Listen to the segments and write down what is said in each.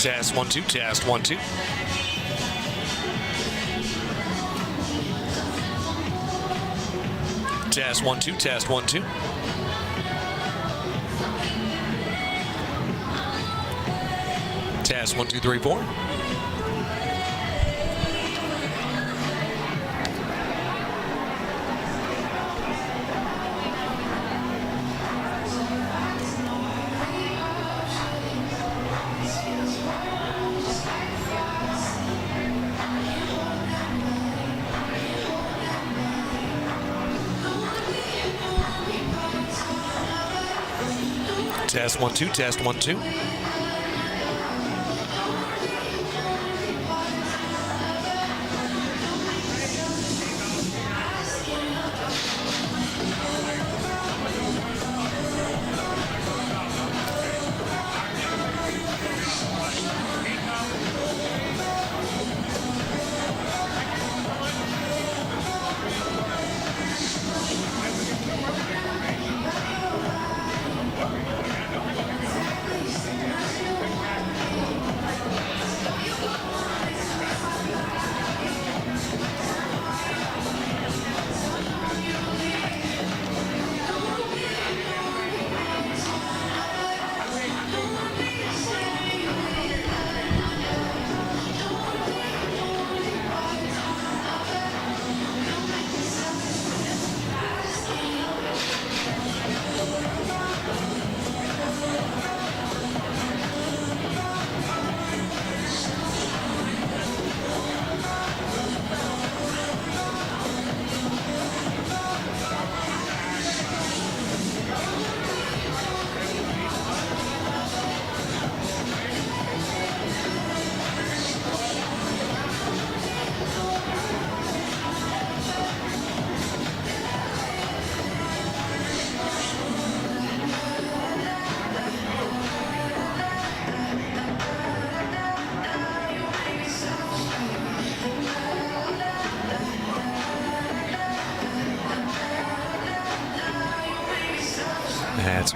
Test 1 2, test 1 2. Test 1 2, test 1 2. Test 1 2 3 4. Test 1 2, test 1 2. That's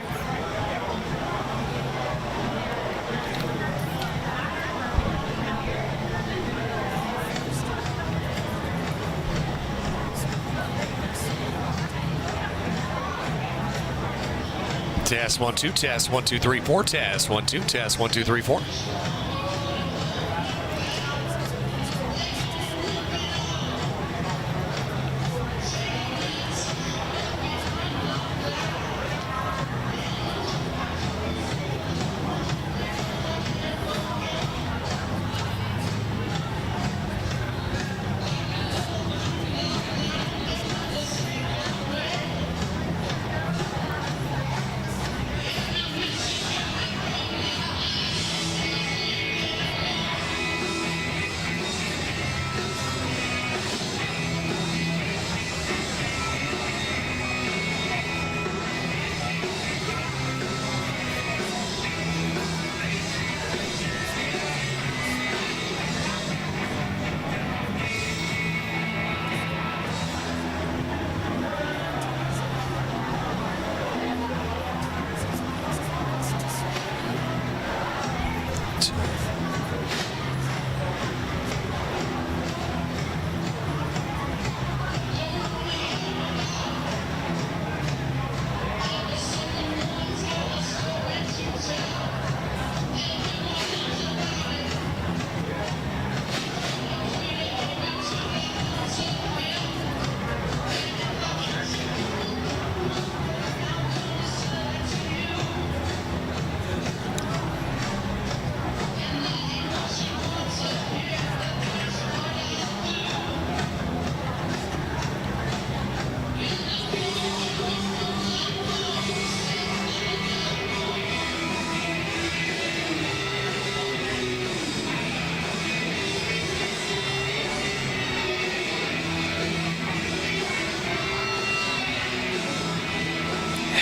Test 1 2, test 1 2 3 4, test 1 2, test 1 2 3 4.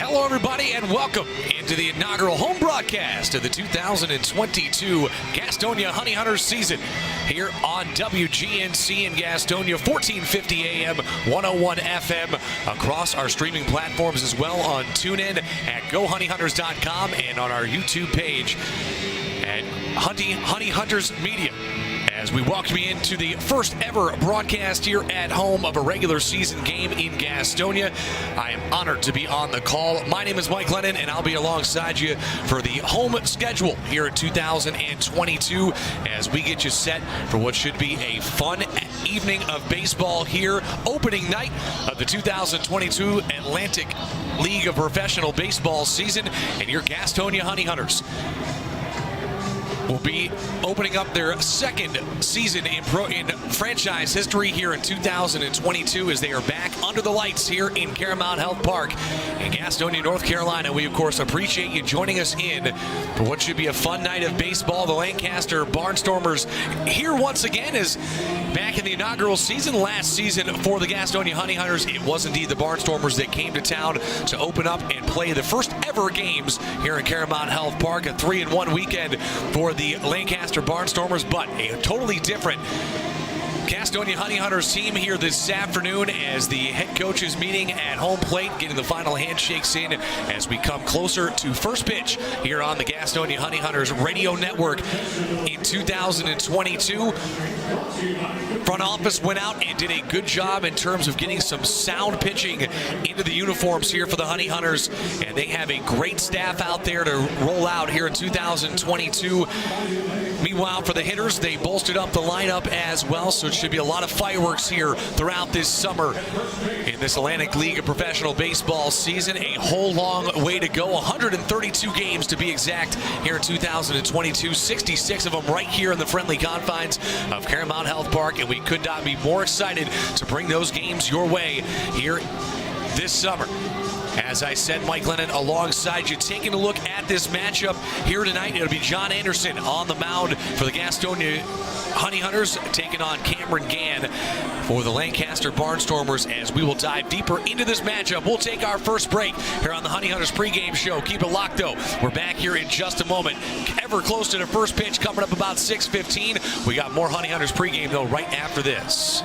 Hello, everybody, and welcome into the inaugural home broadcast of the 2022 Gastonia Honey Hunters season here on WGNC in Gastonia, 1450 AM, 101 FM, across our streaming platforms as well on TuneIn at GoHoneyHunters.com and on our YouTube page at Honey Hunters Media, as we welcome you into the first ever broadcast here at home of a regular season game in Gastonia. I am honored to be on the call. My name is Mike Lennon, and I'll be alongside you for the home schedule here in 2022 as we get you set for what should be a fun evening of baseball here. Opening night of the 2022 Atlantic League of Professional Baseball season, and your Gastonia Honey Hunters will be opening up their second season in franchise history here in 2022 as they are back under the lights here in Caramount Health Park in Gastonia, North Carolina. We, of course, appreciate you joining us in for what should be a fun night of baseball. The Lancaster Barnstormers here once again is back in the inaugural season. Last season for the Gastonia Honey Hunters, it was indeed the Barnstormers that came to town to open up and play the first ever games here in Caramount Health Park. A 3-1 weekend for the Lancaster Barnstormers, but a totally different Gastonia Honey Hunters team here this afternoon as the head coach is meeting at home plate, getting the final handshakes in as we come closer to first pitch here on the Gastonia Honey Hunters radio network in 2022. Front office went out and did a good job in terms of getting some sound pitching into the uniforms here for the Honey Hunters, and they have a great staff out there to roll out here in 2022. Meanwhile, for the hitters, they bolstered up the lineup as well, so it should be a lot of fireworks here throughout this summer in this Atlantic League of Professional Baseball season. A whole long way to go, 132 games to be exact here in 2022, 66 of them right here in the friendly confines of Caramount Health Park, and we could not be more excited to bring those games your way here this summer. As I said, Mike Lennon alongside you, taking a look at this matchup here tonight. It'll be John Anderson on the mound for the Gastonia Honey Hunters, taking on Cameron Gann for the Lancaster Barnstormers. As we will dive deeper into this matchup, we'll take our first break here on the Honey Hunters pregame show. Keep it locked, though. We're back here in just a moment. Ever close to the first pitch, coming up about 6:15. We got more Honey Hunters pregame, though, right after this.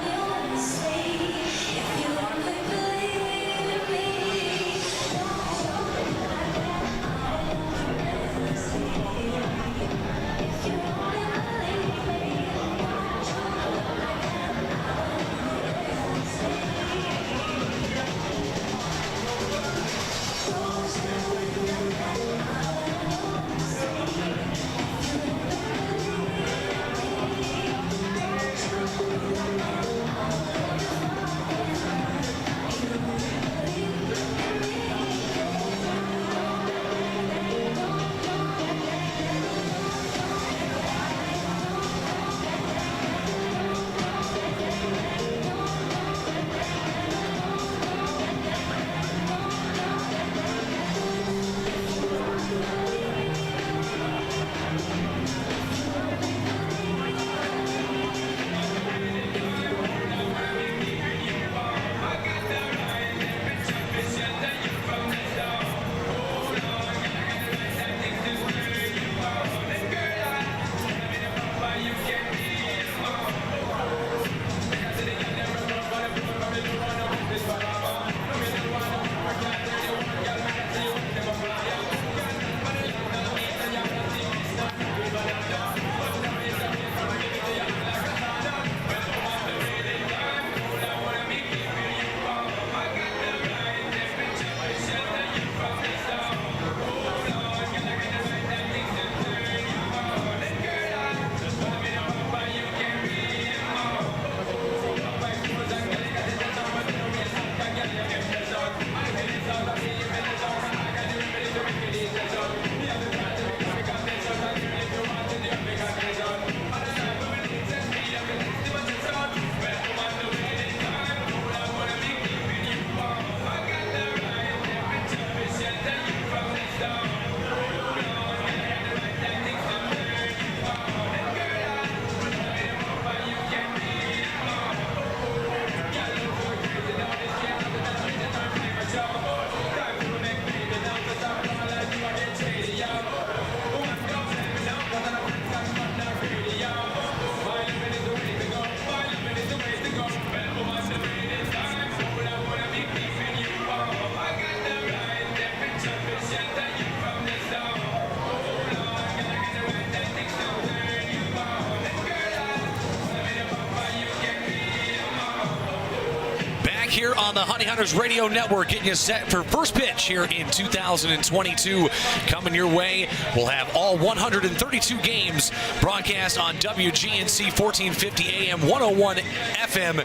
here on the Honey Hunters Radio Network, getting you set for first pitch here in 2022. Coming your way, we'll have all 132 games broadcast on WGNC 1450 AM, 101 FM.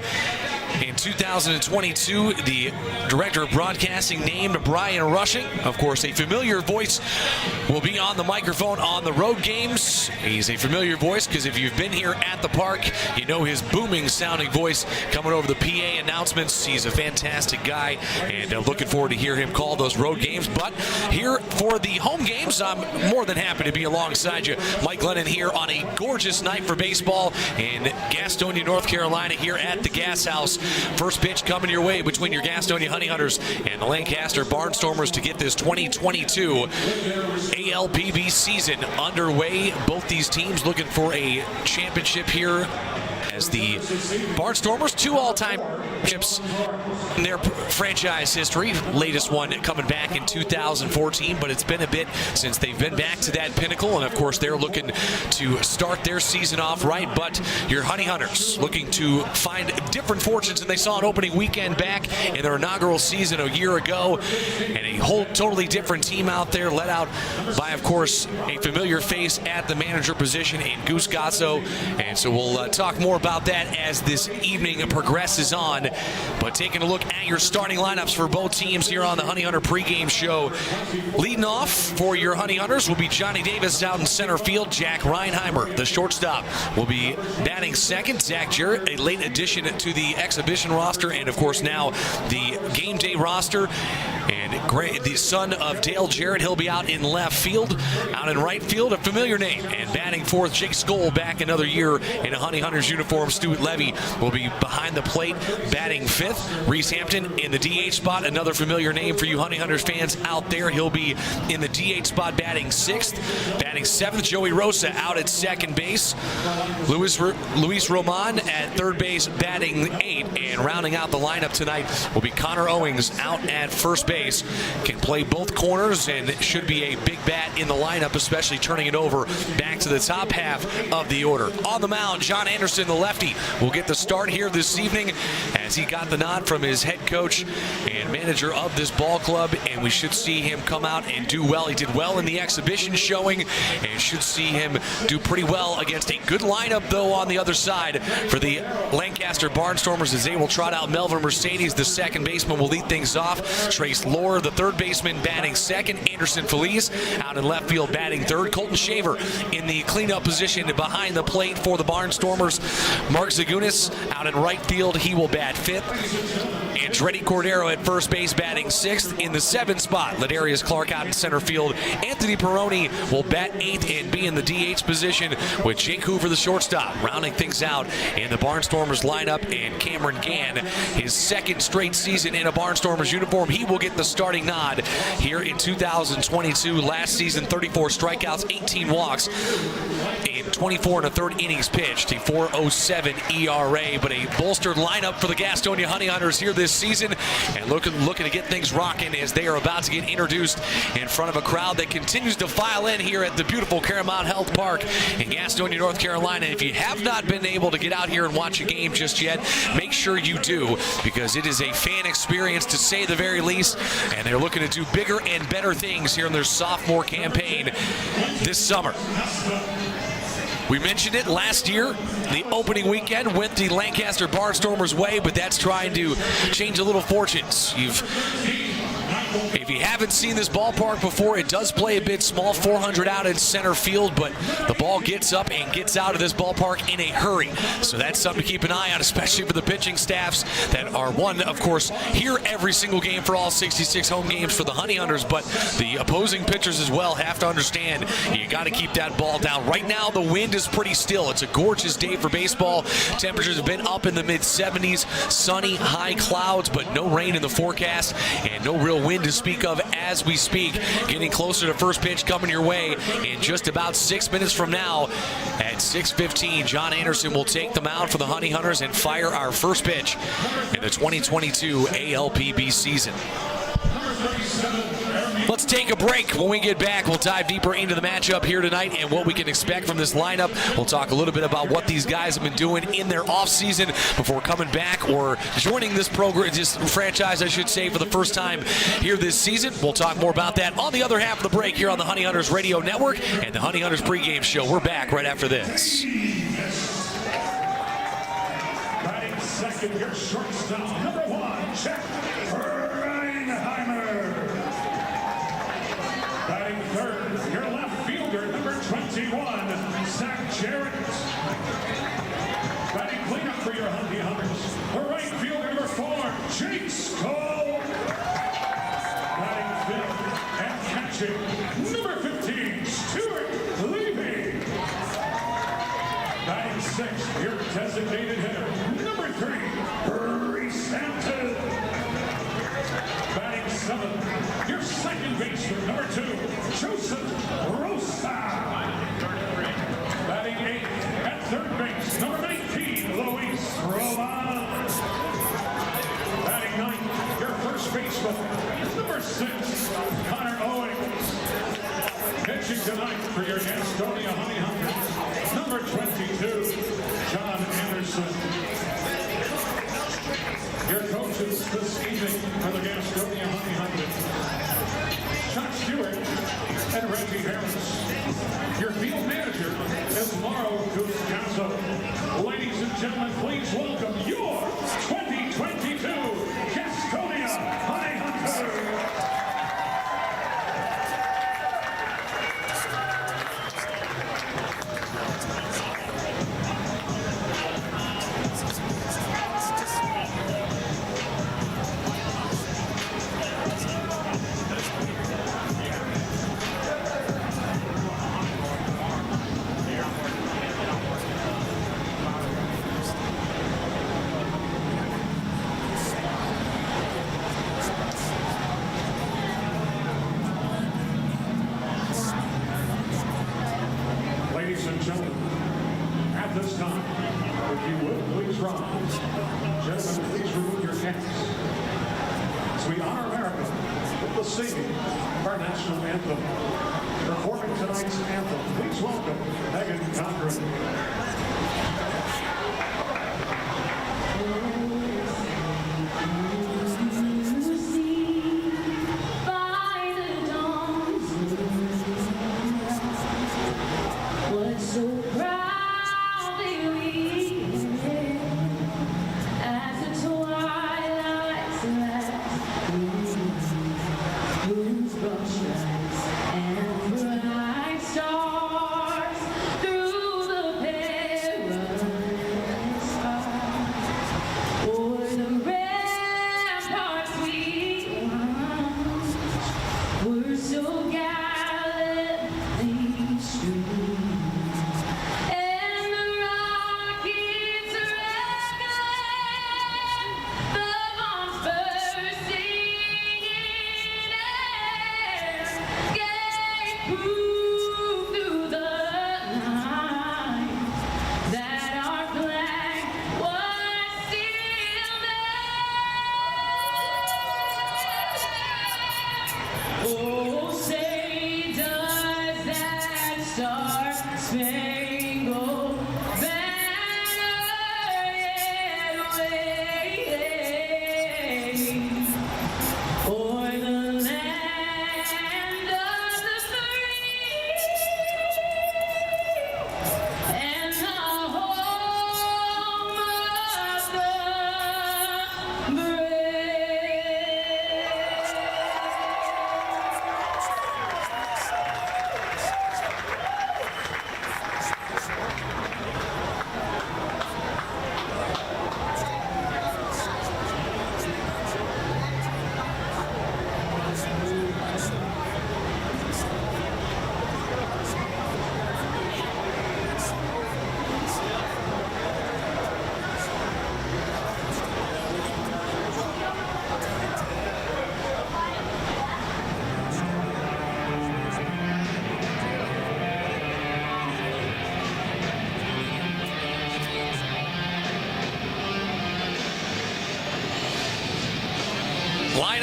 In 2022, the director of broadcasting named Brian Rushing. Of course, a familiar voice will be on the microphone on the road games. He's a familiar voice because if you've been here at the park, you know his booming sounding voice coming over the PA announcements. He's a fantastic guy, and looking forward to hear him call those road games. But here for the home games, I'm more than happy to be alongside you. Mike Lennon here on a gorgeous night for baseball in Gastonia, North Carolina, here at the Gas House. First pitch coming your way between your Gastonia Honey Hunters and the Lancaster Barnstormers to get this 2022 ALPB season underway. Both these teams looking for a championship here, as the Barnstormers, 2 all-time championships in their franchise history. Latest one coming back in 2014, but it's been a bit since they've been back to that pinnacle, and of course they're looking to start their season off right. But your Honey Hunters looking to find different fortunes than they saw an opening weekend back in their inaugural season a year ago, and a whole totally different team out there, led out by, of course, a familiar face at the manager position in Goose Gazzo. And so we'll talk more about that as this evening progresses on. But taking a look at your starting lineups for both teams here on the Honey Hunter pregame show. Leading off for your Honey Hunters will be Johnny Davis out in center field. Jack Reinheimer, the shortstop, will be batting second. Zach Jarrett, a late addition to the exhibition roster, and of course now the game day roster. And the son of Dale Jarrett, he'll be out in left field. Out in right field, a familiar name, and batting fourth, Jake Skoll, back another year in a Honey Hunters uniform. Stuart Levy will be behind the plate, batting fifth. Reese Hampton in the DH spot, another familiar name for you Honey Hunters fans out there. He'll be in the DH spot, batting sixth. Batting seventh, Joey Rosa out at second base. Luis Roman at third base, batting eighth. And rounding out the lineup tonight will be Connor Owings out at first base. Can play both corners and should be a big bat in the lineup, especially turning it over back to the top half of the order. On the mound, John Anderson, the lefty, will get the start here this evening, as he got the nod from his head coach and manager of this ball club, and we should see him come out and do well. He did well in the exhibition showing, and should see him do pretty well against a good lineup, though, on the other side for the Lancaster Barnstormers, as they will trot out Melvin Mercedes, the second baseman, will lead things off. Trace Lohr, the third baseman, batting second. Anderson Feliz out in left field, batting third. Colton Shaver in the cleanup position behind the plate for the Barnstormers. Mark Zagunis out in right field, he will bat fifth. Andretti Cordero at first base, batting sixth. In the seventh spot, Ladarius Clark out in center field. Anthony Peroni will bat eighth and be in the DH position, with Jake Hoover, the shortstop, rounding things out in the Barnstormers lineup. And Cameron Gann, his second straight season in a Barnstormers uniform, he will get the starting nod here in 2022. Last season, 34 strikeouts, 18 walks, in 24 1/3 innings pitched, a 4.07 ERA. But a bolstered lineup for the Gastonia Honey Hunters here this season, and looking to get things rocking as they are about to get introduced in front of a crowd that continues to file in here at the beautiful Caramount Health Park in Gastonia, North Carolina. If you have not been able to get out here and watch a game just yet, make sure you do, because it is a fan experience to say the very least, and they're looking to do bigger and better things here in their sophomore campaign this summer. We mentioned it last year. The opening weekend went the Lancaster Barnstormers' way, but that's trying to change a little fortunes. If you haven't seen this ballpark before, it does play a bit small, 400 out in center field, but the ball gets up and gets out of this ballpark in a hurry. So that's something to keep an eye on, especially for the pitching staffs that are, of course, here every single game for all 66 home games for the Honey Hunters, but the opposing pitchers as well have to understand you got to keep that ball down. Right now, the wind is pretty still. It's a gorgeous day for baseball. Temperatures have been up in the mid-70s, sunny, high clouds, but no rain in the forecast, and no real wind to speak of as we speak. Getting closer to first pitch coming your way in just about 6 minutes from now. At 6:15, John Anderson will take the mound for the Honey Hunters and fire our first pitch in the 2022 ALPB season. Let's take a break. When we get back, we'll dive deeper into the matchup here tonight and what we can expect from this lineup. We'll talk a little bit about what these guys have been doing in their offseason before coming back or joining this program, this franchise, I should say, for the first time here this season. We'll talk more about that on the other half of the break here on the Honey Hunters Radio Network and the Honey Hunters pregame show. We're back right after this. Batting second, your shortstop, number 1, Jack Reinheimer. Batting third, your left fielder, number 21, Zach Jarrett. Batting cleanup for your Honey Hunters, the right fielder, number 4, Jake Stoll. Batting fifth and catching, number 15, Stuart Levy. Batting sixth, your designated hitter, number 3, Reese Hampton. Batting seventh, your second baseman, number 2, Joseph Rosa. Batting eighth, at third base, number 19, Luis Roman. Batting ninth, your first baseman, number 6, Connor Owings. Pitching tonight for your Gastonia Honey Hunters, number 22, John Anderson. Your coaches this evening for the Gastonia Honey Hunters, Chuck Stewart and Reggie Harris. Your field manager is Mauro Guscazzo. Ladies and gentlemen, please welcome your 2022 Gastonia Honey Hunters. Ladies and gentlemen, at this time, if you would, please rise. Gentlemen, please remove your caps. As we honor America with the singing of our national anthem. Performing tonight's anthem, please welcome Megan Cochran.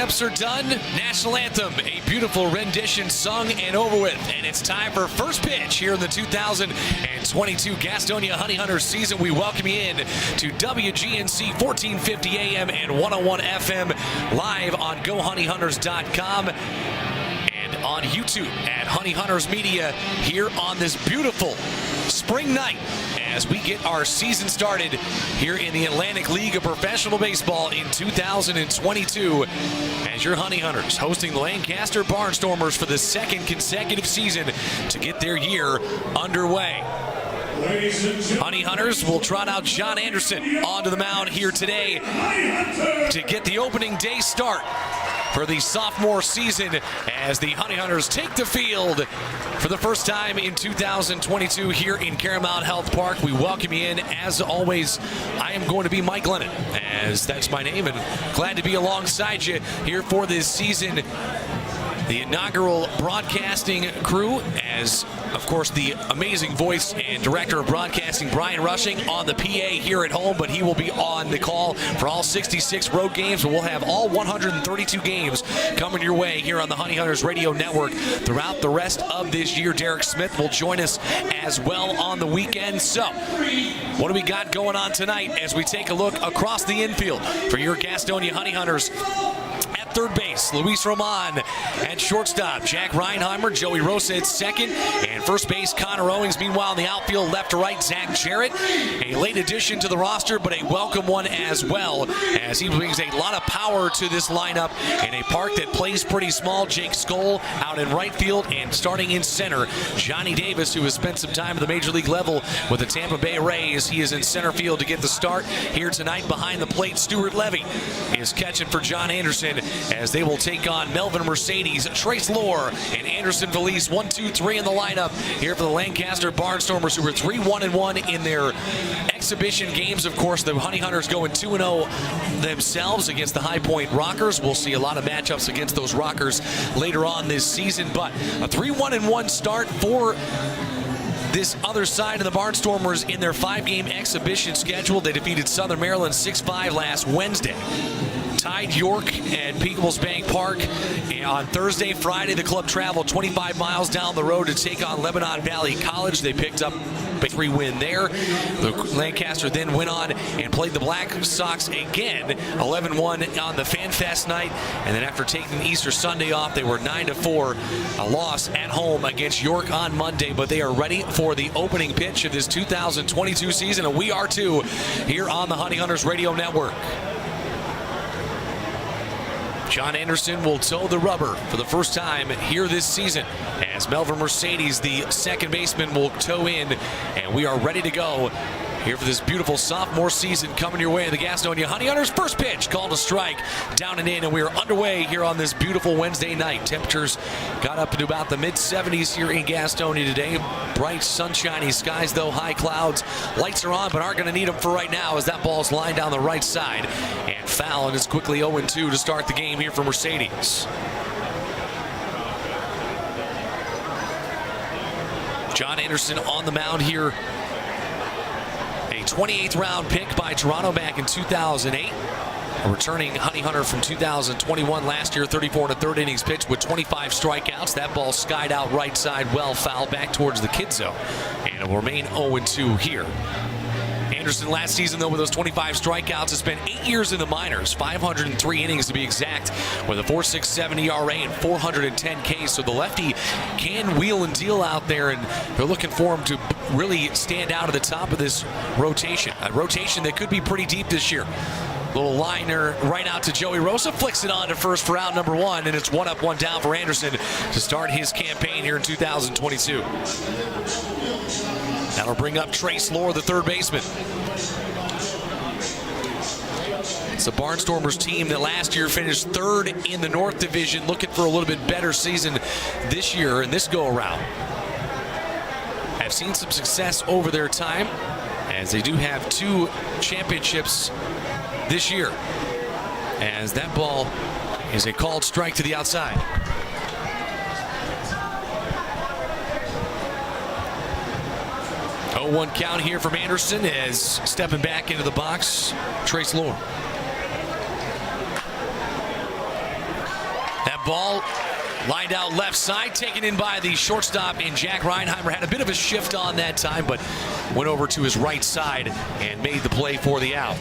Lineups are done. National anthem, a beautiful rendition sung and over with. And it's time for first pitch here in the 2022 Gastonia Honey Hunters season. We welcome you in to WGNC 1450 AM and 101 FM, live on GoHoneyHunters.com and on YouTube at Honey Hunters Media here on this beautiful spring night as we get our season started here in the Atlantic League of Professional Baseball in 2022 as your Honey Hunters hosting the Lancaster Barnstormers for the second consecutive season to get their year underway. Honey Hunters will trot out John Anderson onto the mound here today to get the opening day start for the sophomore season as the Honey Hunters take the field for the first time in 2022 here in Caramount Health Park. We welcome you in. As always, I am going to be Mike Lennon, as that's my name, and glad to be alongside you here for this season. The inaugural broadcasting crew, as of course the amazing voice and director of broadcasting Brian Rushing on the PA here at home, but he will be on the call for all 66 road games. We'll have all 132 games coming your way here on the Honey Hunters Radio Network throughout the rest of this year. Derek Smith will join us as well on the weekend. So what do we got going on tonight as we take a look across the infield for your Gastonia Honey Hunters? Third base, Luis Roman. At shortstop, Jack Reinheimer, Joey Rosa at second, and first base, Connor Owings. Meanwhile, in the outfield, left to right, Zach Jarrett. A late addition to the roster, but a welcome one as well, as he brings a lot of power to this lineup in a park that plays pretty small. Jake Skoll out in right field, and starting in center, Johnny Davis, who has spent some time at the major league level with the Tampa Bay Rays. He is in center field to get the start here tonight. Behind the plate, Stuart Levy is catching for John Anderson, as they will take on Melvin Mercedes, Trace Lohr, and Anderson Valise. 1, 2, 3 in the lineup here for the Lancaster Barnstormers, who are 3-1-1 in their exhibition games. Of course, the Honey Hunters going 2-0 themselves against the High Point Rockers. We'll see a lot of matchups against those Rockers later on this season, but a 3-1-1 start for this other side of the Barnstormers in their 5-game exhibition schedule. They defeated Southern Maryland 6-5 last Wednesday. Tied York at Peoples Bank Park on Thursday. Friday, the club traveled 25 miles down the road to take on Lebanon Valley College. They picked up a 3 win there. The Lancaster then went on and played the Black Sox again, 11-1 on the Fan Fest night. And then after taking Easter Sunday off, they were 9-4, a loss at home against York on Monday. But they are ready for the opening pitch of this 2022 season, and we are too here on the Honey Hunters Radio Network. John Anderson will toe the rubber for the first time here this season, as Melvin Mercedes, the second baseman, will toe in, and we are ready to go here for this beautiful sophomore season coming your way. The Gastonia Honey Hunters first pitch called a strike, down and in, and we are underway here on this beautiful Wednesday night. Temperatures got up into about the mid-70s here in Gastonia today. Bright sunshiny skies though, high clouds. Lights are on but aren't going to need them for right now, as that ball's lined down the right side and foul, and it's quickly 0-2 to start the game here for Mercedes. John Anderson on the mound here. A 28th round pick by Toronto back in 2008. A returning Honey Hunter from 2021 last year, 34 1/3 innings pitched with 25 strikeouts. That ball skied out right side, well fouled back towards the kid zone, and it will remain 0-2 here. Anderson last season, though, with those 25 strikeouts, has spent 8 years in the minors, 503 innings to be exact, with a 4.67 ERA and 410 Ks. So the lefty can wheel and deal out there, and they're looking for him to really stand out at the top of this rotation. A rotation that could be pretty deep this year. Little liner right out to Joey Rosa, flicks it on to first for out number 1, and it's 1 up, 1 down for Anderson to start his campaign here in 2022. That'll bring up Trace Lohr, the third baseman. It's a Barnstormers team that last year finished 3rd in the North Division, looking for a little bit better season this year and this go-around. Have seen some success over their time, as they do have 2 championships this year, as that ball is a called strike to the outside. Oh, 1 count here from Anderson, as stepping back into the box, Trace Lohr. ball lined out left side, taken in by the shortstop in Jack Reinheimer. Had a bit of a shift on that time, but went over to his right side and made the play for the out.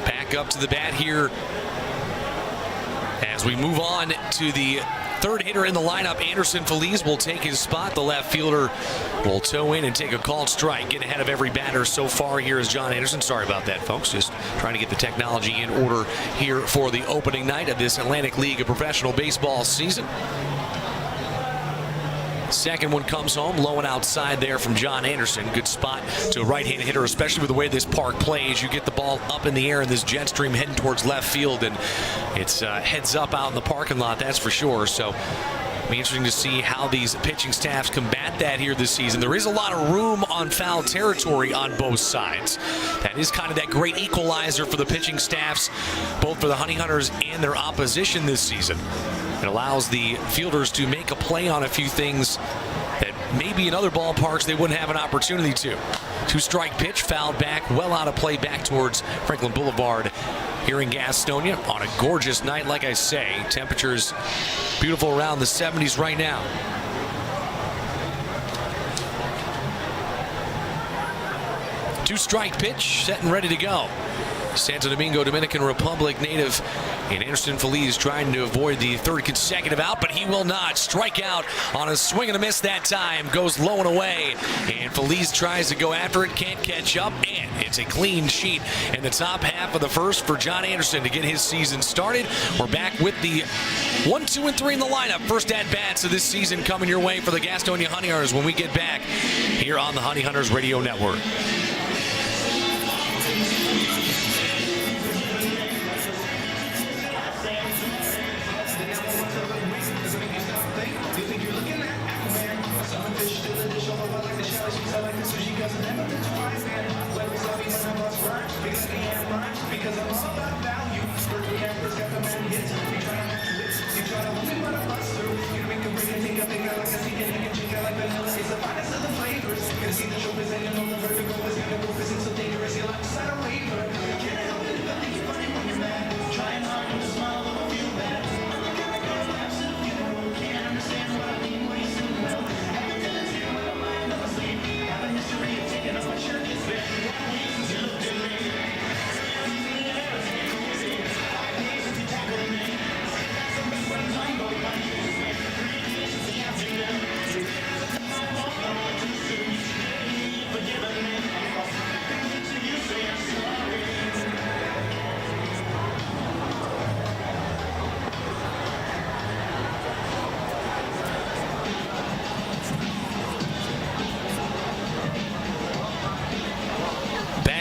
Back up to the bat here as we move on to the third hitter in the lineup. Anderson Feliz will take his spot. The left fielder will toe in and take a called strike. Getting ahead of every batter so far here is John Anderson. Sorry about that, folks. Just trying to get the technology in order here for the opening night of this Atlantic League of Professional Baseball season. Second one comes home, low and outside there from John Anderson. Good spot to a right-hand hitter, especially with the way this park plays. You get the ball up in the air in this jet stream heading towards left field, and it's heads up out in the parking lot, that's for sure. So it'll be interesting to see how these pitching staffs combat that here this season. There is a lot of room on foul territory on both sides. That is kind of that great equalizer for the pitching staffs, both for the Honey Hunters and their opposition this season. It allows the fielders to make a play on a few things that maybe in other ballparks they wouldn't have an opportunity to. Two-strike pitch, fouled back, well out of play back towards Franklin Boulevard here in Gastonia on a gorgeous night, like I say. Temperatures beautiful around the 70s right now. Two-strike pitch, set and ready to go. Santo Domingo, Dominican Republic native, and Anderson Feliz trying to avoid the third consecutive out, but he will not. Strike out on a swing and a miss that time. Goes low and away, and Feliz tries to go after it, can't catch up, and it's a clean sheet in the top half of the first for John Anderson to get his season started. We're back with the 1, 2, and 3 in the lineup. First at-bats of this season coming your way for the Gastonia Honey Hunters when we get back here on the Honey Hunters Radio Network.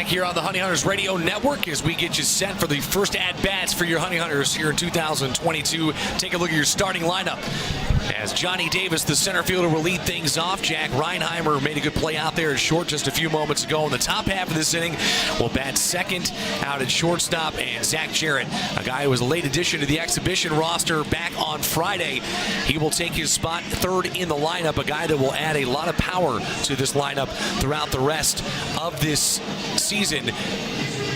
Here on the Honey Hunters Radio Network as we get you set for the first at-bats for your Honey Hunters here in 2022. Take a look at your starting lineup. As Johnny Davis, the center fielder, will lead things off. Jack Reinheimer made a good play out there at short just a few moments ago. In the top half of this inning, will bat second out at shortstop. And Zach Jarrett, a guy who was a late addition to the exhibition roster back on Friday, he will take his spot third in the lineup, a guy that will add a lot of power to this lineup throughout the rest of this season.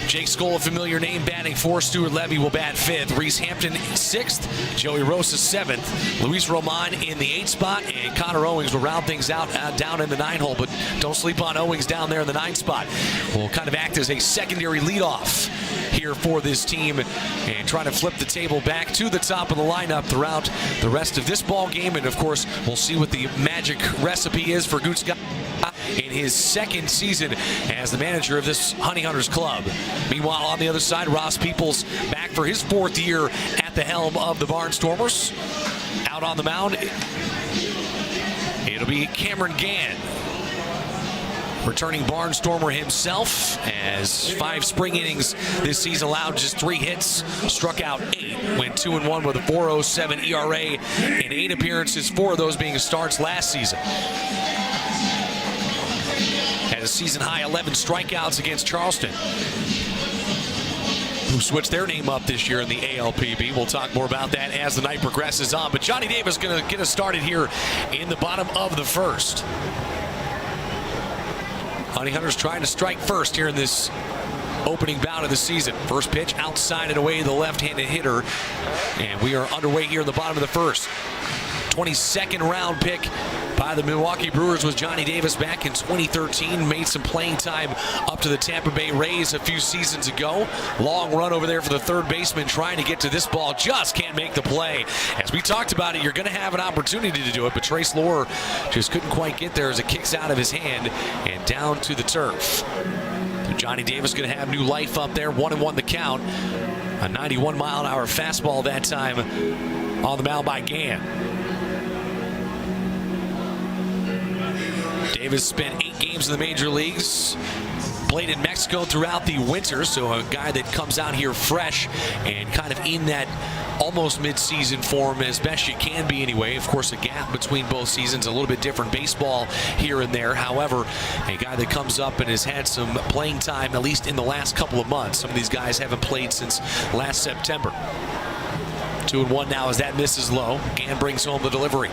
Jake Skoll, a familiar name, batting fourth. Stuart Levy will bat fifth. Reese Hampton sixth. Joey Rosa seventh. Luis Roman in the eighth spot. And Connor Owings will round things out down in the 9 hole. But don't sleep on Owings down there in the 9 spot. Will kind of act as a secondary leadoff here for this team and try to flip the table back to the top of the lineup throughout the rest of this ball game. And of course, we'll see what the magic recipe is for Gutzka in his second season as the manager of this Honey Hunters club. Meanwhile, on the other side, Ross Peoples back for his 4th year at the helm of the Barnstormers. Out on the mound, it'll be Cameron Gann, returning Barnstormer himself, as 5 spring innings this season, allowed just 3 hits, struck out 8, went 2-1 with a 4.07 ERA in 8 appearances, 4 of those being starts last season. Had a season-high 11 strikeouts against Charleston. who switched their name up this year in the ALPB. We'll talk more about that as the night progresses on. But Johnny Davis going to get us started here in the bottom of the first. Honey Hunters trying to strike first here in this opening bout of the season. First pitch outside and away, the left-handed hitter. And we are underway here in the bottom of the first. 22nd round pick by the Milwaukee Brewers was Johnny Davis back in 2013. Made some playing time up to the Tampa Bay Rays a few seasons ago. Long run over there for the third baseman trying to get to this ball. Just can't make the play. As we talked about it, you're going to have an opportunity to do it, but Trace Lohr just couldn't quite get there as it kicks out of his hand and down to the turf. So Johnny Davis going to have new life up there. 1-1 the count. A 91-mile-an-hour fastball that time on the mound by Gann. Davis spent 8 games in the major leagues, played in Mexico throughout the winter, so a guy that comes out here fresh and kind of in that almost mid-season form as best you can be anyway. Of course, a gap between both seasons, a little bit different baseball here and there. However, a guy that comes up and has had some playing time, at least in the last couple of months. Some of these guys haven't played since last September. 2-1 now as that misses low. Gann brings home the delivery.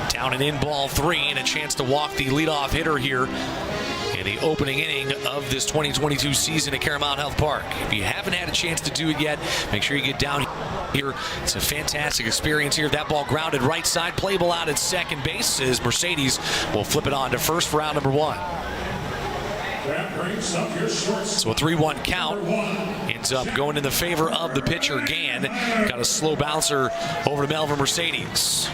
Down and in, ball 3, and a chance to walk the leadoff hitter here in the opening inning of this 2022 season at Caramount Health Park. If you haven't had a chance to do it yet, make sure you get down here. It's a fantastic experience here. That ball grounded right side, playable out at second base as Mercedes will flip it on to first for round number 1. So a 3-1 count ends up going in the favor of the pitcher, Gann. Got a slow bouncer over to Melvin Mercedes.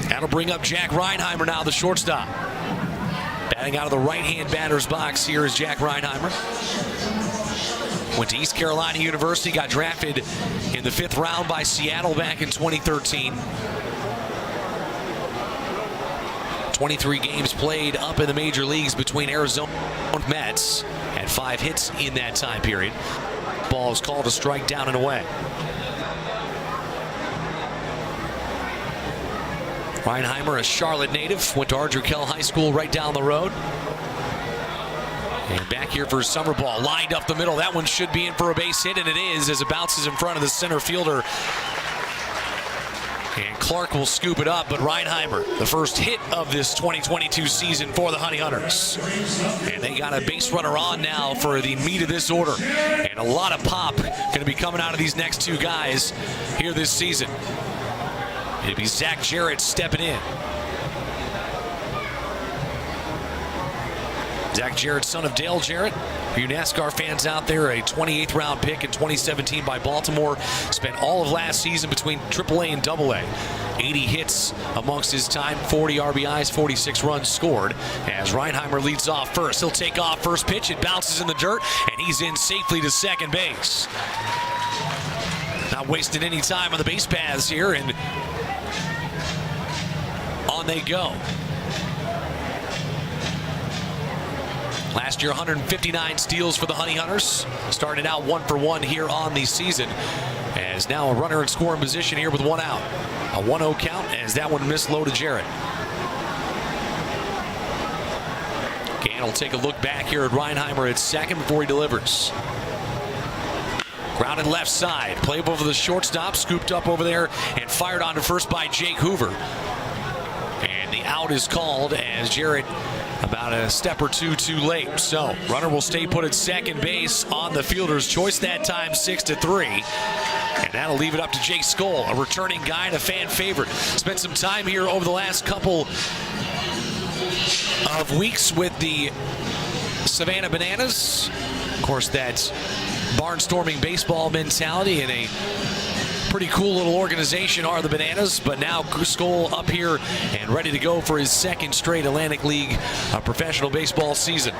That'll bring up Jack Reinheimer now, the shortstop. Batting out of the right-hand batter's box here is Jack Reinheimer. Went to East Carolina University, got drafted in the 5th round by Seattle back in 2013. 23 games played up in the major leagues between Arizona and Mets. Had 5 hits in that time period. Ball is called a strike, down and away. Reinheimer, a Charlotte native, went to Ardrey-Kell High School right down the road. And back here for his summer ball, lined up the middle. That one should be in for a base hit, and it is as it bounces in front of the center fielder. And Clark will scoop it up, but Reinheimer, the first hit of this 2022 season for the Honey Hunters. And they got a base runner on now for the meat of this order. And a lot of pop going to be coming out of these next 2 guys here this season. It'll be Zach Jarrett stepping in. Zach Jarrett, son of Dale Jarrett. For you NASCAR fans out there, a 28th round pick in 2017 by Baltimore. Spent all of last season between AAA and AA. 80 hits amongst his time, 40 RBIs, 46 runs scored. As Reinheimer leads off first, he'll take off first pitch. It bounces in the dirt, and he's in safely to second base. Not wasting any time on the base paths here, and on they go. Last year, 159 steals for the Honey Hunters. Started out 1 for 1 here on the season. As now a runner in scoring position here with 1 out. A 1-0 count as that one missed low to Jarrett. Gann will take a look back here at Reinheimer at second before he delivers. Grounded left side. Play over the shortstop. Scooped up over there and fired on to first by Jake Hoover. And the out is called as Jarrett about a step or 2 too late. So runner will stay put at second base on the fielder's choice that time, 6-3. And that'll leave it up to Jake Skoll, a returning guy and a fan favorite. Spent some time here over the last couple of weeks with the Savannah Bananas. Of course, that's barnstorming baseball mentality, and a pretty cool little organization are the Bananas. But now Skoll up here and ready to go for his second straight Atlantic League professional baseball season.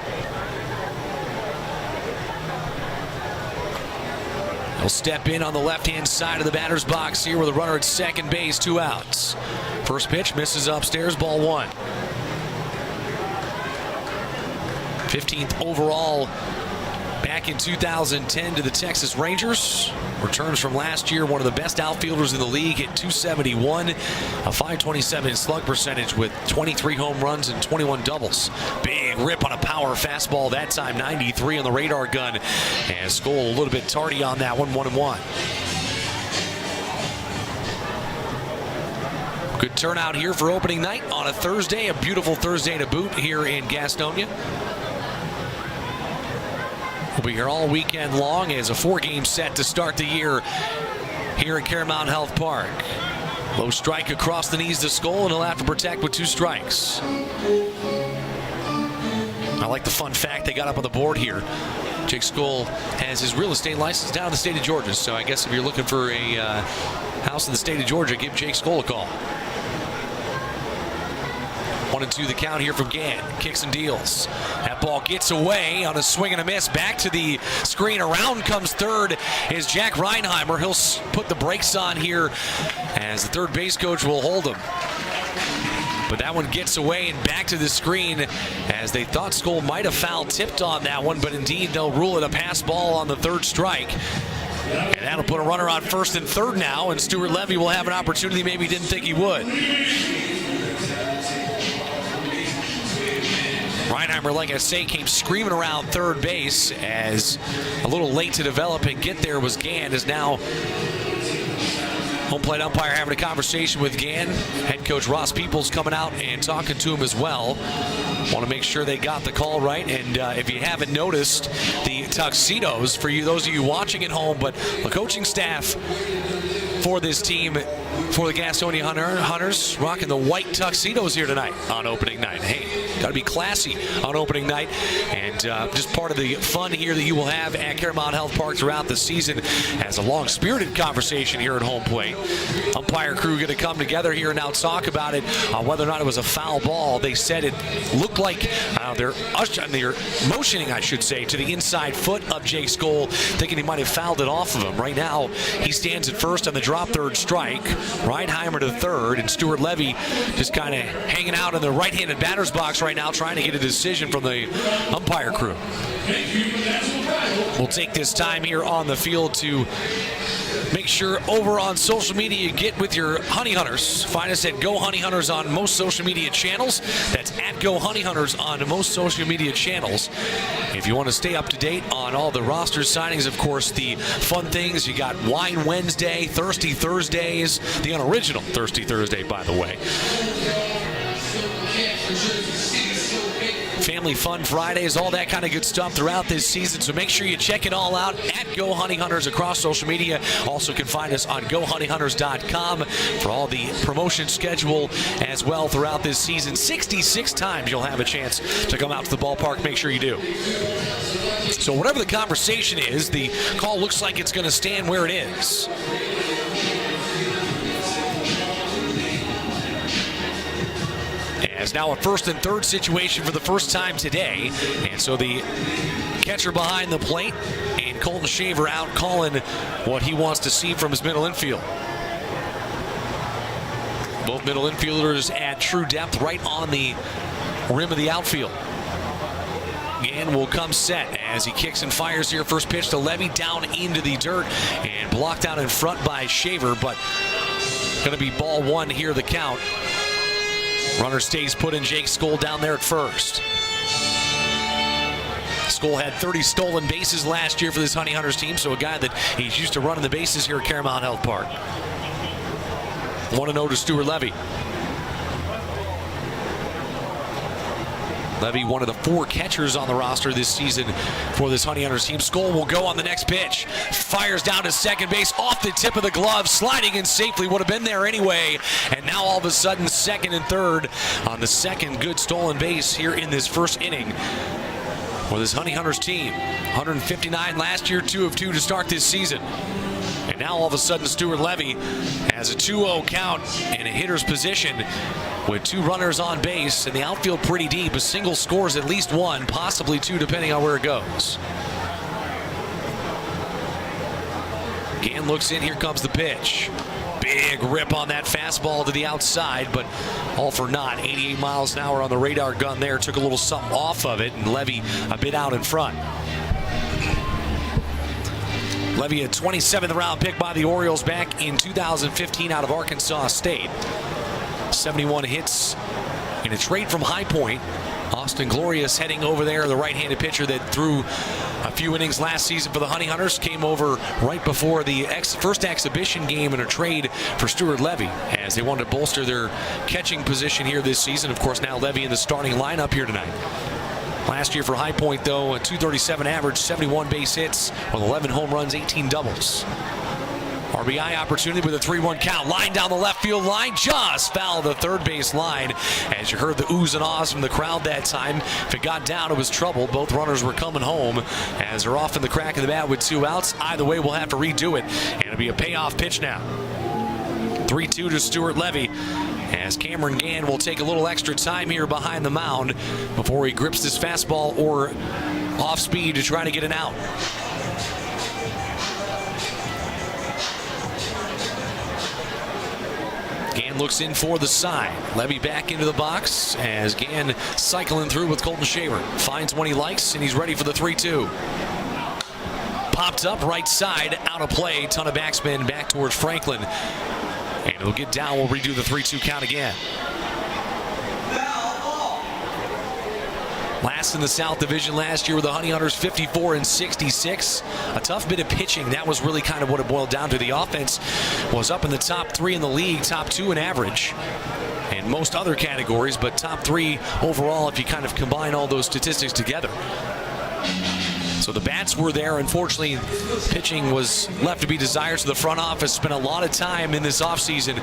He'll step in on the left-hand side of the batter's box here with a runner at second base, 2 outs. First pitch misses upstairs, ball 1. 15th overall back in 2010 to the Texas Rangers. Returns from last year, one of the best outfielders in the league, hit .271, a .527 slug percentage with 23 home runs and 21 doubles. Big Big rip on a power fastball that time, 93 on the radar gun. And Skoll a little bit tardy on that one, 1-1. Good turnout here for opening night on a Thursday, a beautiful Thursday to boot here in Gastonia. We'll be here all weekend long as a 4-game set to start the year here at Caramount Health Park. Low strike across the knees to Skoll, and he'll have to protect with 2 strikes. I like the fun fact they got up on the board here. Jake Skoll has his real estate license down in the state of Georgia, so I guess if you're looking for a house in the state of Georgia, give Jake Skoll a call. 1-2 the count here from Gann. Kicks and deals. That ball gets away on a swing and a miss. Back to the screen. Around comes third is Jack Reinheimer. He'll put the brakes on here as the third base coach will hold him. But that one gets away and back to the screen as they thought Skoll might have foul tipped on that one, but indeed they'll rule it a pass ball on the third strike. And that'll put a runner on first and third now, and Stuart Levy will have an opportunity maybe he didn't think he would. Reinheimer, like I say, came screaming around third base as a little late to develop and get there was Gann, is now home plate umpire having a conversation with Gann. Head coach Ross Peoples coming out and talking to him as well. Want to make sure they got the call right. And if you haven't noticed, the tuxedos, for you, those of you watching at home, but the coaching staff for this team, for the Gastonia Hunters, rocking the white tuxedos here tonight on opening night. Hey, got to be classy on opening night, and just part of the fun here that you will have at Caramount Health Park throughout the season as a long-spirited conversation here at home plate. Umpire crew going to come together here and now talk about it, whether or not it was a foul ball. They said it looked like they're motioning, I should say, to the inside foot of Jake Skoll, thinking he might have fouled it off of him. Right now, he stands at first on the drop third strike. Reinheimer to third, and Stuart Levy just kind of hanging out in the right-handed batter's box right now, trying to get a decision from the umpire crew. We'll take this time here on the field to make sure over on social media you get with your Honey Hunters. Find us at Go Honey Hunters on most social media channels. That's at Go Honey Hunters on most social media channels. If you want to stay up to date on all the roster signings, of course, the fun things, you got Wine Wednesday, Thirsty Thursdays, the unoriginal Thirsty Thursday, by the way. Family Fun Fridays, all that kind of good stuff throughout this season. So make sure you check it all out at Go Honey Hunters across social media. Also can find us on GoHoneyHunters.com for all the promotion schedule as well throughout this season. 66 times you'll have a chance to come out to the ballpark. Make sure you do. So whatever the conversation is, the call looks like it's going to stand where it is. As now a first and third situation for the first time today. And so the catcher behind the plate and Colton Shaver out calling what he wants to see from his middle infield. Both middle infielders at true depth right on the rim of the outfield. Gann will come set as he kicks and fires here. First pitch to Levy down into the dirt and blocked out in front by Shaver, but going to be ball one here, the count. Runner stays put in. Jake Skoll down there at first. Skoll had 30 stolen bases last year for this Honey Hunters team, so a guy that he's used to running the bases here at Caramount Health Park. 1-0 to Stuart Levy. Levy, one of the 4 catchers on the roster this season for this Honey Hunters team. Skoll will go on the next pitch. Fires down to second base off the tip of the glove. Sliding in safely. Would have been there anyway. And now all of a sudden second and third on the second good stolen base here in this first inning for this Honey Hunters team. 159 last year, 2 of 2 to start this season. And now all of a sudden Stuart Levy has a 2-0 count in a hitter's position with 2 runners on base, and the outfield pretty deep. A single scores at least 1, possibly 2, depending on where it goes. Gann looks in. Here comes the pitch. Big rip on that fastball to the outside, but all for naught. 88 miles an hour on the radar gun there. Took a little something off of it, and Levy a bit out in front. Levy, a 27th round pick by the Orioles back in 2015 out of Arkansas State. 71 hits in a trade from High Point Austin Glorious heading over there, the right-handed pitcher that threw a few innings last season for the Honey Hunters, came over right before the first exhibition game in a trade for Stuart Levy, as they wanted to bolster their catching position here this season. Of course, now Levy in the starting lineup here tonight. Last year for High Point, though, a .237 average, 71 base hits, with 11 home runs, 18 doubles. RBI opportunity with a 3-1 count. Line down the left field line, just foul the third base line. As you heard the oohs and ahs from the crowd that time. If it got down, it was trouble. Both runners were coming home as they're off in the crack of the bat with 2 outs. Either way, we'll have to redo it, and it'll be a payoff pitch now. 3-2 to Stuart Levy, as Cameron Gann will take a little extra time here behind the mound before he grips this fastball or off speed to try to get an out. Gann looks in for the side. Levy back into the box as Gann cycling through with Colton Shaver. Finds one he likes, and he's ready for the 3-2. Popped up right side, out of play. Ton of backspin back towards Franklin. And it'll get down. We'll redo the 3-2 count again. Last in the South Division last year with the Honey Hunters, 54-66. A tough bit of pitching. That was really kind of what it boiled down to. The offense was up in the top 3 in the league, top 2 in average, and most other categories, but top 3 overall if you kind of combine all those statistics together. So the bats were there. Unfortunately, pitching was left to be desired. So the front office spent a lot of time in this offseason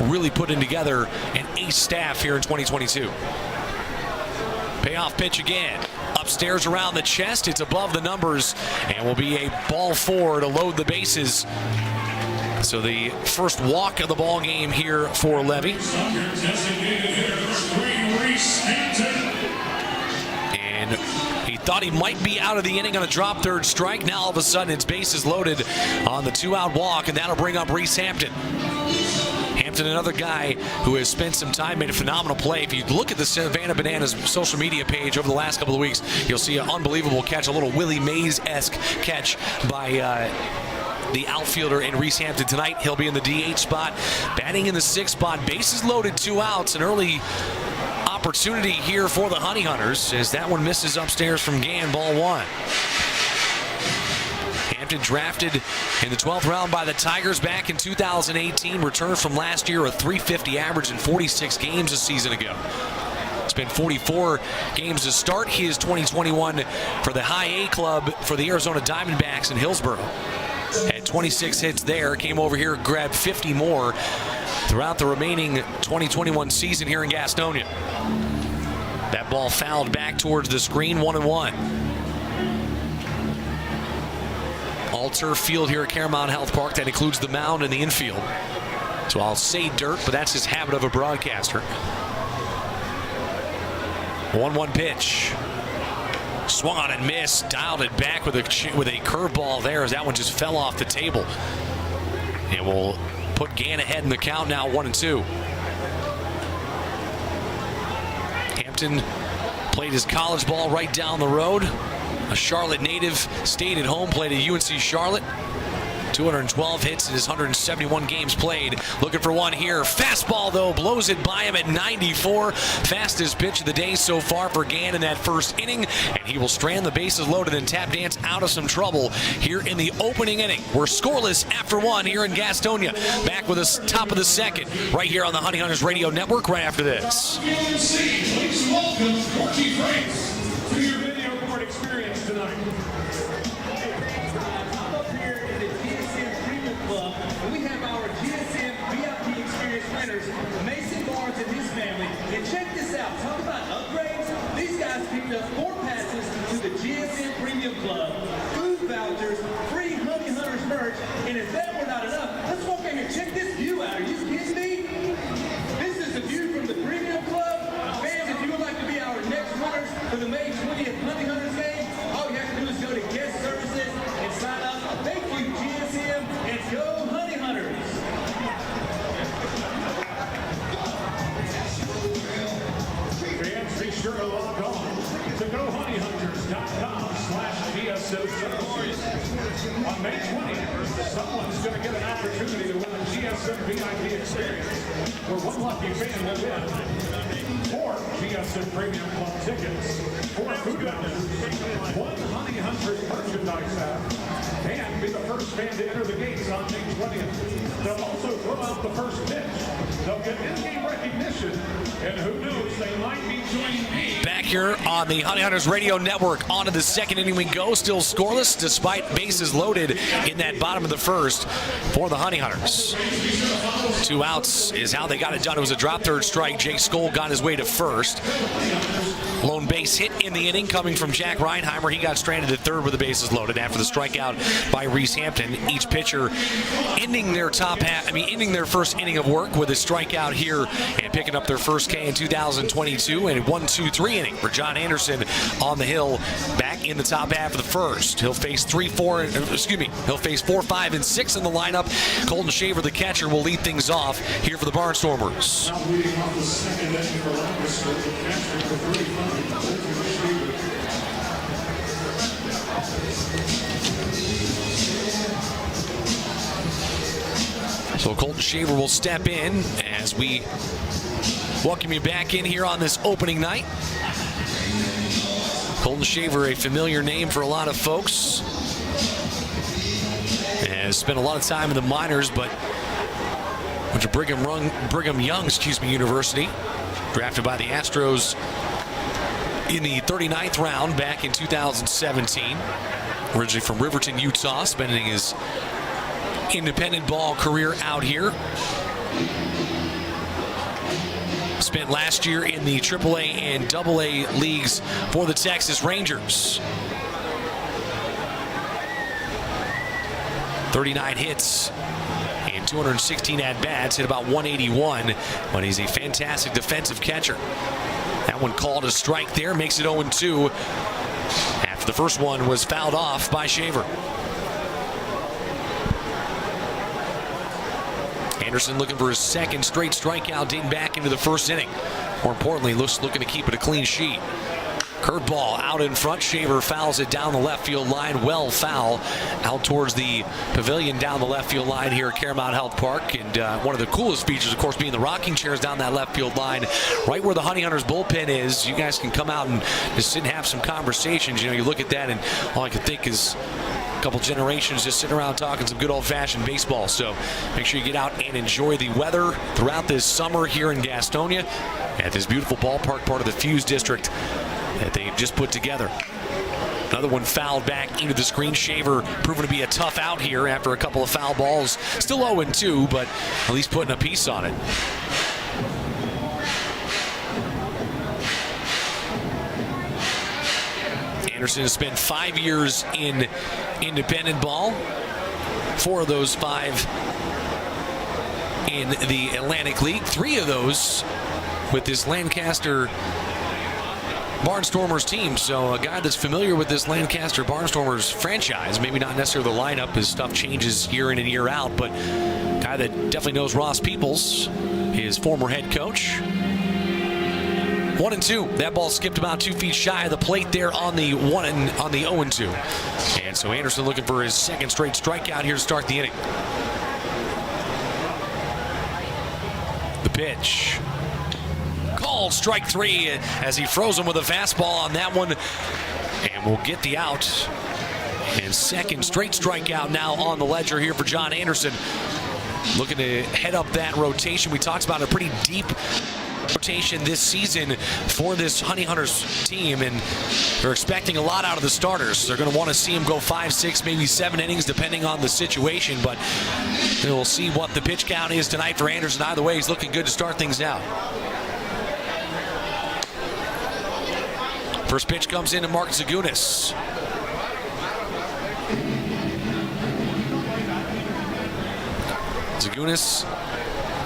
really putting together an ace staff here in 2022. Payoff pitch again. Upstairs around the chest. It's above the numbers and will be a ball 4 to load the bases. So the first walk of the ball game here for Levy. And he thought he might be out of the inning on a drop third strike. Now all of a sudden it's bases loaded on the 2-out walk, and that'll bring up Reese Hampton. Hampton, another guy who has spent some time, made a phenomenal play. If you look at the Savannah Bananas social media page over the last couple of weeks, you'll see an unbelievable catch, a little Willie Mays-esque catch by the outfielder in Reese Hampton tonight. He'll be in the DH spot, batting in the 6th spot. Bases loaded, 2 outs, an early opportunity here for the Honey Hunters as that one misses upstairs from Gann, ball 1. Hampton drafted in the 12th round by the Tigers back in 2018. Returned from last year, a .350 average in 46 games a season ago. It's been 44 games to start his 2021 for the High A club for the Arizona Diamondbacks in Hillsboro. Had 26 hits there, came over here, grabbed 50 more throughout the remaining 2021 season here in Gastonia. That ball fouled back towards the screen, 1-1. All-turf field here at Caramount Health Park. That includes the mound and the infield. So I'll say dirt, but that's his habit of a broadcaster. 1-1 pitch. Swung on and missed. Dialed it back with a curveball there as that one just fell off the table. And we'll put Gann ahead in the count now, 1-2. Hampton played his college ball right down the road. A Charlotte native, stayed at home, played at UNC Charlotte. 212 hits in his 171 games played. Looking for one here. Fastball, though, blows it by him at 94. Fastest pitch of the day so far for Gann in that first inning. And he will strand the bases loaded and tap dance out of some trouble here in the opening inning. We're scoreless after 1 here in Gastonia. Back with us top of the 2nd, right here on the Honey Hunters Radio Network right after this. Please welcome Corky Franks to your video board experience tonight. Check this out. Talk about upgrades. These guys picked up 4 passes to the GSM Premium Club, food vouchers, free Honey Hunters merch, and if that were not enough, let's walk in here. Check this view out. Are you kidding me? This is the view from the Premium Club. Fans, if you would like to be our next runners for the May 20th Honey Hunters game, all you have to do is go to guest services and sign up. Thank you, GSM, and go Honey Hunters. Be sure to log on to GoHoneyHunters.com/GSO services. On May 20th, someone's going to get an opportunity to win a GSM VIP experience, where one lucky fan will win 4 GSM Premium Club tickets, 4 food vouchers, 1 Honey Hunters merchandise app, and be the first fan to enter the gates on May 20th. They'll also throw out the first pitch. They'll get in-game recognition, and who knows, they might be joining me. Back here on the Honey Hunters Radio Network, on to the second inning we go. Still scoreless despite bases loaded in that bottom of the first for the Honey Hunters. 2 outs is how they got it done. It was a drop third strike. Jake Skoll got his way to first. Lone base hit in the inning coming from Jack Reinheimer. He got stranded at third with the bases loaded after the strikeout by Reese Hampton. Each pitcher ending their first inning of work with a strikeout here and picking up their first K in 2022, and a 1-2-3 inning for John Anderson on the hill back in the top half of the first. He'll face 4, 5, and 6 in the lineup. Colton Shaver, the catcher, will lead things off here for the Barnstormers. Now leading off the second inning for LANCASTER, the catcher for 35. So Colton Shaver will step in as we welcome you back in here on this opening night. Colton Shaver, a familiar name for a lot of folks. Has spent a lot of time in the minors, but went to Brigham Young University. Drafted by the Astros in the 39th round back in 2017. Originally from Riverton, Utah, spending his independent ball career out here. Spent last year in the AAA and AA leagues for the Texas Rangers. 39 hits and 216 at-bats, hit about 181, but he's a fantastic defensive catcher. That one called a strike there, makes it 0-2 after the first one was fouled off by Shaver. Anderson looking for his second straight strikeout dating back into the first inning. More importantly, looking to keep it a clean sheet. Curveball out in front. Shaver fouls it down the left field line. Well foul out towards the pavilion down the left field line here at Caramount Health Park. And one of the coolest features, of course, being the rocking chairs down that left field line, right where the Honey Hunters bullpen is. You guys can come out and just sit and have some conversations. You know, you look at that and all I can think is couple generations just sitting around talking some good old-fashioned baseball. So make sure you get out and enjoy the weather throughout this summer here in Gastonia at this beautiful ballpark, part of the Fuse District that they've just put together. Another one fouled back into the screen. Shaver proven to be a tough out here after a couple of foul balls. Still 0-2, but at least putting a piece on it. Anderson has spent 5 years in independent ball. 4 of those 5 in the Atlantic League. 3 of those with this Lancaster Barnstormers team. So a guy that's familiar with this Lancaster Barnstormers franchise. Maybe not necessarily the lineup as stuff changes year in and year out, but a guy that definitely knows Ross Peoples, his former head coach. 1-2. That ball skipped about 2 feet shy of the plate there on the 0-2. And so Anderson looking for his second straight strikeout here to start the inning. The pitch. Called strike 3 as he froze him with a fastball on that one. And we'll get the out. And second straight strikeout now on the ledger here for John Anderson. Looking to head up that rotation. We talked about a pretty deep rotation this season for this Honey Hunters team, and they're expecting a lot out of the starters. They're going to want to see him go 5, 6, maybe 7 innings depending on the situation, but we'll see what the pitch count is tonight for Anderson. Either way, he's looking good to start things out. First pitch comes in to Mark Zagunis. Zagunis,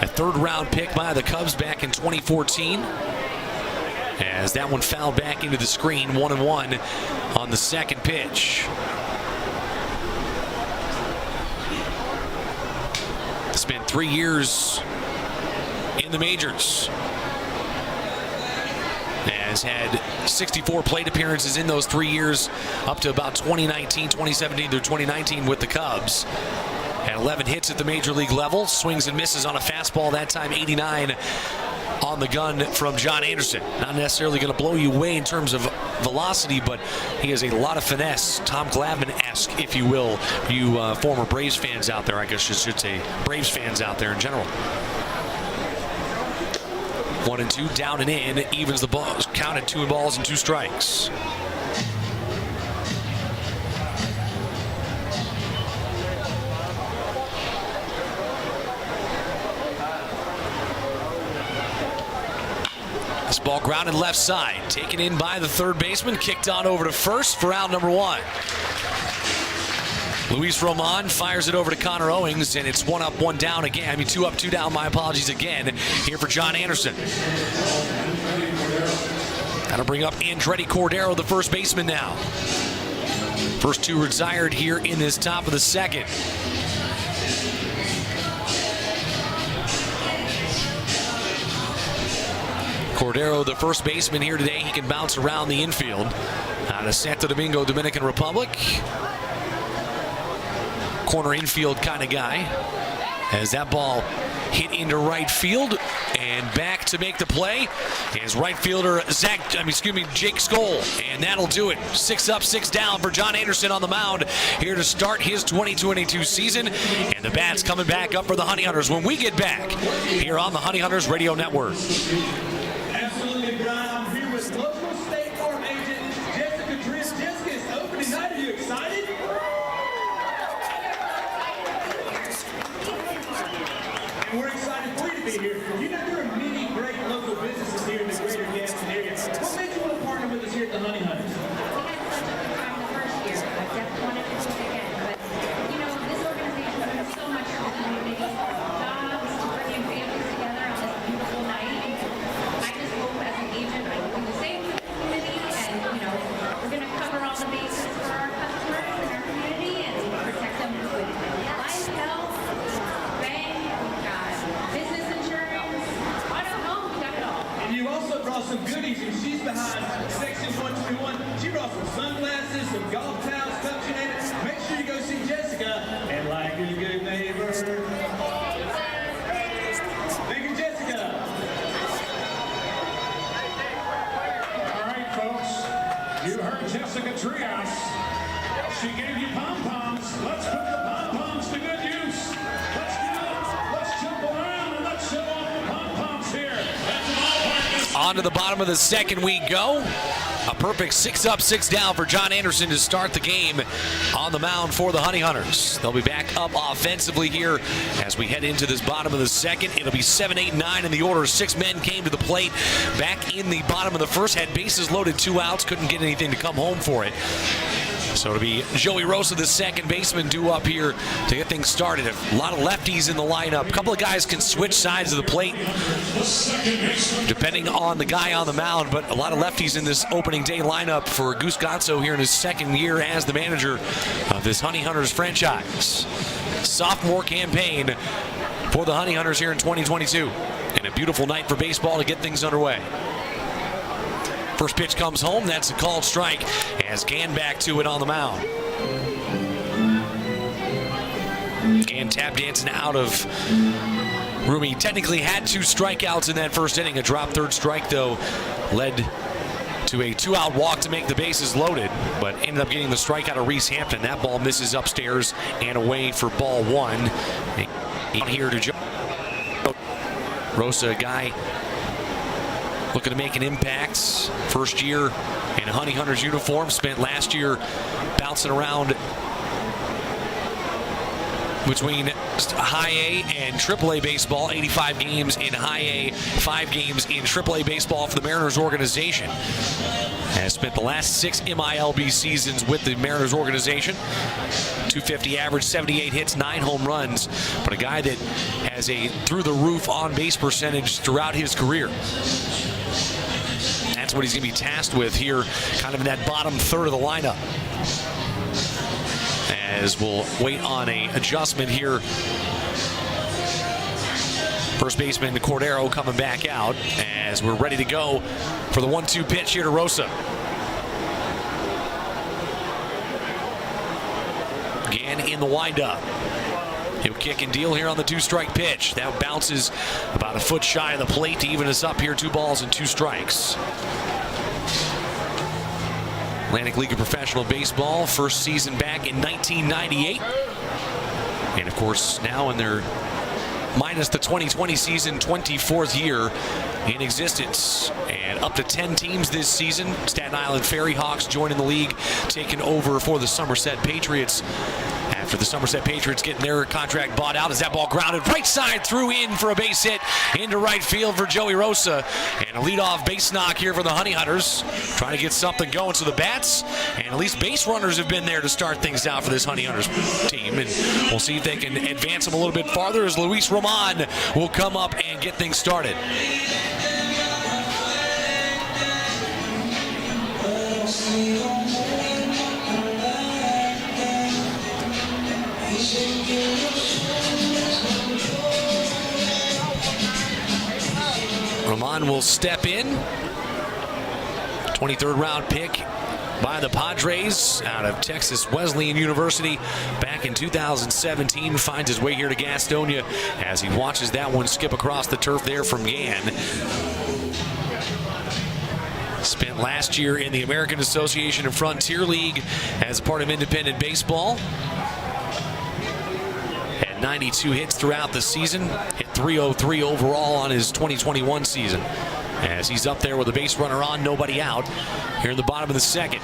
a third-round pick by the Cubs back in 2014. As that one fouled back into the screen, 1-1 on the second pitch. Spent 3 years in the majors. Has had 64 plate appearances in those 3 years, up to about 2017 through 2019 with the Cubs. Had 11 hits at the major league level. Swings and misses on a fastball, that time 89 on the gun from John Anderson. Not necessarily going to blow you away in terms of velocity, but he has a lot of finesse. Tom Glavine-esque, if you will, you former Braves fans out there. I guess you should say Braves fans out there in general. 1-2, down and in, evens the ball, count at 2 balls and 2 strikes. This ball grounded left side, taken in by the third baseman, kicked on over to first for out number 1. Luis Roman fires it over to Connor Owings, and it's 1 up, 1 down again. I mean, 2 up, 2 down, my apologies again, here for John Anderson. That'll bring up Andretti Cordero, the first baseman now. First 2 retired here in this top of the second. Cordero, the first baseman here today, he can bounce around the infield. Out of Santo Domingo, Dominican Republic. Corner infield kind of guy. As that ball hit into right field and back to make the play is right fielder Jake Skoll, and that'll do it. 6 up, 6 down for John Anderson on the mound here to start his 2022 season, and the bat's coming back up for the Honey Hunters when we get back here on the Honey Hunters Radio Network. Absolutely, Brian. I'm here with local State Farm agent Jessica Trish. Jessica, it's opening night. Are you excited? And we're excited for you to be here. You know, there are many great local businesses here in the greater Gaston area. What made you want to partner with us here at the Honey Hunters? Some goodies, and she's behind section 121. She brought some sunglasses, some golf towels, stuff you name it. Make sure you go see Jessica, and like a good neighbor. Thank you, Jessica. All right, folks. You heard Jessica Trias. She gave you pom-poms. Let's put the pom-poms to good use. Let's get up. Let's jump around, and let's show off the pom-poms here. On to the bottom of the second we go. A perfect 6 up, 6 down for John Anderson to start the game on the mound for the Honey Hunters. They'll be back up offensively here as we head into this bottom of the second. It'll be 7, 8, 9 in the order. 6 men came to the plate back in the bottom of the first. Had bases loaded, 2 outs. Couldn't get anything to come home for it. So it'll be Joey Rosa, the second baseman, due up here to get things started. A lot of lefties in the lineup. A couple of guys can switch sides of the plate depending on the guy on the mound, but a lot of lefties in this opening day lineup for Goose Gatso here in his second year as the manager of this Honey Hunters franchise. Sophomore campaign for the Honey Hunters here in 2022. And a beautiful night for baseball to get things underway. First pitch comes home. That's a called strike as Gann back to it on the mound. Gann tap dancing out of room. He technically had 2 strikeouts in that first inning. A drop third strike, though, led to a 2-out walk to make the bases loaded, but ended up getting the strikeout of Reese Hampton. That ball misses upstairs and away for ball 1. Here to Joe Rosa, a guy looking to make an impact. First year in a Honey Hunters uniform. Spent last year bouncing around between high A and triple A baseball. 85 games in high A, 5 games in triple A baseball for the Mariners organization. Has spent the last 6 MILB seasons with the Mariners organization. 250 average, 78 hits, 9 home runs. But a guy that has a through-the-roof on-base percentage throughout his career. That's what he's going to be tasked with here, kind of in that bottom third of the lineup. As we'll wait on an adjustment here. First baseman Cordero coming back out as we're ready to go for the 1-2 pitch here to Rosa. Gann in the windup. He'll kick and deal here on the 2-strike pitch. That bounces about a foot shy of the plate to even us up here. 2 balls and 2 strikes. Atlantic League of Professional Baseball, first season back in 1998. And of course, now in their minus the 2020 season, 24th year in existence. And up to 10 teams this season. Staten Island Ferry Hawks joining the league, taking over for the Somerset Patriots. After the Somerset Patriots getting their contract bought out, as that ball grounded right side through in for a base hit into right field for Joey Rosa. And a leadoff base knock here for the Honey Hunters, trying to get something going. So the bats and at least base runners have been there to start things out for this Honey Hunters team. And we'll see if they can advance them a little bit farther as Luis Roman will come up and get things started. Roman will step in. 23rd round pick by the Padres out of Texas Wesleyan University back in 2017. Finds his way here to Gastonia as he watches that one skip across the turf there from Gann. Spent last year in the American Association of Frontier League as part of independent baseball. Had 92 hits throughout the season. Hit 303 overall on his 2021 season. As he's up there with a base runner on, nobody out. Here in the bottom of the second.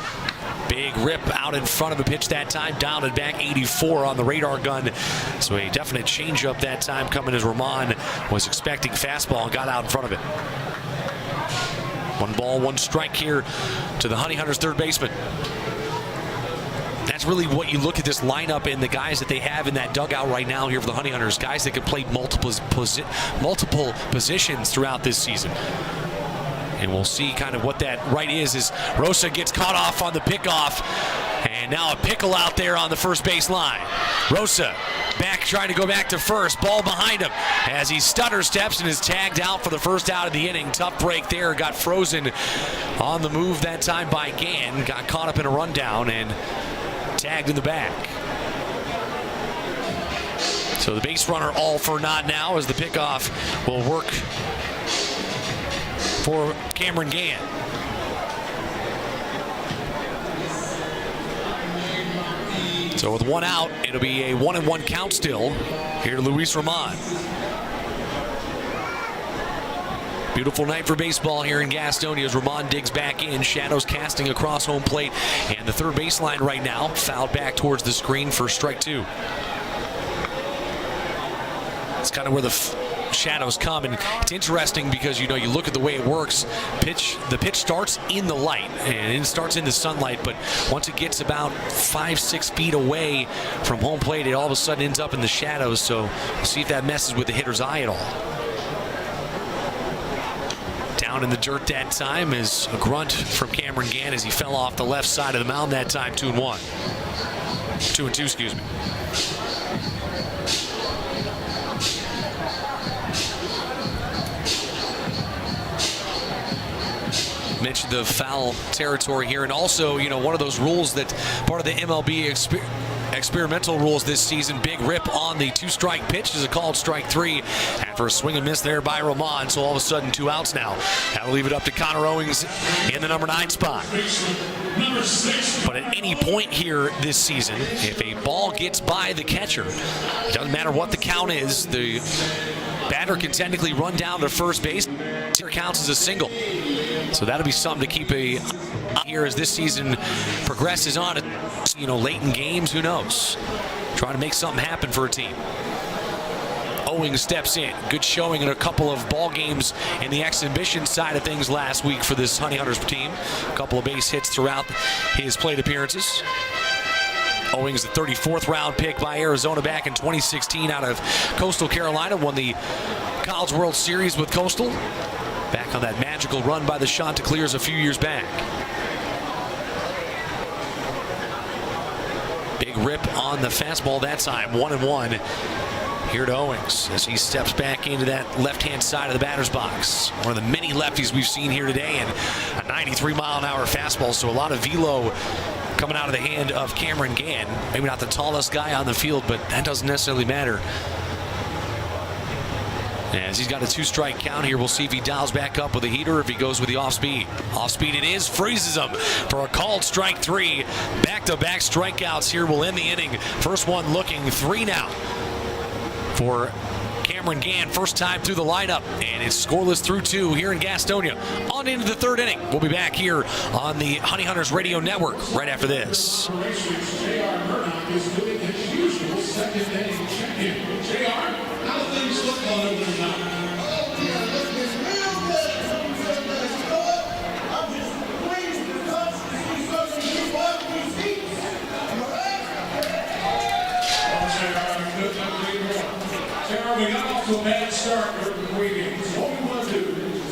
Big rip out in front of the pitch that time. Down and back 84 on the radar gun. So a definite changeup that time coming as Roman was expecting fastball and got out in front of it. 1 ball, 1 strike here to the Honey Hunters third baseman. That's really what you look at this lineup and the guys that they have in that dugout right now here for the Honey Hunters. Guys that can play multiple positions throughout this season. And we'll see kind of what that right is as Rosa gets caught off on the pickoff. And now a pickle out there on the first base line. Rosa back, trying to go back to first. Ball behind him as he stutter steps and is tagged out for the first out of the inning. Tough break there. Got frozen on the move that time by Gann. Got caught up in a rundown and tagged in the back. So the base runner all for naught now as the pickoff will work for Cameron Gann. So with 1 out, it'll be a 1-1 count still here to Luis Roman. Beautiful night for baseball here in Gastonia as Roman digs back in. Shadows casting across home plate. And the third baseline right now fouled back towards the screen for strike 2. It's kind of where the shadows come, and it's interesting because you look at the way it works. The pitch starts in the light and it starts in the sunlight, but once it gets about 5-6 feet away from home plate, it all of a sudden ends up in the shadows. So we'll see if that messes with the hitter's eye at all. Down in the dirt that time is a grunt from Cameron Gann as he fell off the left side of the mound that time. 2-1. 2-2, excuse me. Mentioned the foul territory here, and also, one of those rules that part of the MLB experimental rules this season. Big rip on the 2-strike pitch is a called strike 3 after a swing and miss there by Roman. So all of a sudden 2 outs now. That'll leave it up to Connor Owings in the number 9 spot. But at any point here this season, if a ball gets by the catcher, it doesn't matter what the count is, the batter can technically run down to first base. It counts as a single. So that'll be something to keep here as this season progresses on. Late in games, who knows? Trying to make something happen for a team. Owings steps in. Good showing in a couple of ball games in the exhibition side of things last week for this Honey Hunters team. A couple of base hits throughout his plate appearances. Owings, the 34th round pick by Arizona back in 2016 out of Coastal Carolina. Won the College World Series with Coastal. Back on that magical run by the Chanticleers a few years back. Big rip on the fastball that time. 1-1 here to Owings as he steps back into that left-hand side of the batter's box. One of the many lefties we've seen here today, and a 93-mile-an-hour fastball, so a lot of velo coming out of the hand of Cameron Gann. Maybe not the tallest guy on the field, but that doesn't necessarily matter. As he's got a 2-strike count here, we'll see if he dials back up with a heater or if he goes with the off-speed. Off-speed it is, freezes him for a called strike 3. Back-to-back strikeouts here will end the inning. First one looking, 3 now for Cameron Gann, first time through the lineup, and it's scoreless through 2 here in Gastonia. On into the 3rd inning. We'll be back here on the Honey Hunters Radio Network right after this. J.R. Murdoch is doing his usual second inning check-in. J.R., how do things look on over the mountain? Oh, yeah, looking real good. I'm just pleased because he's going to keep on these seats. J.R., we got off to a bad start during the pregame. So what we want to do is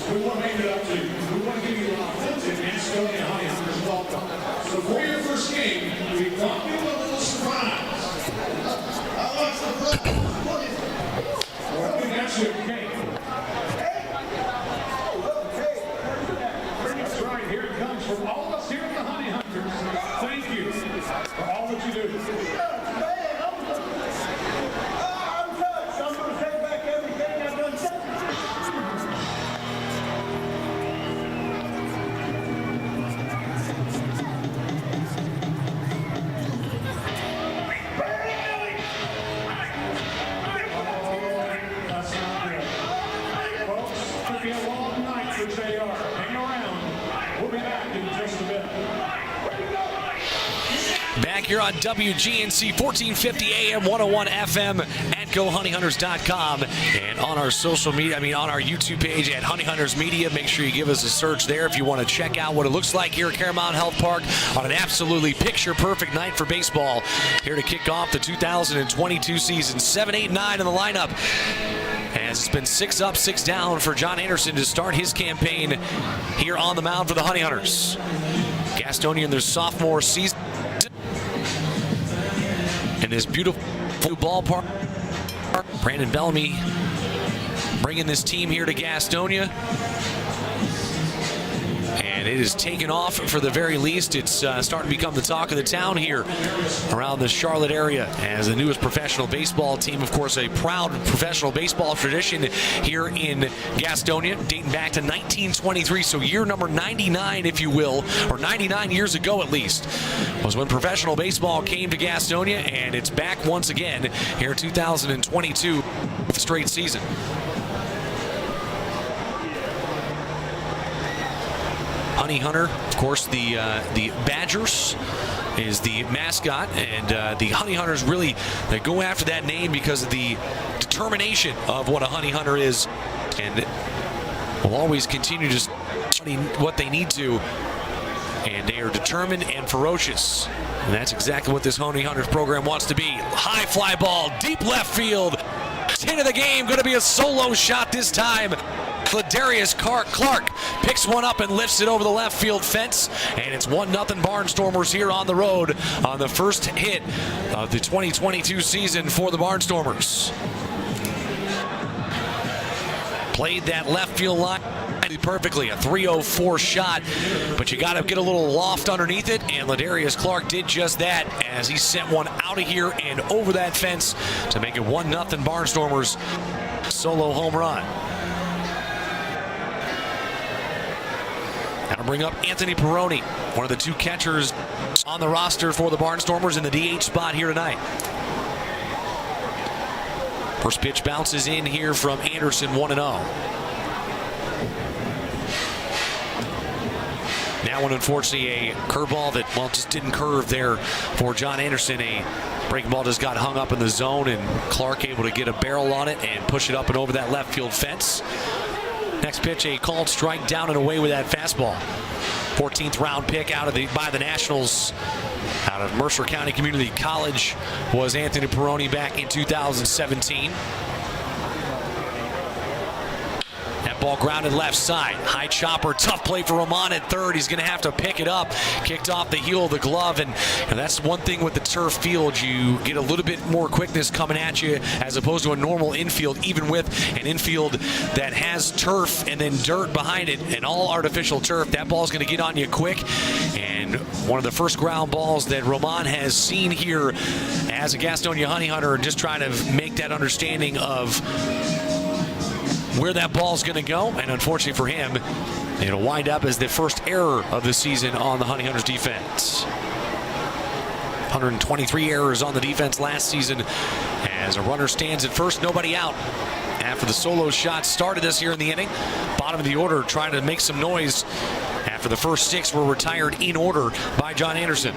we want to make it up to you. We want to give you an authentic Gastonia Honey Hunters welcome. So for your first game, we want you a little surprise. I want some Well, we got you a cake. That's right. Here it comes from all of us here at the Honey Hunters. Thank you for all that you do. I'm touched. I'm going to take back everything I've done. That's not good. Folks, it's going to be a long night for JR. Hang around. We'll be back in just a bit. Back here on WGNC 1450 AM 101 FM at GoHoneyHunters.com and on our social media, on our YouTube page at Honey Hunters Media. Make sure you give us a search there if you want to check out what it looks like here at Caramount Health Park on an absolutely picture-perfect night for baseball. Here to kick off the 2022 season. 7, 8, 9 in the lineup. As it's been 6 up, 6 down for John Anderson to start his campaign here on the mound for the Honey Hunters. Gastonia in their sophomore season. In this beautiful ballpark, Brandon Bellamy bringing this team here to Gastonia. And it is taken off for the very least. It's starting to become the talk of the town here around the Charlotte area as the newest professional baseball team. Of course, a proud professional baseball tradition here in Gastonia, dating back to 1923. So year number 99, if you will, or 99 years ago at least, was when professional baseball came to Gastonia. And it's back once again here in 2022, straight season. Honey Hunter, of course, the Badgers is the mascot, and the Honey Hunters really, they go after that name because of the determination of what a Honey Hunter is, and will always continue to study what they need to, and they are determined and ferocious, and that's exactly what this Honey Hunters program wants to be. High fly ball, deep left field, into the game, going to be a solo shot this time. Ladarius Clark picks one up and lifts it over the left field fence, and it's 1-0 Barnstormers here on the road on the first hit of the 2022 season for the Barnstormers. Played that left field line perfectly, a 304 shot, but you got to get a little loft underneath it, and Ladarius Clark did just that as he sent one out of here and over that fence to make it 1-0 Barnstormers solo home run. Now to bring up Anthony Peroni, one of the 2 catchers on the roster for the Barnstormers in the DH spot here tonight. First pitch bounces in here from Anderson, 1-0. That one, unfortunately, a curveball that, well, just didn't curve there for John Anderson. A breaking ball just got hung up in the zone, and Clark able to get a barrel on it and push it up and over that left field fence. Next pitch, a called strike down and away with that fastball. 14th round pick by the Nationals out of Mercer County Community College was Anthony Peroni back in 2017. That Ball grounded left side. High chopper, tough play for Roman at third. He's going to have to pick it up. Kicked off the heel of the glove, and that's one thing with the turf field. You get a little bit more quickness coming at you as opposed to a normal infield, even with an infield that has turf and then dirt behind it and all artificial turf. That ball's going to get on you quick, and one of the first ground balls that Roman has seen here as a Gastonia Honey Hunter, and just trying to make that understanding of where that ball's going to go. And unfortunately for him, it'll wind up as the first error of the season on the Honey Hunters defense. 123 errors on the defense last season as a runner stands at first, nobody out. After the solo shot started this here in the inning, bottom of the order trying to make some noise after the first 6 were retired in order by John Anderson.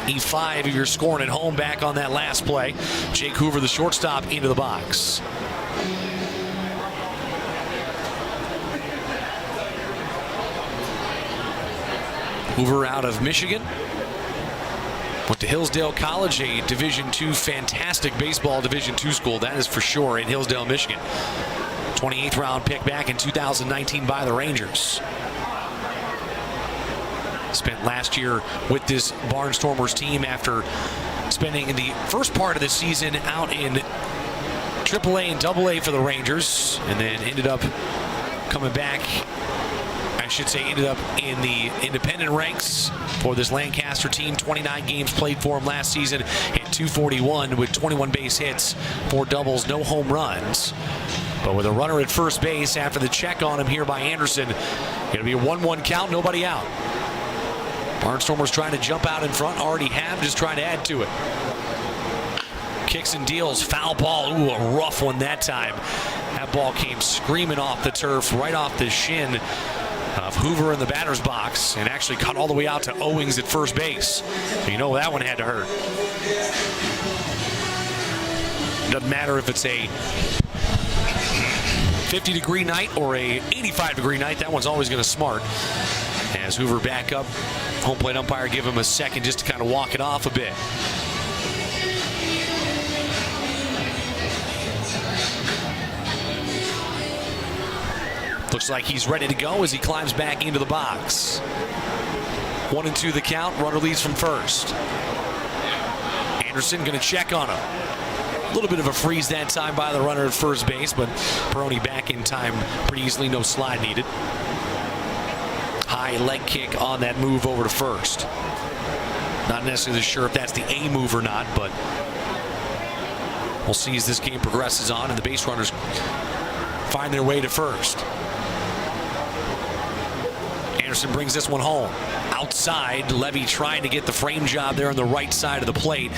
E5 if you're scoring at home back on that last play. Jake Hoover, the shortstop, into the box. Hoover out of Michigan. Went to Hillsdale College, a Division II, fantastic baseball Division II school, that is for sure, in Hillsdale, Michigan. 28th round pick back in 2019 by the Rangers. Spent last year with this Barnstormers team after spending the first part of the season out in AAA and AA for the Rangers, and then ended up coming back, ended up in the independent ranks for this Lancaster team. 29 games played for him last season, hit .241 with 21 base hits, 4 doubles, no home runs. But with a runner at first base after the check on him here by Anderson, it'll be a 1-1 count, nobody out. Barnstormers trying to jump out in front, already have, just trying to add to it. Kicks and deals, foul ball, ooh, a rough one that time. That ball came screaming off the turf, right off the shin of Hoover in the batter's box, and actually cut all the way out to Owings at first base. You know that one had to hurt. Doesn't matter if it's a 50-degree night or a 85-degree night, that one's always going to smart. As Hoover back up, home plate umpire give him a second just to kind of walk it off a bit. Looks like he's ready to go as he climbs back into the box. 1-2 the count, runner leads from first. Anderson going to check on him. A little bit of a freeze that time by the runner at first base, but Peroni back in time pretty easily, no slide needed. High leg kick on that move over to first. Not necessarily sure if that's the A move or not, but we'll see as this game progresses on and the base runners find their way to first. Anderson brings this one home. Outside, Levy trying to get the frame job there on the right side of the plate,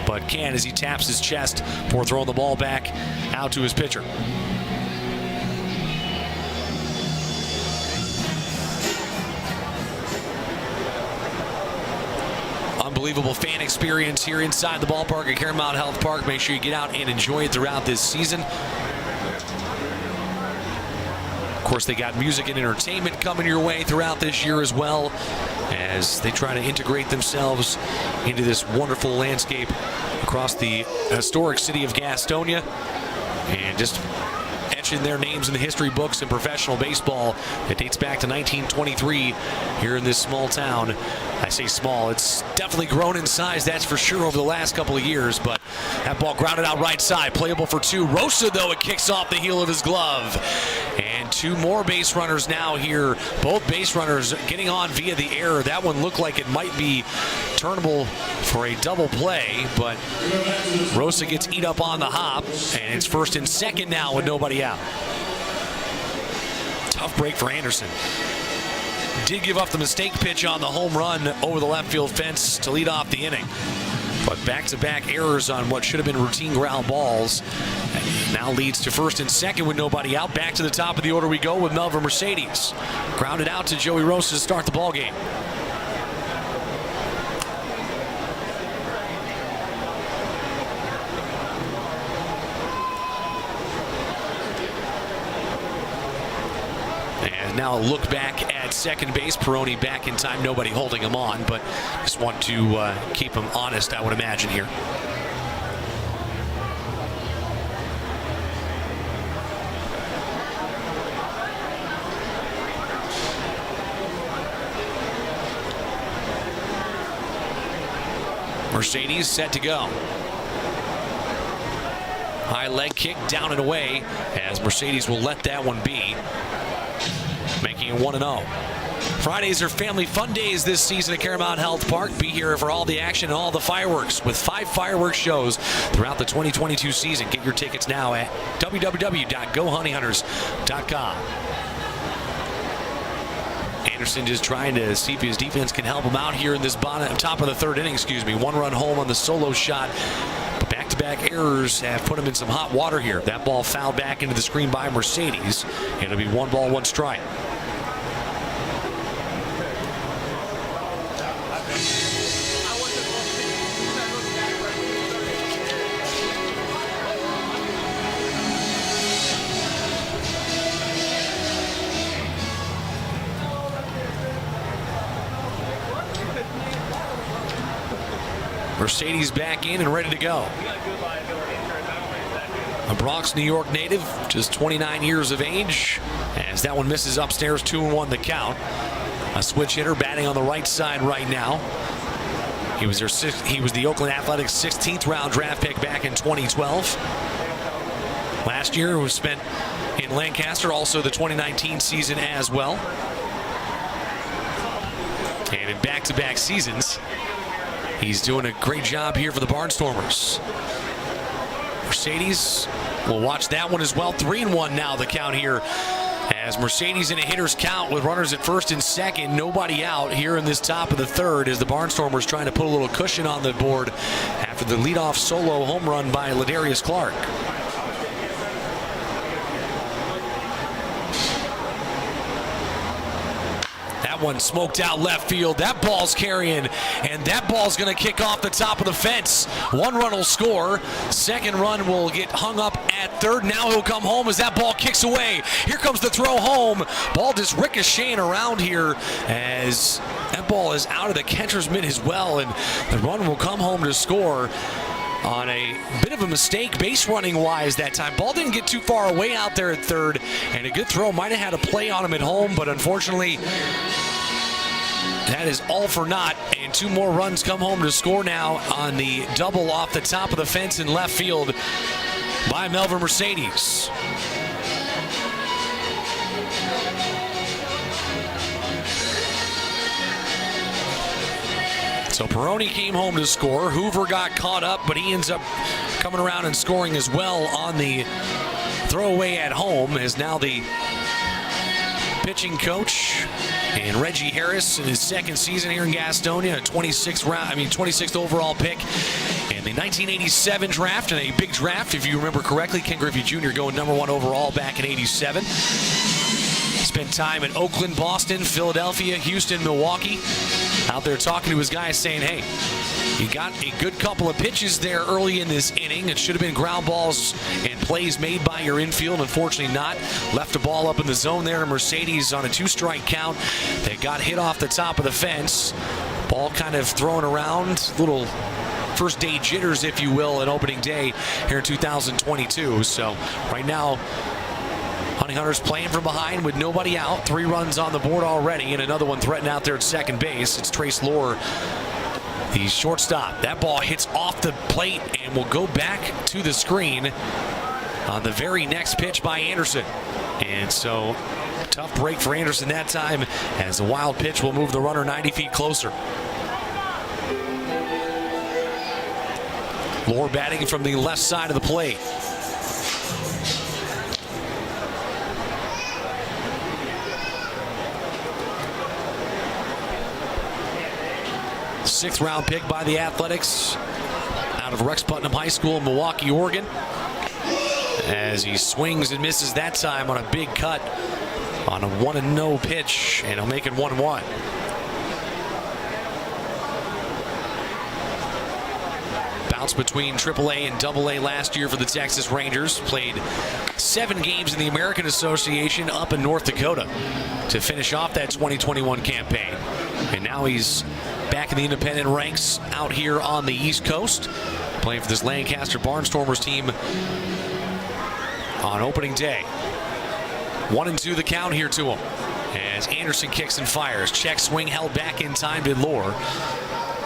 but can as he taps his chest before throwing the ball back out to his pitcher. Unbelievable fan experience here inside the ballpark at Caremount Health Park. Make sure you get out and enjoy it throughout this season. Of course, they got music and entertainment coming your way throughout this year as well, as they try to integrate themselves into this wonderful landscape across the historic city of Gastonia, and just etching their names in the history books in professional baseball. It dates back to 1923 here in this small town. I say small, it's definitely grown in size, that's for sure, over the last couple of years, but that ball grounded out right side, playable for 2. Rosa, though, it kicks off the heel of his glove. And 2 more base runners now here. Both base runners getting on via the error. That one looked like it might be turnable for a double play, but Rosa gets eat up on the hop, and it's first and second now with nobody out. Tough break for Anderson. Did give up the mistake pitch on the home run over the left field fence to lead off the inning. But back-to-back errors on what should have been routine ground balls. And now leads to first and second with nobody out. Back to the top of the order we go with Melvin Mercedes. Grounded out to Joey Rosa to start the ball game. And now a look back at second base. Peroni back in time, nobody holding him on, but just want to keep him honest, I would imagine, here. Mercedes set to go. High leg kick down and away as Mercedes will let that one be, making it 1-0. Fridays are family fun days this season at Caramount Health Park. Be here for all the action and all the fireworks with 5 fireworks shows throughout the 2022 season. Get your tickets now at www.gohoneyhunters.com. Anderson just trying to see if his defense can help him out here in this top of the third inning. 1-run home on the solo shot. Back-to-back errors have put him in some hot water here. That ball fouled back into the screen by Mercedes. It'll be 1 ball, 1 strike. Mercedes back in and ready to go. A Bronx, New York native, just 29 years of age. As that one misses upstairs, 2-1 the count. A switch hitter batting on the right side right now. He was the Oakland Athletics 16th round draft pick back in 2012. Last year was spent in Lancaster, also the 2019 season as well. And in back-to-back seasons, he's doing a great job here for the Barnstormers. Mercedes will watch that one as well. 3-1 now the count here as Mercedes in a hitter's count with runners at first and second. Nobody out here in this top of the third as the Barnstormers trying to put a little cushion on the board after the leadoff solo home run by Ladarius Clark. One smoked out left field. That ball's carrying, and that ball's going to kick off the top of the fence. 1 run will score. 2nd run will get hung up at third. Now he'll come home as that ball kicks away. Here comes the throw home. Ball just ricocheting around here as that ball is out of the catcher's mitt as well, and the run will come home to score on a bit of a mistake base running wise that time. Ball didn't get too far away out there at third, and a good throw might have had a play on him at home, but unfortunately that is all for naught, and 2 more runs come home to score now on the double off the top of the fence in left field by Melvin Mercedes. So Peroni came home to score. Hoover got caught up, but he ends up coming around and scoring as well on the throwaway at home, as now the pitching coach and Reggie Harris in his 2nd season here in Gastonia, a 26th overall pick in the 1987 draft, and a big draft if you remember correctly. Ken Griffey Jr. going #1 overall back in '87. Spent time in Oakland, Boston, Philadelphia, Houston, Milwaukee. Out there talking to his guys saying, hey, you got a good couple of pitches there early in this inning. It should have been ground balls and plays made by your infield. Unfortunately not. Left a ball up in the zone there to Mercedes on a 2-strike count. They got hit off the top of the fence. Ball kind of thrown around. Little first day jitters, if you will, at opening day here in 2022. So right now, Honey Hunters playing from behind with nobody out. 3 runs on the board already, and another one threatened out there at second base. It's Trace Lohr, the shortstop. That ball hits off the plate and will go back to the screen on the very next pitch by Anderson. And so, tough break for Anderson that time, as the wild pitch will move the runner 90 feet closer. Lohr batting from the left side of the plate. Sixth round pick by the Athletics out of Rex Putnam High School in Milwaukee, Oregon. As he swings and misses that time on a big cut on a 1-0 pitch, and he'll make it 1-1. Bounce between AAA and AA last year for the Texas Rangers. Played 7 games in the American Association up in North Dakota to finish off that 2021 campaign. And now he's back in the independent ranks out here on the East Coast, playing for this Lancaster Barnstormers team on opening day. 1-2 the count here to him as Anderson kicks and fires. Check swing held back in time to Lohr.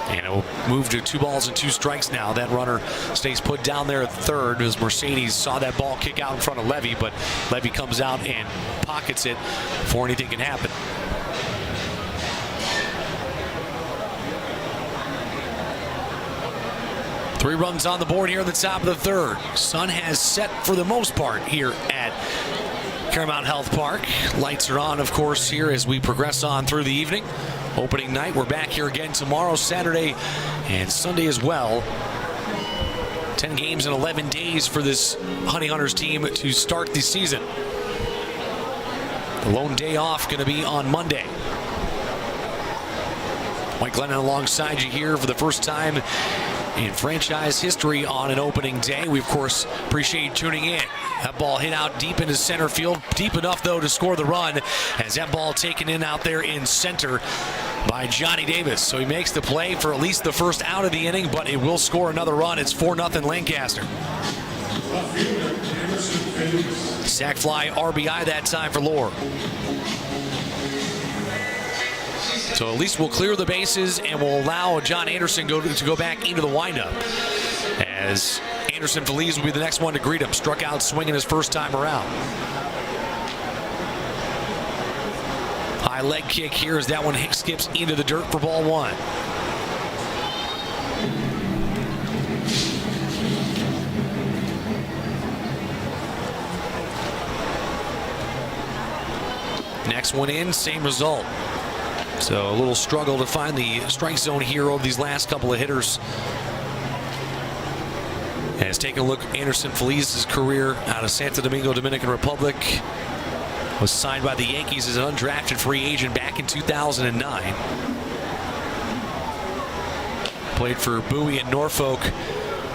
And it will move to 2 balls and 2 strikes now. That runner stays put down there at third as Mercedes saw that ball kick out in front of Levy, but Levy comes out and pockets it before anything can happen. Three runs on the board here at the top of the third. Sun has set for the most part here at Caramount Health Park. Lights are on, of course, here as we progress on through the evening. Opening night, we're back here again tomorrow, Saturday, and Sunday as well. 10 games in 11 days for this Honey Hunters team to start the season. The lone day off going to be on Monday. Mike Glennon alongside you here for the first time in franchise history on an opening day. We, of course, appreciate you tuning in. That ball hit out deep into center field. Deep enough, though, to score the run as that ball taken in out there in center by Johnny Davis. So he makes the play for at least the first out of the inning, but it will score another run. It's 4-0 Lancaster. Sac fly RBI that time for Lohr. So at least we'll clear the bases and we'll allow John Anderson to go back into the windup. As Anderson Feliz will be the next one to greet him. Struck out swinging his first time around. High leg kick here as that one skips into the dirt for ball 1. Next one in, same result. So a little struggle to find the strike zone here over these last couple of hitters. As taking a look at Anderson Feliz's career out of Santo Domingo, Dominican Republic. Was signed by the Yankees as an undrafted free agent back in 2009. Played for Bowie and Norfolk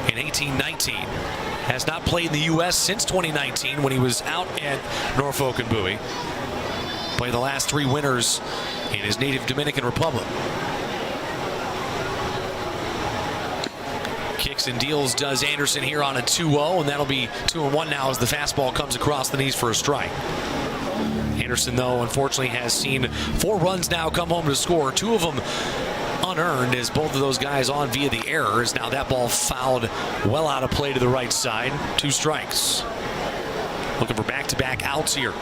in 18-19. Has not played in the U.S. since 2019 when he was out at Norfolk and Bowie. Played the last 3 winters in his native Dominican Republic. Kicks and deals does Anderson here on a 2-0, and that'll be 2-1 now as the fastball comes across the knees for a strike. Anderson, though, unfortunately has seen 4 runs now come home to score, 2 of them unearned as both of those guys on via the errors. Now that ball fouled well out of play to the right side. 2 strikes. Looking for back-to-back outs here.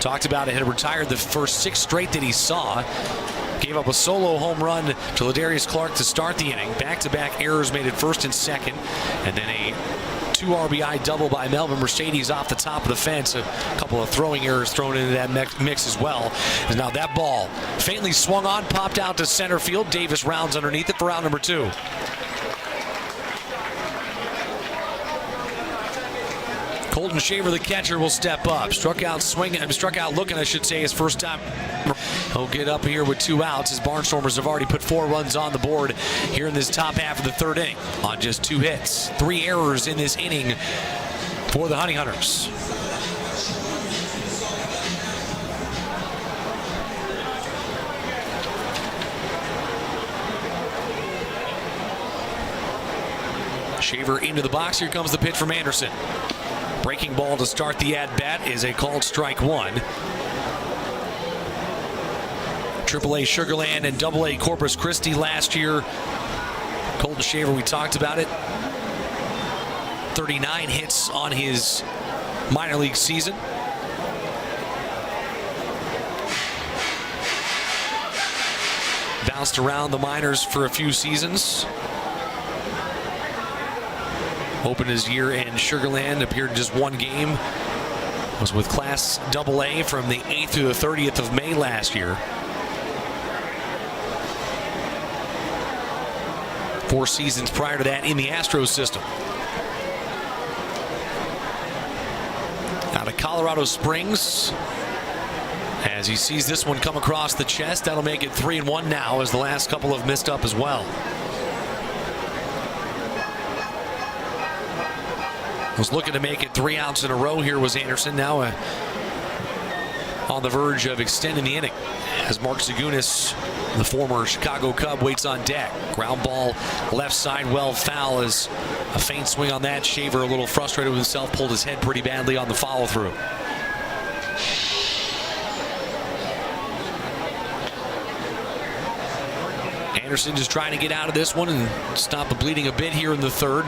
Talked about it, had retired the first 6 straight that he saw. Gave up a solo home run to Ladarius Clark to start the inning. Back-to-back errors made it first and second. And then a 2 RBI double by Melvin Mercedes off the top of the fence. A couple of throwing errors thrown into that mix as well. And now that ball faintly swung on, popped out to center field. Davis rounds underneath it for out number 2. Colton Shaver, the catcher, will step up. Struck out looking, I should say, his first time. He'll get up here with 2 outs as Barnstormers have already put 4 runs on the board here in this top half of the third inning on just 2 hits. 3 errors in this inning for the Honey Hunters. Shaver into the box. Here comes the pitch from Anderson. Breaking ball to start the at-bat is a called strike 1. AAA Sugarland and AA Corpus Christi last year. Colton Shaver, we talked about it. 39 hits on his minor league season. Bounced around the minors for a few seasons. Opened his year in Sugarland, appeared in just 1 game. Was with Class AA from the 8th through the 30th of May last year. 4 seasons prior to that in the Astros system. Out of Colorado Springs. As he sees this one come across the chest, that'll make it 3-1 now as the last couple have missed up as well. Was looking to make it 3 outs in a row here was Anderson. Now on the verge of extending the inning as Mark Zagunis, the former Chicago Cub, waits on deck. Ground ball left side, well foul as a faint swing on that. Shaver a little frustrated with himself, pulled his head pretty badly on the follow through. Anderson just trying to get out of this one and stop the bleeding a bit here in the third.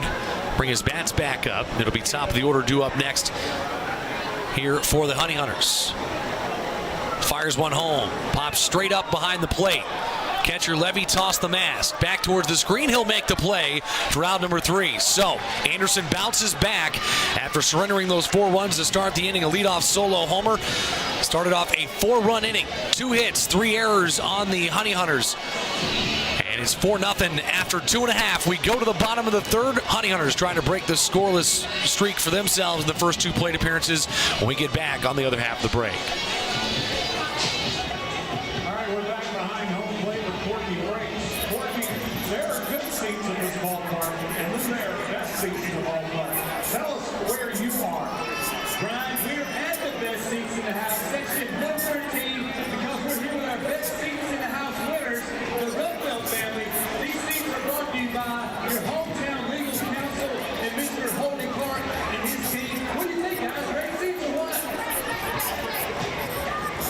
Bring his bats back up. It'll be top of the order due up next here for the Honey Hunters. Fires one home. Pops straight up behind the plate. Catcher Levy tossed the mask. Back towards the screen. He'll make the play for out number 3. So Anderson bounces back after surrendering those 4 runs to start the inning. A leadoff solo homer. Started off a 4-run inning. 2 hits, 3 errors on the Honey Hunters. And it's 4-0 after 2.5. We go to the bottom of the third. Honey Hunters trying to break the scoreless streak for themselves in the first 2 plate appearances when we get back on the other half of the break. All right, we're back behind home plate with Corky Grace. Corky, there are good seats in this ballpark, and this is their best seats in the ballpark. Tell us where you are. Brian, we're at the best seats in the house, section 113, because we're here with our best seats in the house winners, the Rutfeld family. These seats are brought to you by your hometown legal counsel and Mr. Holden Clark and his team. What do you think, guys? Great seats or what?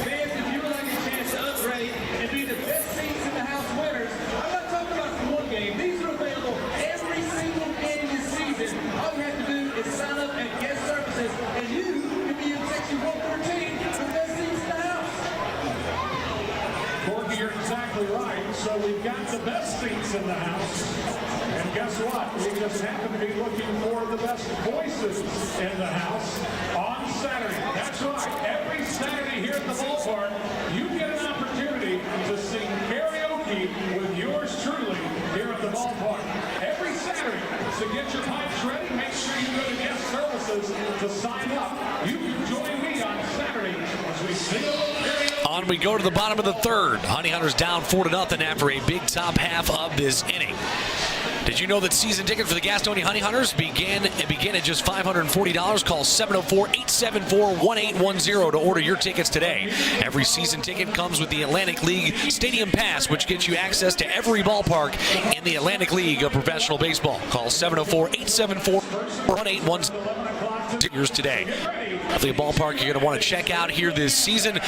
Fans, if you would like a chance to upgrade and be the best seats in the house winners, I'm not talking about the one game. These are available every single game this season. All you have to do is sign up at Guest Services, and you can be in section 113 for the best seats in the house. Corky, you're exactly right. So we've got the best seats in the house. And guess what? We just happen to be looking for the best voices in the house on Saturday. That's right. Every Saturday here at the ballpark, you get an opportunity to sing karaoke with yours truly here at the ballpark. Every Saturday. So get your pipes ready. Make sure you go to Guest Services to sign up. You can join me on Saturday as we sing a little karaoke. On we go to the bottom of the third. Honey Hunters down 4-0 after a big top half of this inning. Did you know that season tickets for the Gastonia Honey Hunters begin at just $540? Call 704-874-1810 to order your tickets today. Every season ticket comes with the Atlantic League Stadium Pass, which gets you access to every ballpark in the Atlantic League of Professional Baseball. Call 704-874-1810 yours today. Definitely a ballpark you're going to want to check out here this season.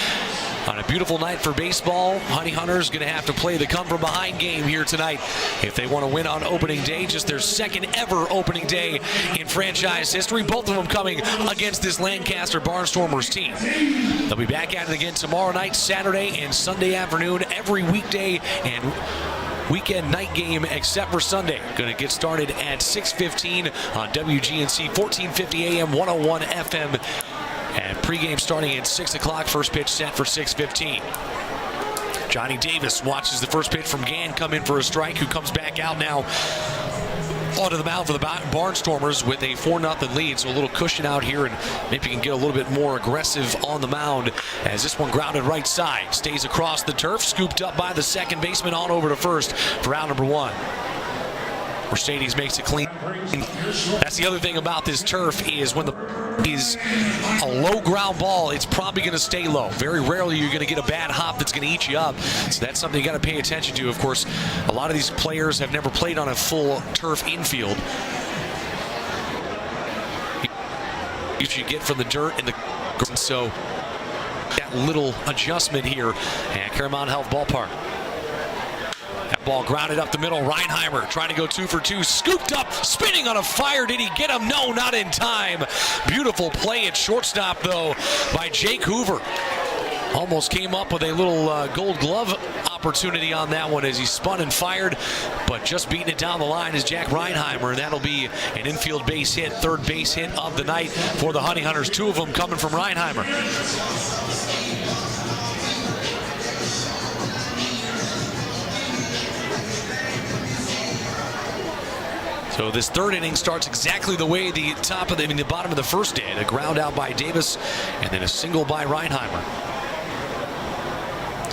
On a beautiful night for baseball, Honey Hunters going to have to play the come-from-behind game here tonight if they want to win on opening day. Just their second ever opening day in franchise history. Both of them coming against this Lancaster BARNSTORMERS team. They'll be back at it again tomorrow night, Saturday, and Sunday afternoon, every weekday and weekend night game except for Sunday. Going to get started at 6:15 on WGNC, 1450 AM, 101 FM. And pregame starting at 6 o'clock. First pitch set for 6:15. Johnny Davis watches the first pitch from Gann come in for a strike, who comes back out now onto the mound for the BARNSTORMERS with a 4-0 lead. So a little cushion out here, and maybe you can get a little bit more aggressive on the mound as this one grounded right side. Stays across the turf, scooped up by the second baseman on over to first for out number 1. Mercedes makes it clean. That's the other thing about this turf is when is a low ground ball, it's probably going to stay low. Very rarely you're going to get a bad hop that's going to eat you up. So that's something you got to pay attention to. Of course, a lot of these players have never played on a full turf infield. You should get from the dirt and the so that little adjustment here at Claremont Health Ballpark. That ball grounded up the middle. Reinheimer trying to go 2 for 2. Scooped up, spinning on a fire. Did he get him? No, not in time. Beautiful play at shortstop, though, by Jake Hoover. Almost came up with a little gold glove opportunity on that one as he spun and fired, but just beating it down the line is Jack Reinheimer, and that'll be an infield base hit, third base hit of the night for the Honey Hunters. 2 of them coming from Reinheimer. So this third inning starts exactly the way the bottom of the first did. A ground out by Davis, and then a single by Reinheimer.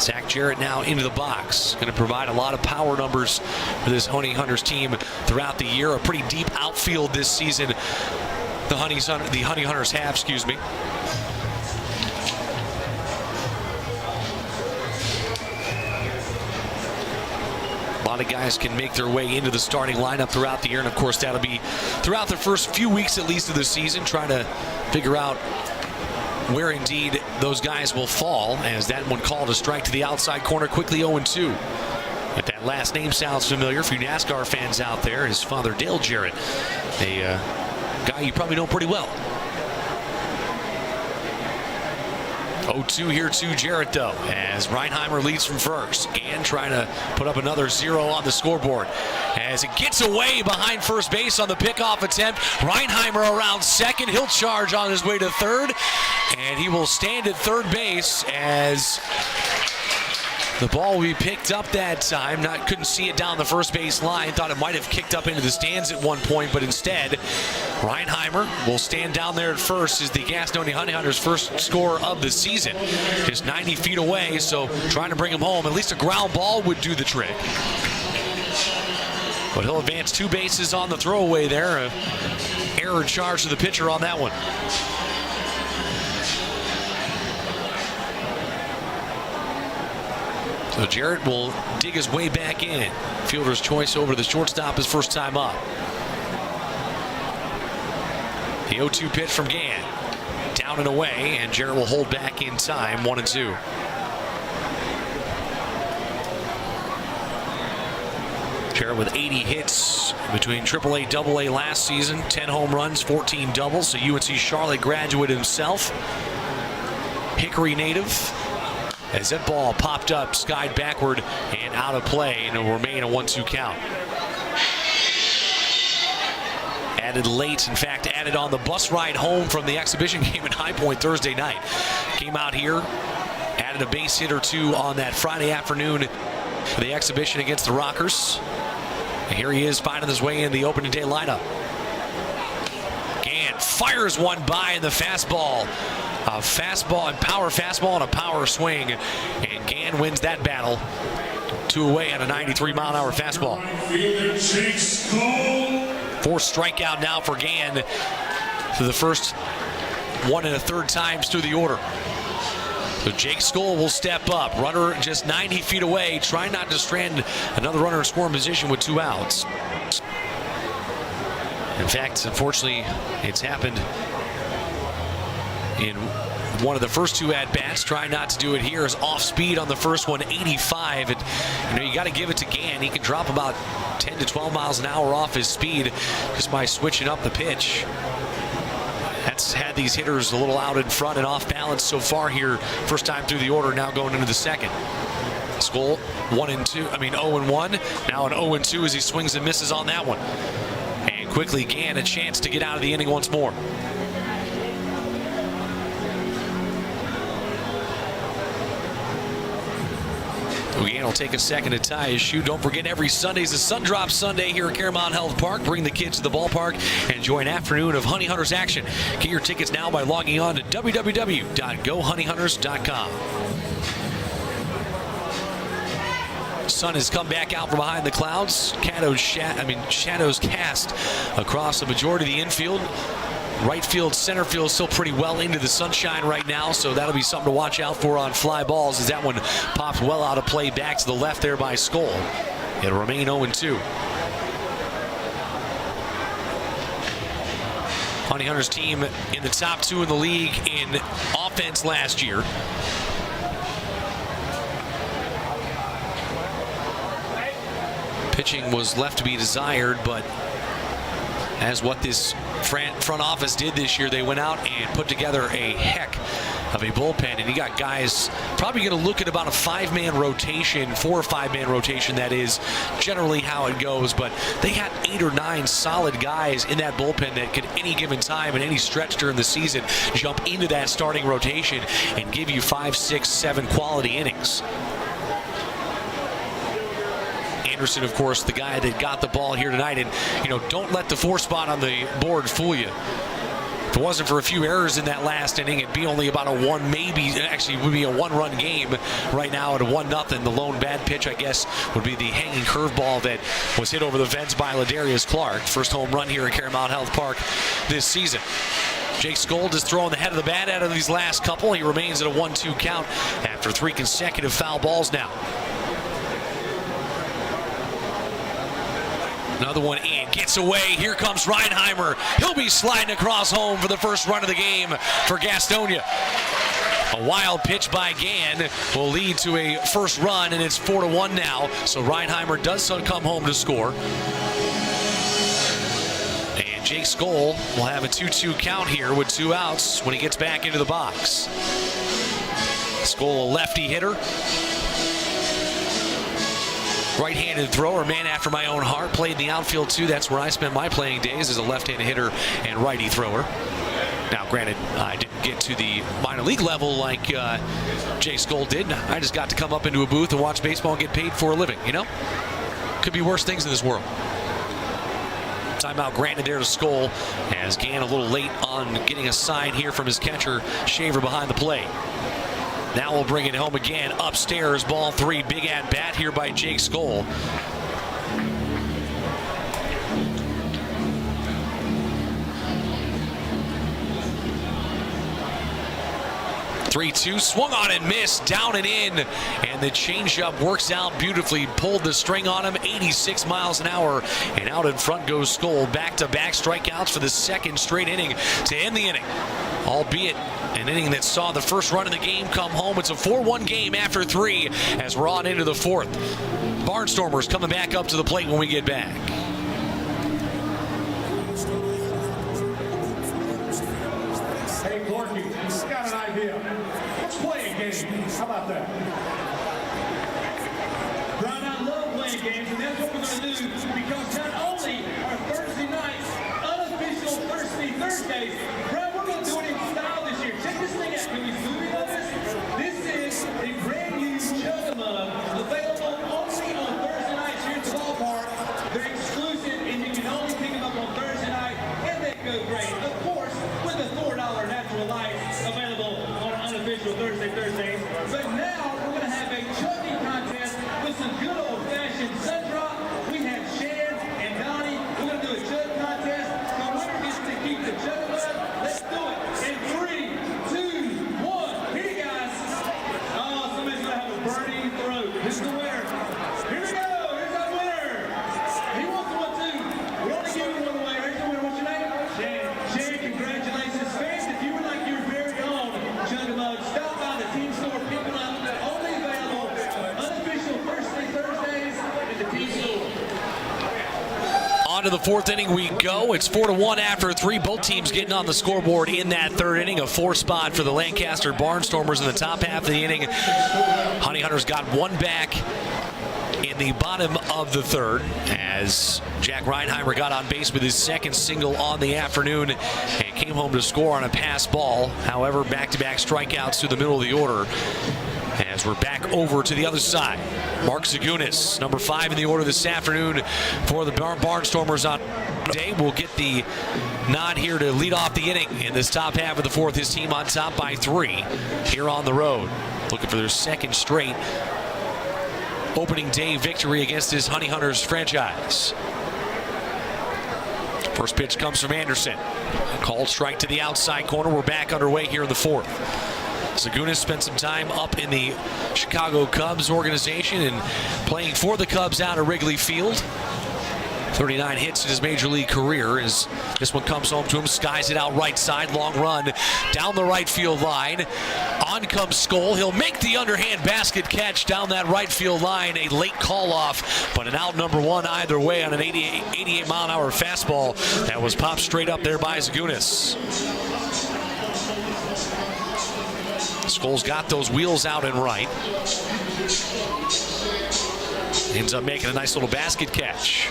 Zach Jarrett now into the box. Going to provide a lot of power numbers for this Honey Hunters team throughout the year. A pretty deep outfield this season. The Honey Hunters have, excuse me. A lot of guys can make their way into the starting lineup throughout the year, and of course that'll be throughout the first few weeks at least of the season, trying to figure out where indeed those guys will fall, as that one called a strike to the outside corner, quickly 0-2. If that last name sounds familiar for you NASCAR fans out there, his father Dale Jarrett, a guy you probably know pretty well. 0-2 here to Jarrett, though, as Reinheimer leads from first. Gann trying to put up another 0 on the scoreboard. As it gets away behind first base on the pickoff attempt. Reinheimer around second. He'll charge on his way to third. And he will stand at third base as the ball will be picked up that time. Couldn't see it down the first base line. Thought it might have kicked up into the stands at one point, but instead, Reinheimer will stand down there at first as the Gastonia Honey Hunters' first score of the season. Just 90 feet away, so trying to bring him home. At least a ground ball would do the trick. But he'll advance 2 bases on the throwaway there. Error charge to the pitcher on that one. So Jarrett will dig his way back in. Fielder's choice over the shortstop his first time up. The 0-2 pitch from Gann. Down and away, and Jarrett will hold back in time, 1-2. Jarrett with 80 hits between AAA, AA last season, 10 home runs, 14 doubles. So UNC Charlotte graduate himself. Hickory native. As that ball popped up, skied backward and out of play, and it will remain a 1-2 count. Added late, in fact, added on the bus ride home from the exhibition game in High Point Thursday night. Came out here, added a base hit or 2 on that Friday afternoon for the exhibition against the Rockers. And here he is finding his way in the opening day lineup. Gann fires one by in the fastball. A fastball and power fastball and a power swing. And Gann wins that battle. 2 away on a 93-mile-an-hour fastball. 4th strikeout now for Gann for the first 1 1/3 times through the order. So Jake Skoll will step up. Runner just 90 feet away, trying not to strand another runner in scoring position with 2 outs. In fact, unfortunately, it's happened in one of the first 2 at-bats. Trying not to do it here is off speed on the first one, 85. And you got to give it to Gann. He can drop about 10 to 12 miles an hour off his speed just by switching up the pitch. That's had these hitters a little out in front and off balance so far here. First time through the order, now going into the second. Skoll 0-1. Now an 0-2 as he swings and misses on that one. And quickly, Gann a chance to get out of the inning once more. Gann will take a second to tie his shoe. Don't forget, every Sunday is a Sun Drop Sunday here at Caramount Health Park. Bring the kids to the ballpark and enjoy an afternoon of Honey Hunters action. Get your tickets now by logging on to www.gohoneyhunters.com. Sun has come back out from behind the clouds. Shadows cast across the majority of the infield. Right field, center field still pretty well into the sunshine right now, so that'll be something to watch out for on fly balls as that one popped well out of play back to the left there by Skoll. It'll remain 0-2. Honey Hunters team in the top 2 in the league in offense last year. Pitching was left to be desired, but as what this front office did this year, they went out and put together a heck of a bullpen, and you got guys probably going to look at about a 5-man rotation, 4 or 5-man rotation. That is generally how it goes, but they got 8 or 9 solid guys in that bullpen that could any given time and any stretch during the season jump into that starting rotation and give you 5, 6, 7 quality innings. Anderson, of course, the guy that got the ball here tonight, and don't let the 4 spot on the board fool you. If it wasn't for a few errors in that last inning, it'd be only about a 1, maybe actually would be a 1-run game right now at a 1-0. The lone bad pitch, I guess, would be the hanging curveball that was hit over the fence by Ladarius Clark. First home run here at Caramount Health Park this season. Jake Skoll is throwing the head of the bat out of these last couple. He remains at a 1-2 count after 3 consecutive foul balls now. Another one in, gets away. Here comes Reinheimer. He'll be sliding across home for the first run of the game for Gastonia. A wild pitch by Gann will lead to a first run, and it's 4-1 now. So Reinheimer does come home to score. And Jake Skoll will have a 2-2 count here with 2 outs when he gets back into the box. Skoll, a lefty hitter. Right-handed thrower, man after my own heart. Played in the outfield too. That's where I spent my playing days, as a left-handed hitter and righty thrower. Now, granted, I didn't get to the minor league level like Jay Skoll did. I just got to come up into a booth and watch baseball and get paid for a living, you know? Could be worse things in this world. Timeout granted there to Skoll, as Gann a little late on getting a sign here from his catcher, Shaver, behind the plate. Now we'll bring it home again. Upstairs, ball 3. Big at bat here by Jake Skoll. 3-2, swung on and missed, down and in, and the changeup works out beautifully. Pulled the string on him, 86 miles an hour, and out in front goes Skoll. Back-to-back strikeouts for the second straight inning to end the inning, albeit an inning that saw the first run of the game come home. It's a 4-1 game after 3 as we're on into the 4th. Barnstormers coming back up to the plate when we get back. Hey, Corky, got an idea. Let's play a game. How about that? Brian, I love playing games, and that's what we're going to do, because not only are Thursday nights unofficial Thursdays, Brian, we're going to do it in style this year. Check this thing out. Can we zoom in on this? This is a brand new Chug-a-Mug, available only on Thursday nights here at the ballpark. They're exclusive, and you can only pick them up on Thursday night, and they go great. Of course, with the $4 natural light available on unofficial Thursdays. But now we're going to have a chugging contest with some good old-fashioned sun drop. We have Shan and Donnie. We're going to do a chug contest. The winner gets to keep the Chug-a-Mug. Let's do it in 3, 2, 1. Here you guys. Oh, somebody's going to have a burning throat. Who's the winner? Here we go. Here's our winner. He wants one too. We're only giving one away. Here's the winner. What's your name? Shan, congratulations. Fans, if you would like your very own Chug-a-Mug, stop by the team store, pick them up. Only available unofficial Thursdays at the team store. On to the 4th inning we go. It's 4-1 after 3. Both teams getting on the scoreboard in that 3rd inning. A 4 spot for the Lancaster Barnstormers in the top half of the inning. Honey Hunters got one back in the bottom of the 3rd as Jack Reinheimer got on base with his second single on the afternoon and came home to score on a pass ball. However, back-to-back strikeouts through the middle of the order as we're back over to the other side. Mark Zagunis, number 5 in the order this afternoon for the Barnstormers on day. Will get the nod here to lead off the inning in this top half of the 4th. His team on top by 3 here on the road, looking for their second straight opening day victory against his Honey Hunters franchise. First pitch comes from Anderson. A called strike to the outside corner. We're back underway here in the 4th. Zagunis spent some time up in the Chicago Cubs organization and playing for the Cubs out of Wrigley Field. 39 hits in his major league career as this one comes home to him. Skies it out right side. Long run down the right field line. On comes Skoll. He'll make the underhand basket catch down that right field line. A late call off, but an out number 1 either way on an 88 mile an hour fastball that was popped straight up there by Zagunis. Skoll's got those wheels out and right. Ends up making a nice little basket catch.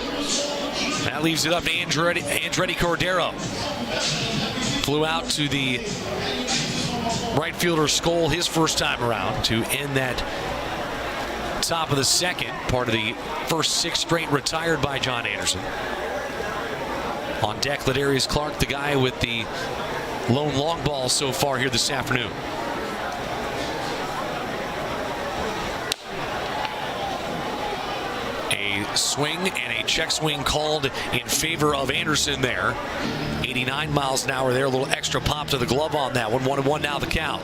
That leaves it up to Andretti Cordero. Flew out to the right fielder Skoll his first time around to end that top of the 2nd. Part of the first 6 straight retired by John Anderson. On deck, Ladarius Clark, the guy with the lone long ball so far here this afternoon. Swing and a check swing called in favor of Anderson there. 89 miles an hour there. A little extra pop to the glove on that one. 1-1 now the count.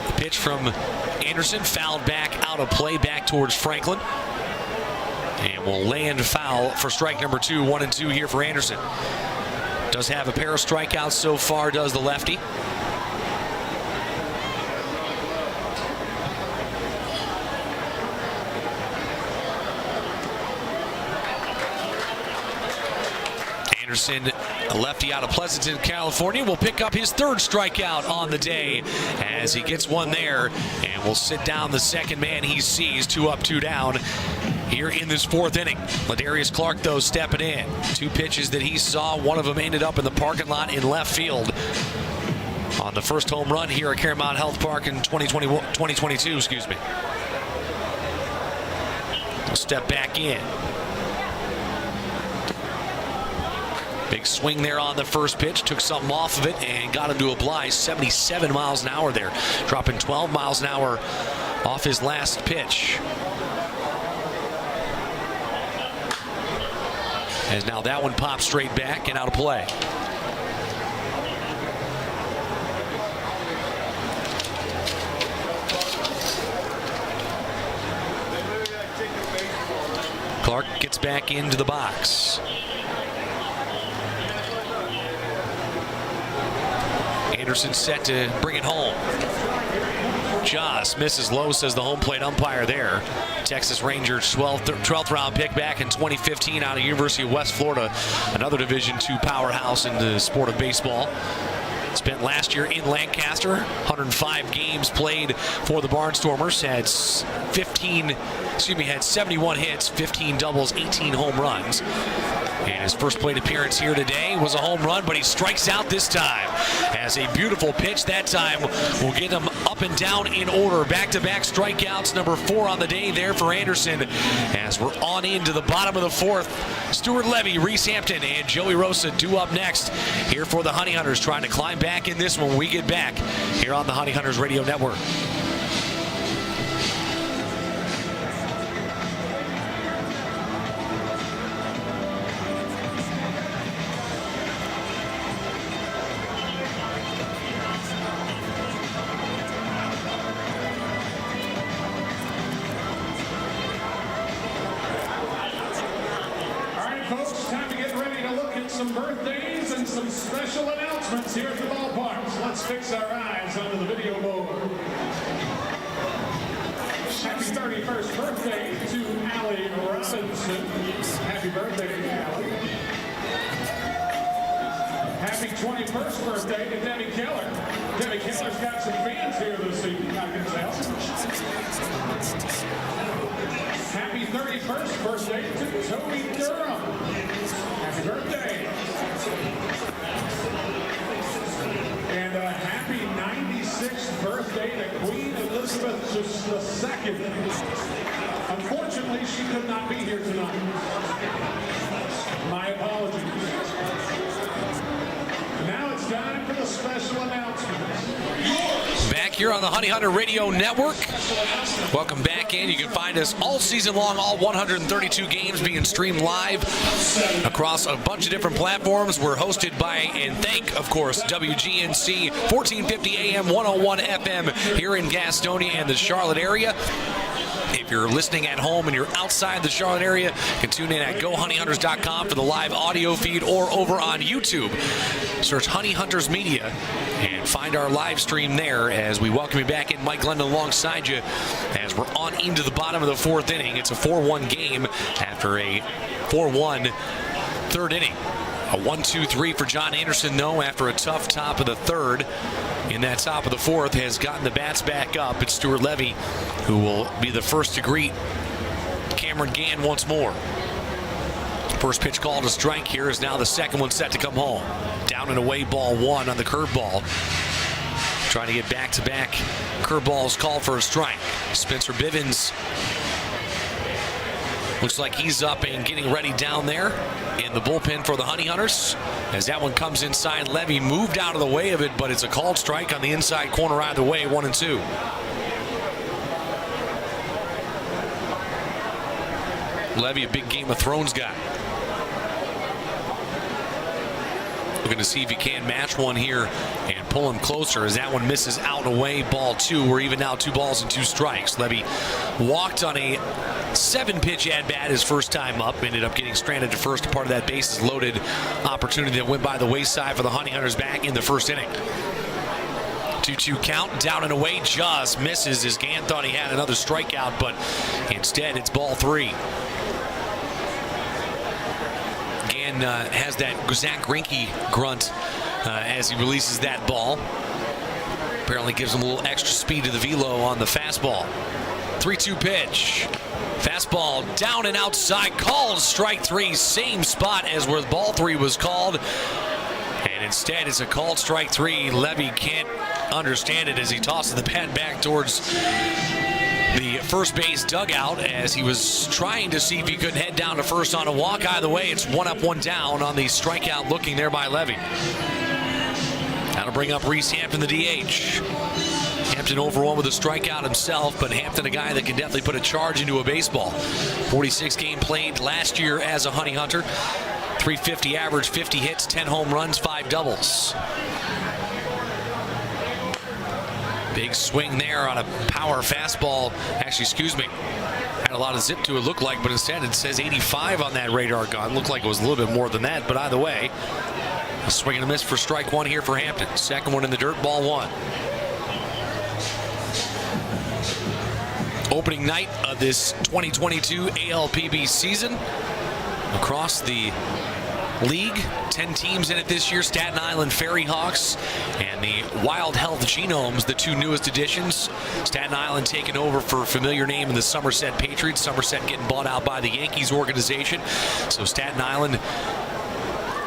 The pitch from Anderson fouled back out of play back towards Franklin. And will land foul for strike number 2. 1-2 here for Anderson. Does have a pair of strikeouts so far, does the lefty. Anderson, a lefty out of Pleasanton, California, will pick up his third strikeout on the day as he gets one there and will sit down the second man he sees. 2 up, 2 down here in this 4th inning. Ladarius Clark, though, stepping in. 2 pitches that he saw. One of them ended up in the parking lot in left field on the first home run here at Caremount Health Park in 2022. We'll step back in. Big swing there on the first pitch, took something off of it and got him to Oblige. 77 miles an hour there, dropping 12 miles an hour off his last pitch. As now that one pops straight back and out of play. Clark gets back into the box. Anderson set to bring it home. Just misses low, says the home plate umpire there. Texas Rangers 12th round pick back in 2015 out of University of West Florida, another Division II powerhouse in the sport of baseball. Spent last year in Lancaster, 105 games played for the Barnstormers, had 71 hits, 15 doubles, 18 home runs. And his first plate appearance here today was a home run, but he strikes out this time. As a beautiful pitch that time will get him up and down in order. Back-to-back strikeouts, number 4 on the day there for Anderson. As we're on into the bottom of the 4th, Stuart Levy, Reese Hampton, and Joey Rosa due up next here for the Honey Hunters, trying to climb back in this one when we get back here on the Honey Hunters Radio Network. Some birthdays and some special announcements here at the ballparks. Let's fix our eyes onto the video board. Happy 31st birthday to Allie Robinson. Happy birthday, Allie. Happy 21st birthday to Debbie Keller. Debbie Keller's got some fans here this evening, I can tell. Happy 31st birthday to Toby Durham. Happy birthday. And a happy 96th birthday to Queen Elizabeth II. Unfortunately, she could not be here tonight. My apologies. Now it's time for the special announcements. Back here on the Honey Hunter Radio Network. Welcome back in. You can find us all season long, all 132 games being streamed live across a bunch of different platforms. We're hosted by, and thank, of course, WGNC 1450 AM, 101 FM here in Gastonia and the Charlotte area. If you're listening at home and you're outside the Charlotte area, you can tune in at GoHoneyHunters.com for the live audio feed or over on YouTube. Search Honey Hunters Media and find our live stream there as we welcome you back in. Mike Glendon alongside you as we're on into the bottom of the 4th inning. It's a 4-1 game after a 4-1 third inning. A 1-2-3 for John Anderson, though, after a tough top of the 3rd. In that top of the 4th, has gotten the bats back up. It's Stuart Levy who will be the first to greet Cameron Gann once more. First pitch called a strike here is now the second one set to come home. Down and away, ball 1 on the curveball. Trying to get back-to-back curveballs called for a strike. Spencer Bivens looks like he's up and getting ready down there in the bullpen for the Honey Hunters. As that one comes inside, Levy moved out of the way of it, but it's a called strike on the inside corner either way, 1-2. Levy, a big Game of Thrones guy. looking to see if he can match one here and pull him closer as that one misses out and away. Ball 2. We're even now 2 balls and 2 strikes. Levy walked on a 7-pitch at-bat his first time up. Ended up getting stranded to first. Part of that bases loaded opportunity that went by the wayside for the Honey Hunters back in the first inning. 2-2 count, down and away, just misses as Gann thought he had another strikeout, but instead it's ball 3. Gann has that Zach Greinke grunt as he releases that ball. Apparently gives him a little extra speed to the velo on the fastball. 3-2 pitch. Fastball down and outside, called strike 3, same spot as where ball 3 was called. And instead it's a called strike 3. Levy can't understand it as he tosses the bat back towards the first base dugout as he was trying to see if he could head down to first on a walk. Either way, it's 1 up, 1 down on the strikeout looking there by Levy. That'll bring up Reese Hampton, the DH. Hampton over 1 with a strikeout himself, but Hampton a guy that can definitely put a charge into a baseball. 46 game played last year as a Honey Hunter. 350 average, 50 hits, 10 home runs, 5 doubles. Big swing there on a power fastball. Actually, excuse me. Had a lot of zip to it, looked like, but instead it says 85 on that radar gun. Looked like it was a little bit more than that, but either way, a swing and a miss for strike 1 here for Hampton. Second one in the dirt, ball 1. Opening night of this 2022 ALPB season. Across the league, 10 teams in it this year. Staten Island Ferry Hawks and the Wild Health Genomes, the 2 newest additions. Staten Island taking over for a familiar name in the Somerset Patriots. Somerset getting bought out by the Yankees organization. So Staten Island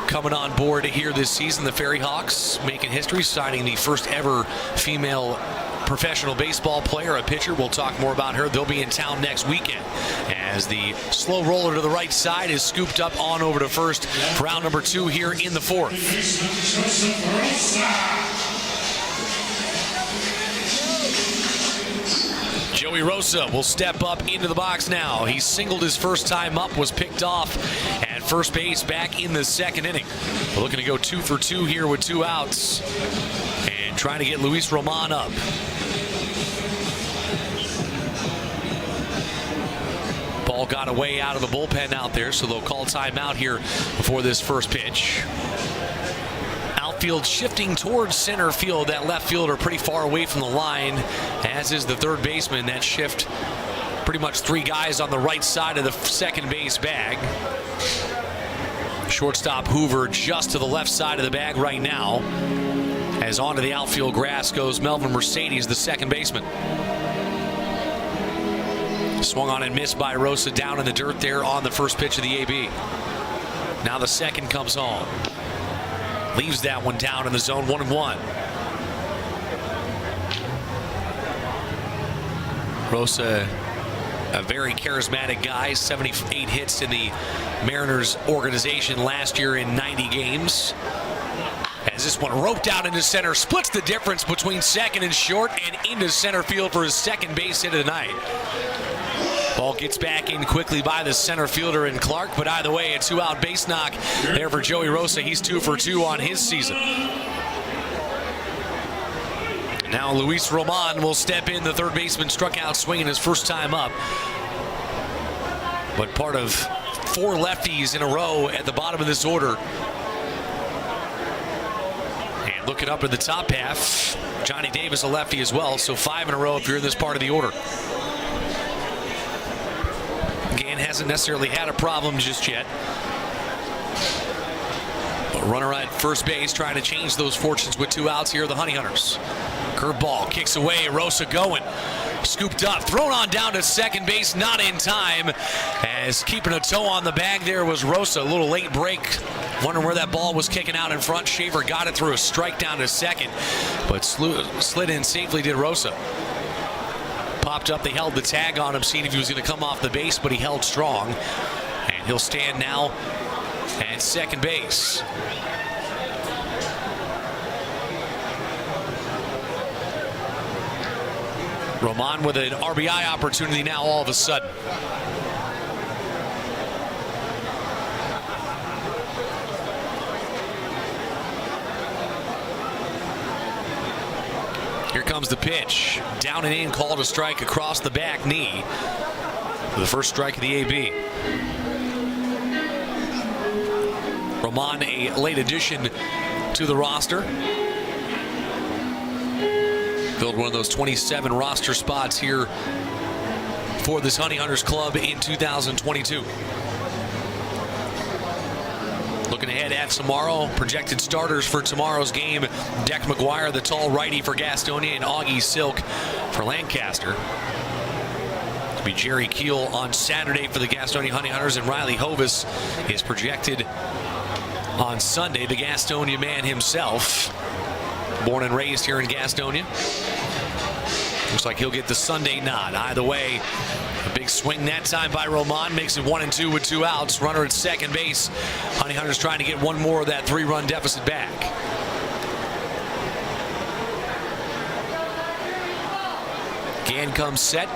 coming on board here this season. The Ferry Hawks making history, signing the first ever female professional baseball player, a pitcher. We'll talk more about her. They'll be in town next weekend as the slow roller to the right side is scooped up on over to first for round number 2 here in the 4th. Joey Rosa will step up into the box now. He singled his first time up, was picked off at first base back in the second inning. We're looking to go 2 for 2 here with 2 outs and trying to get Luis Roman up. Ball got away out of the bullpen out there, so they'll call timeout here before this first pitch. Outfield shifting towards center field. That left fielder pretty far away from the line, as is the third baseman. That shift pretty much 3 guys on the right side of the second base bag. Shortstop Hoover just to the left side of the bag right now, as onto the outfield grass goes Melvin Mercedes, the second baseman. Swung on and missed by Rosa down in the dirt there on the first pitch of the AB. Now the second comes on. Leaves that one down in the zone, 1-1. Rosa, a very charismatic guy, 78 hits in the Mariners organization last year in 90 games. As this one roped out into center, splits the difference between second and short and into center field for his second base hit of the night. Ball gets back in quickly by the center fielder in Clark, but either way, a 2-out base knock there for Joey Rosa. He's 2 for 2 on his season. Now Luis Roman will step in. The third baseman struck out swinging his first time up, but part of 4 lefties in a row at the bottom of this order. And looking up at the top half, Johnny Davis a lefty as well, so 5 in a row if you're in this part of the order. Gann hasn't necessarily had a problem just yet. But runner at first base trying to change those fortunes with 2 outs here, the Honey Hunters. Curveball kicks away, Rosa going. Scooped up, thrown on down to second base, not in time. As keeping a toe on the bag there was Rosa. A little late break. Wondering where that ball was kicking out in front. Shaver got it through a strike down to second, but slid in safely did Rosa. Popped up, they held the tag on him, seeing if he was going to come off the base, but he held strong. And he'll stand now at second base. Roman with an RBI opportunity now all of a sudden. Here comes the pitch. Down and in, called a strike across the back knee. For the first strike of the AB. Roman, a late addition to the roster. Filled one of those 27 roster spots here for this Honey Hunters club in 2022. Looking ahead at tomorrow, projected starters for tomorrow's game: Deck McGuire, the tall righty for Gastonia, and Augie Silk for Lancaster. It'll be Jerry Keel on Saturday for the Gastonia Honey Hunters, and Riley Hovis is projected on Sunday, the Gastonia man himself, born and raised here in Gastonia. Looks like he'll get the Sunday nod. Either way, a big swing that time by Roman makes it 1-2 with 2 outs. Runner at second base. Honey Hunters trying to get one more of that 3-run deficit back. Gann comes set.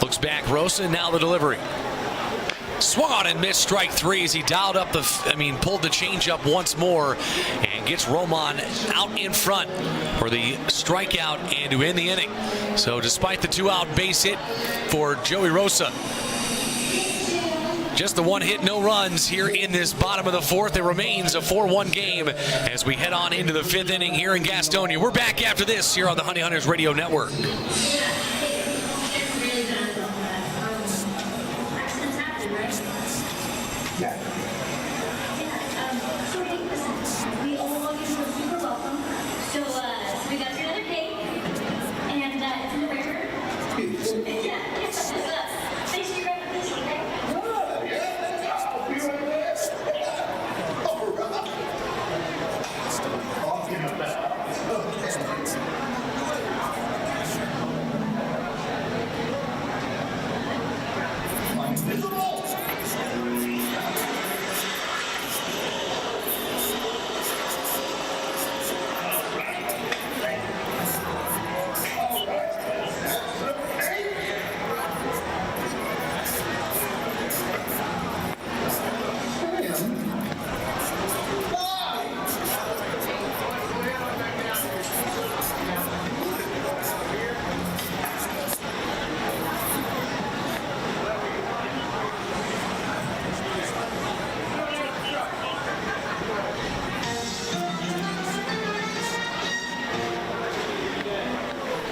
Looks back, Rosa, now the delivery. Swung on and missed, strike 3 as he dialed up pulled the changeup once more and gets Roman out in front for the strikeout and to end the inning. So despite the 2-out base hit for Joey Rosa, just the 1 hit, no runs here in this bottom of the 4th. It remains a 4-1 game as we head on into the 5th inning here in Gastonia. We're back after this here on the Honey Hunters Radio Network.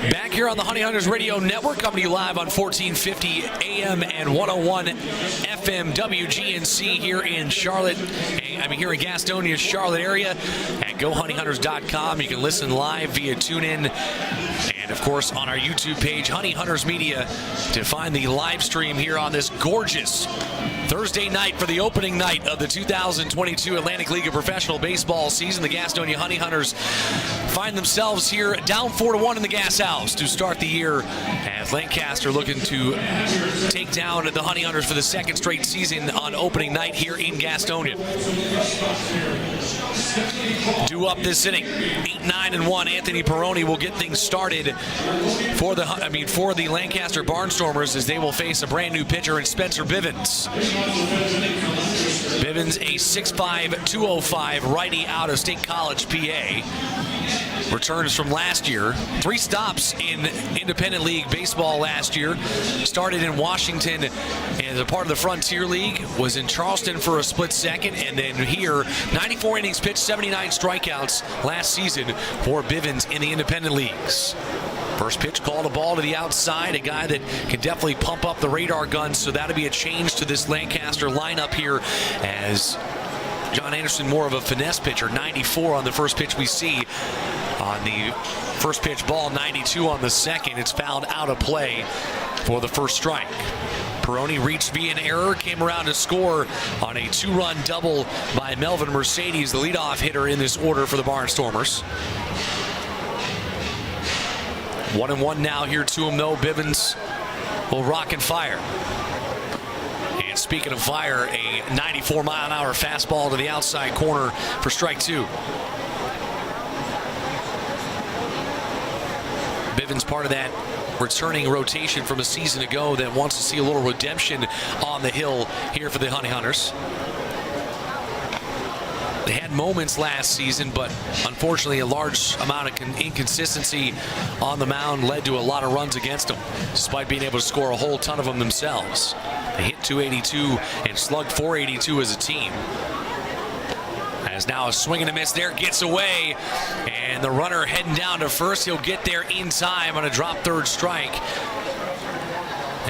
Back here on the Honey Hunters Radio Network, coming to you live on 1450 AM and 101 FM WGNC here in Charlotte. Here in Gastonia's Charlotte area at GoHoneyHunters.com. You can listen live via TuneIn and, of course, on our YouTube page, Honey Hunters Media, to find the live stream here on this gorgeous Thursday night for the opening night of the 2022 Atlantic League of Professional Baseball season. The Gastonia Honey Hunters find themselves here down 4-1 in the Gas House to start the year, as Lancaster looking to take down the Honey Hunters for the 2nd straight season on opening night here in Gastonia. Due up this inning, 8-9-1. Anthony Peroni will get things started for the Lancaster Barnstormers as they will face a brand new pitcher in Spencer Bivens. Bivens, a 6'5", 205 righty out of State College, PA. Returns from last year. 3 stops in Independent League Baseball last year. Started in Washington as a part of the Frontier League. Was in Charleston for a split second. And then here, 94 innings pitched, 79 strikeouts last season for Bivens in the Independent Leagues. First pitch called a ball to the outside. A guy that can definitely pump up the radar gun. So that'll be a change to this Lancaster lineup here, as John Anderson, more of a finesse pitcher. 94 on the first pitch we see. On the first pitch ball, 92 on the second. It's fouled out of play for the first strike. Peroni reached via an error, came around to score on a 2-run double by Melvin Mercedes, the leadoff hitter in this order for the Barnstormers. 1-1 now here to him, though. Bivens will rock and fire. And speaking of fire, a 94-mile-an-hour fastball to the outside corner for strike 2. Bivens part of that returning rotation from a season ago that wants to see a little redemption on the hill here for the Honey Hunters. They had moments last season, but unfortunately a large amount of inconsistency on the mound led to a lot of runs against them, despite being able to score a whole ton of them themselves. They hit 282 and slugged 482 as a team. As now a swing and a miss there, gets away, and the runner heading down to first. He'll get there in time on a drop third strike.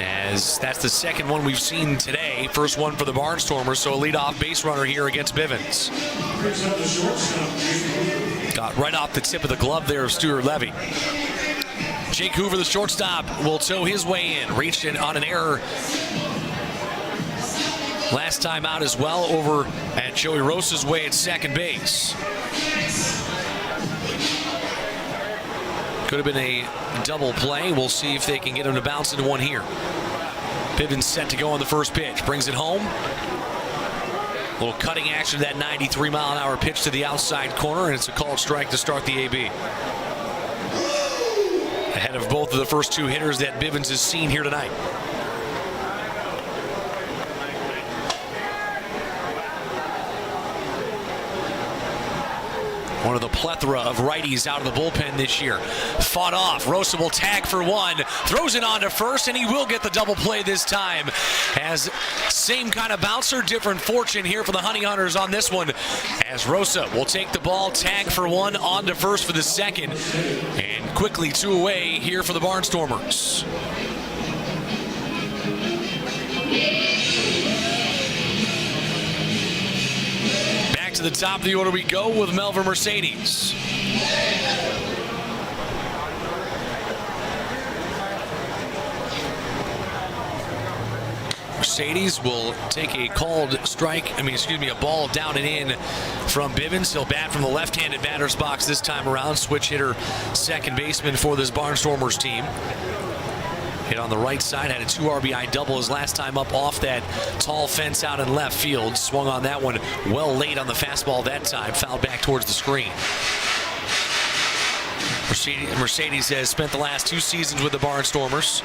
As that's the second one we've seen today. First one for the Barnstormers, so a leadoff base runner here against Bivens. Got right off the tip of the glove there of Stuart Levy. Jake Hoover, the shortstop, will tow his way in. Reached in on an error last time out as well, over at Joey Rosa's way at second base. Could have been a double play. We'll see if they can get him to bounce into one here. Bivens set to go on the first pitch. Brings it home. A little cutting action to that 93-mile-an-hour pitch to the outside corner, and it's a called strike to start the AB. Ahead of both of the first two hitters that Bivens has seen here tonight. One of the plethora of righties out of the bullpen this year. Fought off. Rosa will tag for one. Throws it on to first, and he will get the double play this time. As same kind of bouncer, different fortune here for the Honey Hunters on this one. As Rosa will take the ball, tag for one, on to first for the second. And quickly two away here for the Barnstormers. To the top of the order we go with Melvin Mercedes. Mercedes will take a called strike, a ball down and in from Bivens. He'll bat from the left-handed batter's box this time around. Switch hitter, second baseman for this Barnstormers team. Hit on the right side, had a 2 RBI double his last time up off that tall fence out in left field. Swung on that one well late on the fastball that time, fouled back towards the screen. Mercedes has spent the last 2 seasons with the Barnstormers.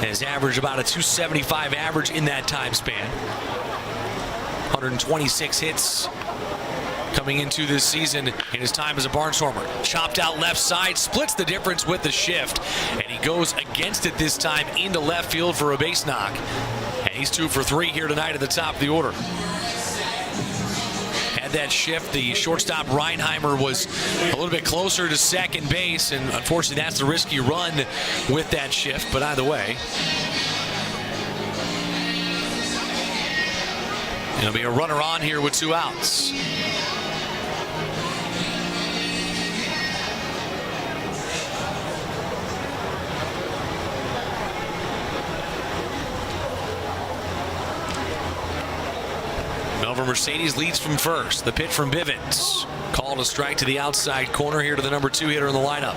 Has averaged about a 275 average in that time span. 126 hits coming into this season in his time as a Barnstormer. Chopped out left side, splits the difference with the shift, and he goes against it this time into left field for a base knock. And he's 2 for 3 here tonight at the top of the order. Had that shift, the shortstop Reinheimer was a little bit closer to second base, and unfortunately that's the risky run with that shift, but either way, it'll be a runner on here with 2 outs. Melvin Mercedes leads from first. The pitch from Bivens. Called a strike to the outside corner here to the number 2 hitter in the lineup.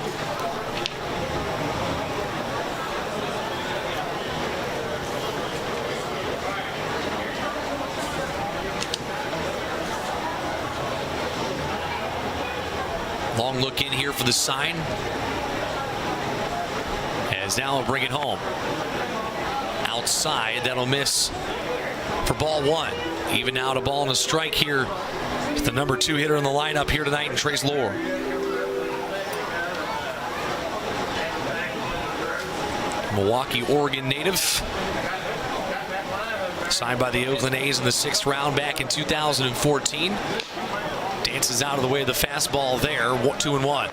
Long look in here for the sign. As now will bring it home. Outside, that'll miss for ball 1. Even now to ball and a strike here. The number 2 hitter in the lineup here tonight, and Trace Lohr. Milwaukee, Oregon native. Signed by the Oakland A's in the 6th round back in 2014. Dances out of the way of the fastball there. 2-1.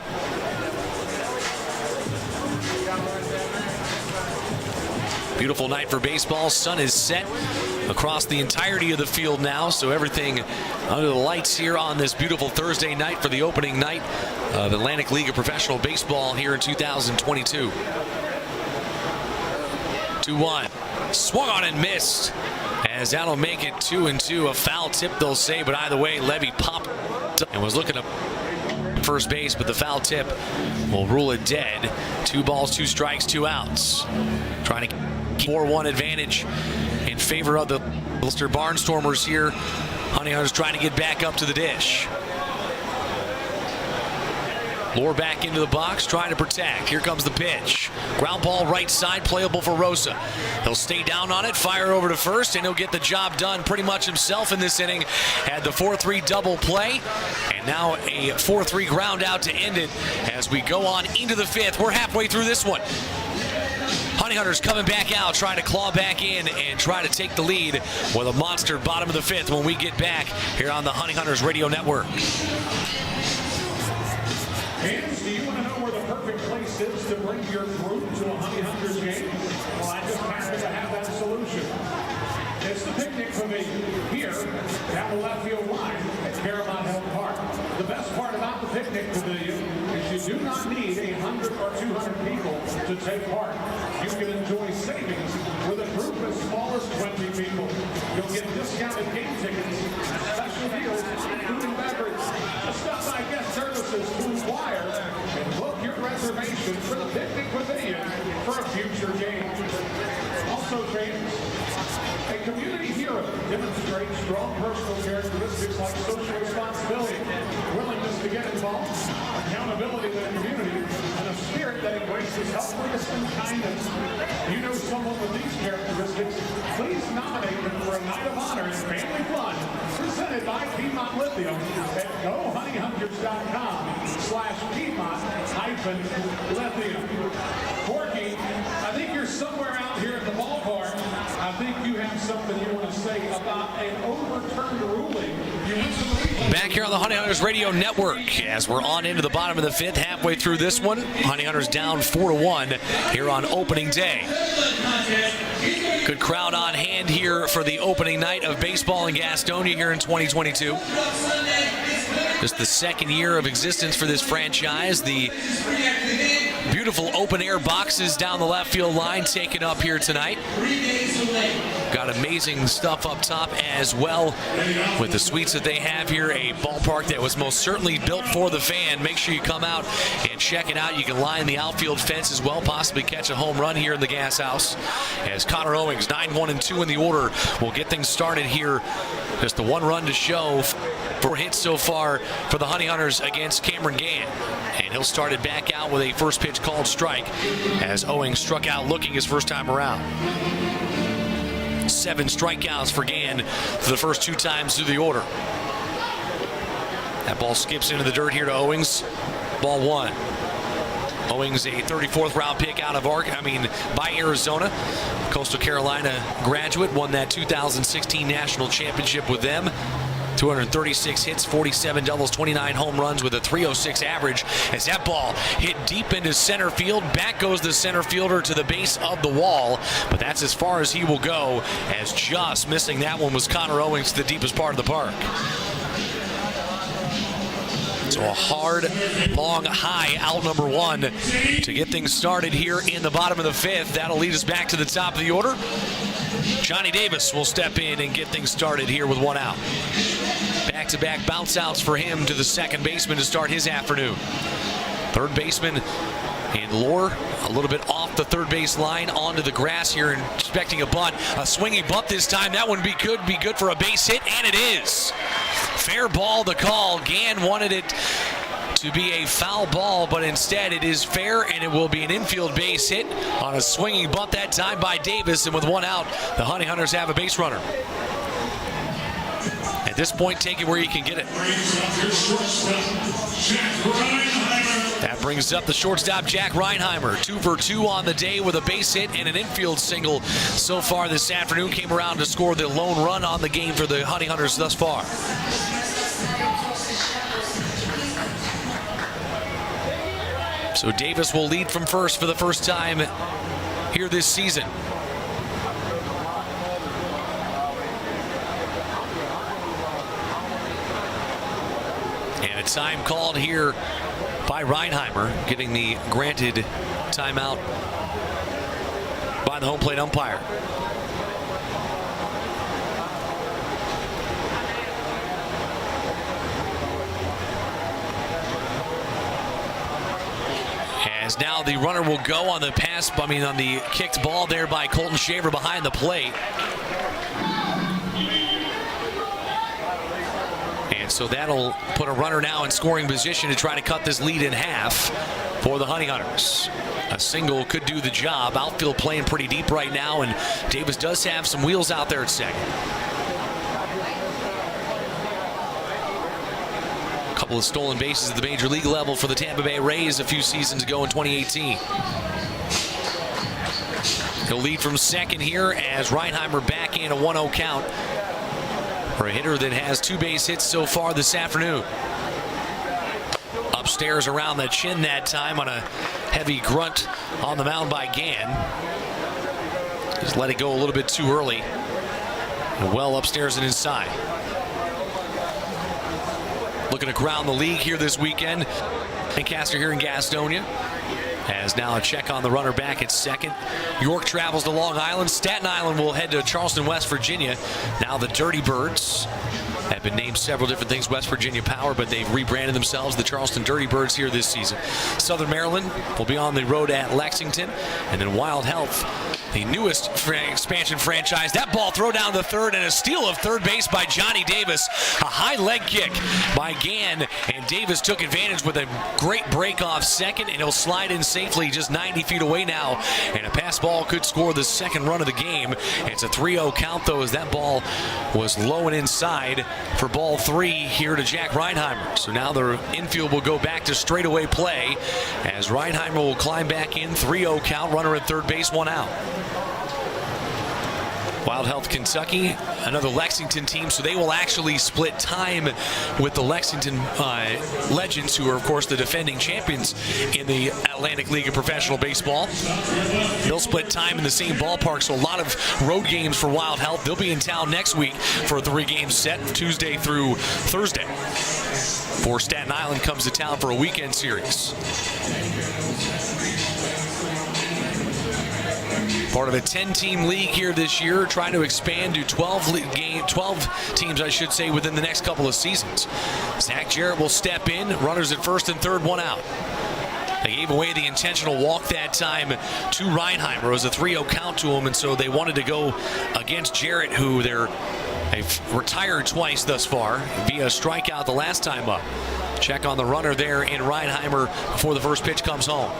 Beautiful night for baseball. Sun is set across the entirety of the field now, so everything under the lights here on this beautiful Thursday night for the opening night of Atlantic League of Professional Baseball here in 2022. 2-1. Swung on and missed. As that'll make it 2-2. A foul tip, they'll say, but either way, Levy popped and was looking up first base, but the foul tip will rule it dead. 2 balls, 2 strikes, 2 outs. Trying to 4-1 advantage in favor of the Ulster Barnstormers here. Honey Hunters trying to get back up to the dish. Lure back into the box, trying to protect. Here comes the pitch. Ground ball right side, playable for Rosa. He'll stay down on it, fire over to first, and he'll get the job done pretty much himself in this inning. Had the 4-3 double play, and now a 4-3 ground out to end it as we go on into the fifth. We're halfway through this one. Honey Hunters coming back out, trying to claw back in and try to take the lead with a monster bottom of the fifth when we get back here on the Honey Hunters Radio Network. Fans, do you want to know where the perfect place is to bring your group to a Honey Hunters game? Well, I just happen to have that solution. It's the picnic pavilion here down the left field line at Paramount Health Park. The best part about the picnic pavilion is you do not need 100 or 200 people to take part. You can enjoy savings with a group as small as 20 people. You'll get discounted game tickets and special deals, food and beverage. Just stop by Guest Services Food Wire and book your reservation for the picnic pavilion for a future game. Also, fans, a community hero demonstrates strong personal characteristics like social responsibility, willingness to get involved, accountability to the community, and a spirit that embraces helpfulness and kindness. You know someone with these characteristics, please nominate them for a night of honor and family fun presented by Piedmont Lithium at GoHoneyHunters.com/Piedmont-Lithium. Corky, I think you're somewhere out here at the ballpark. I think you have something you want to say about an overturned ruling. Back here on the Honey Hunters Radio Network as we're on into the bottom of the fifth, halfway through this one. Honey Hunters down 4-1 here on opening day. Good crowd on hand here for the opening night of baseball in Gastonia here in 2022. Just the second year of existence for this franchise. The beautiful open-air boxes down the left field line taken up here tonight. Got amazing stuff up top as well with the suites that they have here. A ballpark that was most certainly built for the fan. Make sure you come out and check it out. You can line the outfield fence as well, possibly catch a home run here in the Gas House. As Connor Owings, 9-1-2 in the order, will get things started here. Just the one run to show for hits so far for the Honey Hunters against Cameron Gann. And he'll start it back out with a first pitch called strike as Owings struck out looking his first time around. 7 strikeouts for Gann for the first 2 times through the order. That ball skips into the dirt here to Owings. Ball 1. Owings, a 34th round pick out of by Arizona. Coastal Carolina graduate, won that 2016 national championship with them. 236 hits, 47 doubles, 29 home runs with a 306 average as that ball hit deep into center field. Back goes the center fielder to the base of the wall, but that's as far as he will go, as just missing that one was Connor Owings to the deepest part of the park. So a hard, long, high out number 1 to get things started here in the bottom of the fifth. That'll lead us back to the top of the order. Johnny Davis will step in and get things started here with 1 out. Back-to-back bounce outs for him to the second baseman to start his afternoon. Third baseman in Lore, a little bit off the third base line onto the grass here, and expecting a bunt. A swinging bunt this time. That one be good for a base hit, and it is. Fair ball the call. Gann wanted it to be a foul ball, but instead it is fair, and it will be an infield base hit on a swinging bunt that time by Davis. And with 1 out, the Honey Hunters have a base runner. At this point, take it where you can get it. That brings up the shortstop, Jack Reinheimer. 2 for 2 on the day with a base hit and an infield single so far this afternoon. Came around to score the lone run on the game for the Honey Hunters thus far. So Davis will lead from first for the first time here this season. And a time called here by Reinheimer, getting the granted timeout by the home plate umpire. As now the runner will go on the on the kicked ball there by Colton Shaver behind the plate. And And so that'll put a runner now in scoring position to try to cut this lead in half for the Honey Hunters. A single could do the job. Outfield playing pretty deep right now, and Davis does have some wheels out there at second. A couple of stolen bases at the major league level for the Tampa Bay Rays a few seasons ago in 2018. He'll lead from second here as Reinheimer back in a 1-0 count for a hitter that has 2 base hits so far this afternoon. Upstairs around the chin that time on a heavy grunt on the mound by Gann. Just let it go a little bit too early. And well upstairs and inside. Looking to ground the league here this weekend. Lancaster here in Gastonia. As now a check on the runner back at second. York travels to Long Island. Staten Island will head to Charleston, West Virginia. Now the Dirty Birds have been named several different things, West Virginia Power, but they've rebranded themselves the Charleston Dirty Birds here this season. Southern Maryland will be on the road at Lexington. And then Wild Health, the newest expansion franchise. That ball throw down the third and a steal of third base by Johnny Davis. A high leg kick by Gann, and Davis took advantage with a great break off second, and he'll slide in safely just 90 feet away now. And a pass ball could score the second run of the game. It's a 3-0 count, though, as that ball was low and inside for ball 3 here to Jack Reinheimer. So now the infield will go back to straightaway play as Reinheimer will climb back in. 3-0 count, runner at third base, 1 out. Wild Health Kentucky, another Lexington team, so they will actually split time with the Lexington Legends, who are, of course, the defending champions in the Atlantic League of Professional Baseball. They'll split time in the same ballpark, so a lot of road games for Wild Health. They'll be in town next week for a 3-game set, Tuesday through Thursday. For Staten Island comes to town for a weekend series. Part of a 10-team league here this year, trying to expand to 12 teams, I should say, within the next couple of seasons. Zach Jarrett will step in, runners at first and third, 1 out. They gave away the intentional walk that time to Reinheimer. It was a 3-0 count to him, and so they wanted to go against Jarrett, who they've retired twice thus far via strikeout the last time up. Check on the runner there in Reinheimer before the first pitch comes home.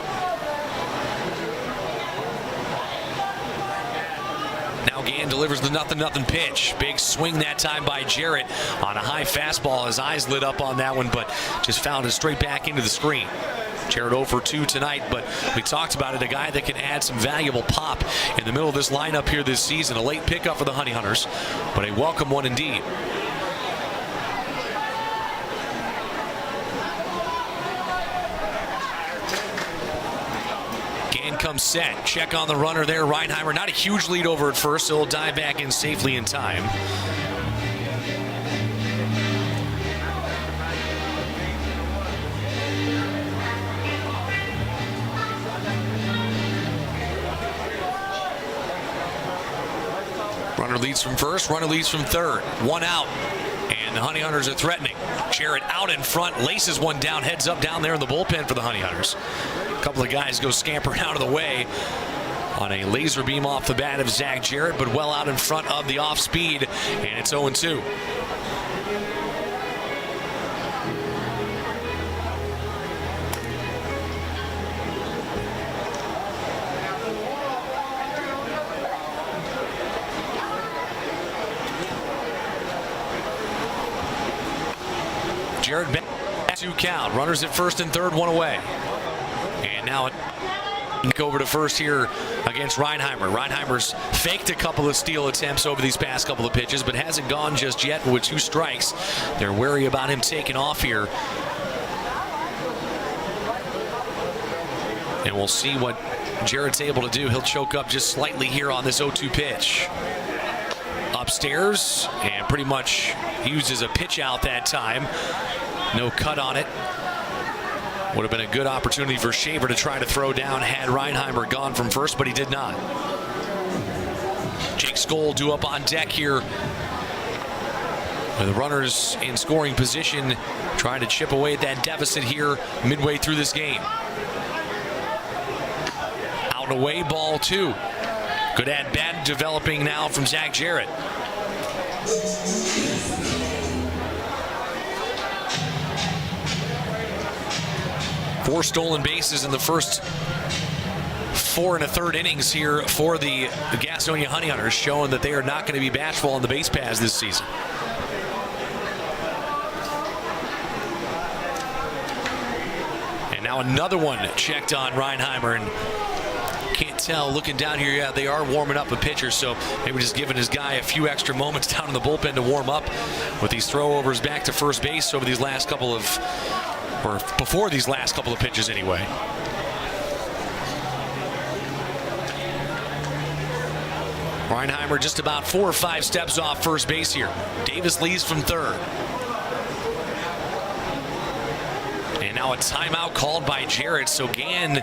Gann delivers the 0-0 pitch. Big swing that time by Jarrett on a high fastball. His eyes lit up on that one, but just found it straight back into the screen. Jarrett 0 for 2 tonight, but we talked about it, a guy that can add some valuable pop in the middle of this lineup here this season. A late pickup for the Honey Hunters, but a welcome one indeed. Comes set. Check on the runner there. Reinheimer, not a huge lead over at first, so he'll dive back in safely in time. Runner leads from first, runner leads from third. 1 out, and the Honey Hunters are threatening. Jarrett out in front, laces one down, heads up down there in the bullpen for the Honey Hunters. A couple of guys go scampering out of the way on a laser beam off the bat of Zach Jarrett, but well out in front of the off speed, and it's 0-2. Jarrett back 2 count. Runners at first and third, 1 away. And now it over to first here against Reinheimer. Reinheimer's faked a couple of steal attempts over these past couple of pitches, but hasn't gone just yet with 2 strikes. They're wary about him taking off here. And we'll see what Jarrett's able to do. He'll choke up just slightly here on this 0-2 pitch. Upstairs, and pretty much uses a pitch out that time. No cut on it. Would have been a good opportunity for Shaver to try to throw down had Reinheimer gone from first, but he did not. Jake Skoll due up on deck here with the runners in scoring position, trying to chip away at that deficit here midway through this game. Out and away, ball 2. Good at bat developing now from Zach Jarrett. 4 stolen bases in the first 4 1/3 innings here for the Gastonia Honey Hunters, showing that they are not going to be bashful on the base paths this season. And now another one checked on Reinheimer, and can't tell looking down here. Yeah, they are warming up a pitcher, so maybe just giving his guy a few extra moments down in the bullpen to warm up with these throwovers back to first base over these last couple of, or before these last couple of pitches anyway. Reinheimer just about 4 or 5 steps off first base here. Davis leads from third. And now a timeout called by Jarrett. So Gann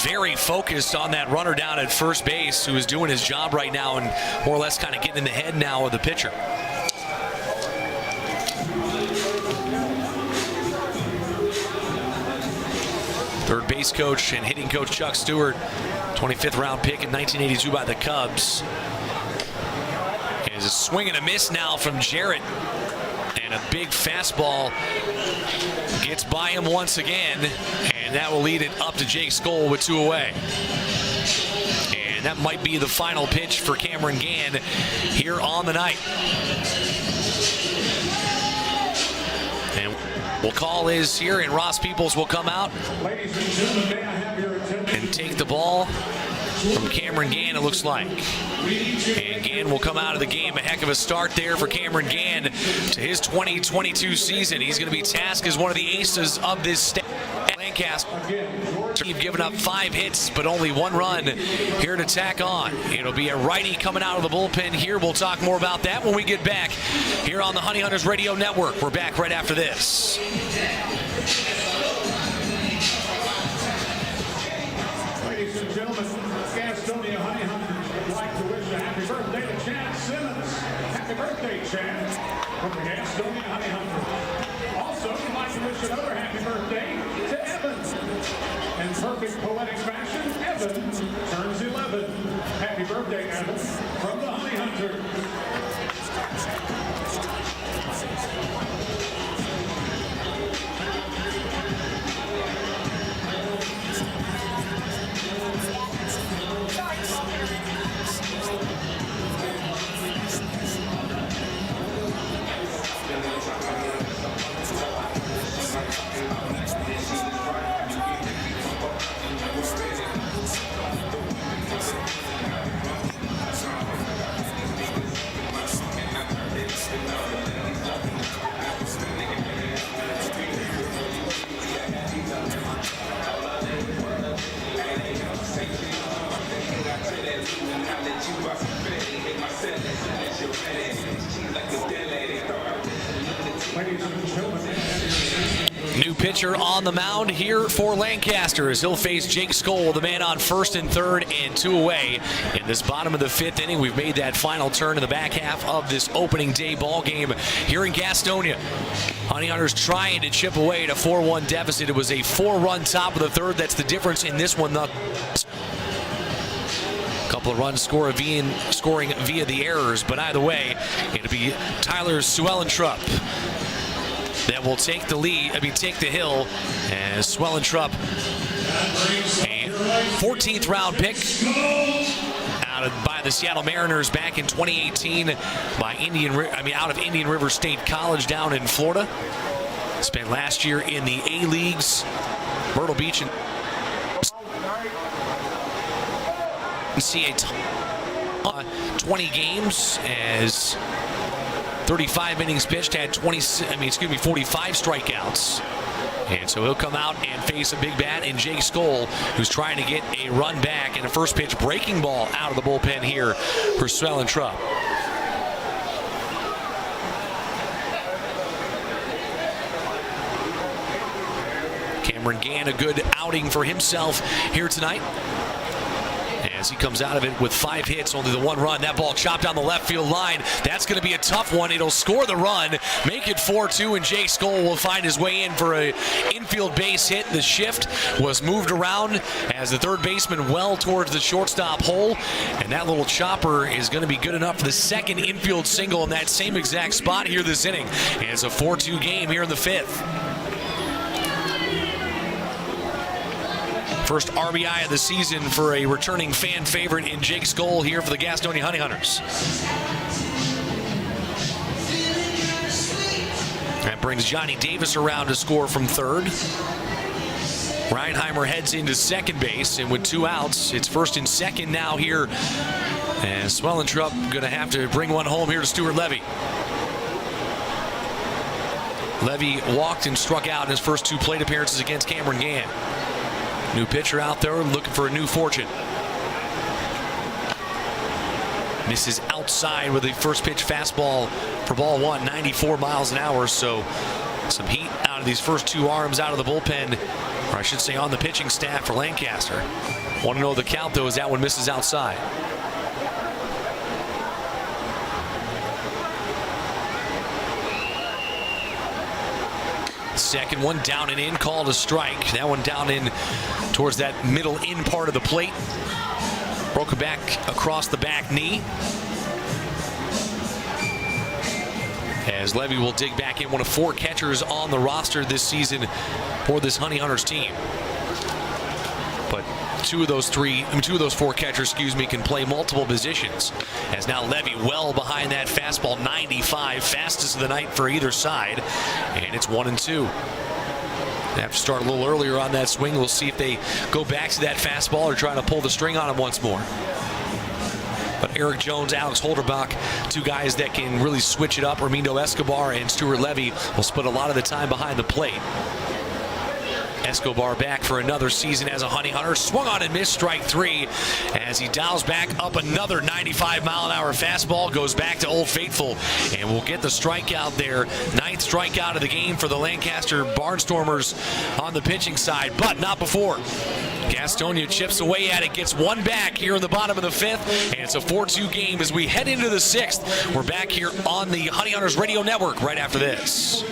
very focused on that runner down at first base, who is doing his job right now and more or less kind of getting in the head now of the pitcher. Third base coach and hitting coach Chuck Stewart, 25th round pick in 1982 by the Cubs. Is a swing and a miss now from Jarrett. And a big fastball gets by him once again, and that will lead it up to Jake Skoll with 2 away. And that might be the final pitch for Cameron Gann here on the night. And we'll call is here, and Ross Peoples will come out and take the ball from Cameron Gann, it looks like. And Gann will come out of the game. A heck of a start there for Cameron Gann to his 2022 season. He's going to be tasked as one of the aces of this state. Lancaster, you've given up 5 hits, but only 1 run here to tack on. It'll be a righty coming out of the bullpen here. We'll talk more about that when we get back here on the Honey Hunters Radio Network. We're back right after this. Ladies and gentlemen, Gastonia Honey Hunters would like to wish a happy birthday to Chad Simmons. Happy birthday, Chad, from the Gastonia Honey Hunters. Also, we'd like to wish another happy birthday to Evan. In perfect poetic fashion, Evan turns 11. Happy birthday, Evan, from the Honey Hunters. New pitcher on the mound here for Lancaster as he'll face Jake Skoll, the man on 1st and 3rd and 2 away in this bottom of the 5th inning. We've made that final turn in the back half of this opening day ball game here in Gastonia. Honey Hunters trying to chip away at a 4-1 deficit. It was a 4-run top of the 3rd. That's the difference in this one. Couple of runs scoring via the errors, but either way, it'll be Tyler Swellentrup that will take the lead. Take the hill, as Swellentrup, a 14th round pick by the Seattle Mariners back in 2018 by out of Indian River State College down in Florida. Spent last year in the A-Leagues, Myrtle Beach, and see a 20 games as 35 innings pitched, had 45 strikeouts. And so he'll come out and face a big bat in Jake Skoll, who's trying to get a run back, and a first pitch breaking ball out of the bullpen here for Swellentrup. Cameron Gann, a good outing for himself here tonight, as he comes out of it with 5 hits, only the 1 run. That ball chopped down the left field line. That's going to be a tough one. It'll score the run, make it 4-2, and Jake Skoll will find his way in for a infield base hit. The shift was moved around as the 3rd baseman well towards the shortstop hole, and that little chopper is going to be good enough for the 2nd infield single in that same exact spot here this inning. And it's a 4-2 game here in the 5th. First RBI of the season for a returning fan favorite in Jake Skoll here for the Gastonia Honey Hunters. That brings Johnny Davis around to score from third. Reinheimer heads into second base, and with 2 outs, it's first and second now here. And Swellentrup going to have to bring one home here to Stuart Levy. Levy walked and struck out in his first 2 plate appearances against Cameron Gann. New pitcher out there looking for a new fortune. Misses outside with the first pitch fastball for ball 1, 94 miles an hour. So some heat out of these first 2 arms out of the bullpen, or I should say on the pitching staff for Lancaster. Want to know the count, though, as that one misses outside. Second one down and in, called a strike. That one down in towards that middle in part of the plate. Broke it back across the back knee. As Levy will dig back in, one of 4 catchers on the roster this season for this Honey Hunters team. But two of those 4 catchers, can play multiple positions. As now Levy well behind that fastball, 95, fastest of the night for either side, and it's 1-2. They have to start a little earlier on that swing. We'll see if they go back to that fastball or try to pull the string on him once more. But Eric Jones, Alex Holderbach, 2 guys that can really switch it up. Ramindo Escobar and Stuart Levy will split a lot of the time behind the plate. Escobar back for another season as a Honey Hunter. Swung on and missed, strike 3, as he dials back up another 95-mile-an-hour fastball. Goes back to Old Faithful, and we'll get the strikeout there. 9th strikeout of the game for the Lancaster Barnstormers on the pitching side, but not before. Gastonia chips away at it, gets 1 back here in the bottom of the 5th, and it's a 4-2 game as we head into the 6th. We're back here on the Honey Hunters Radio Network right after this.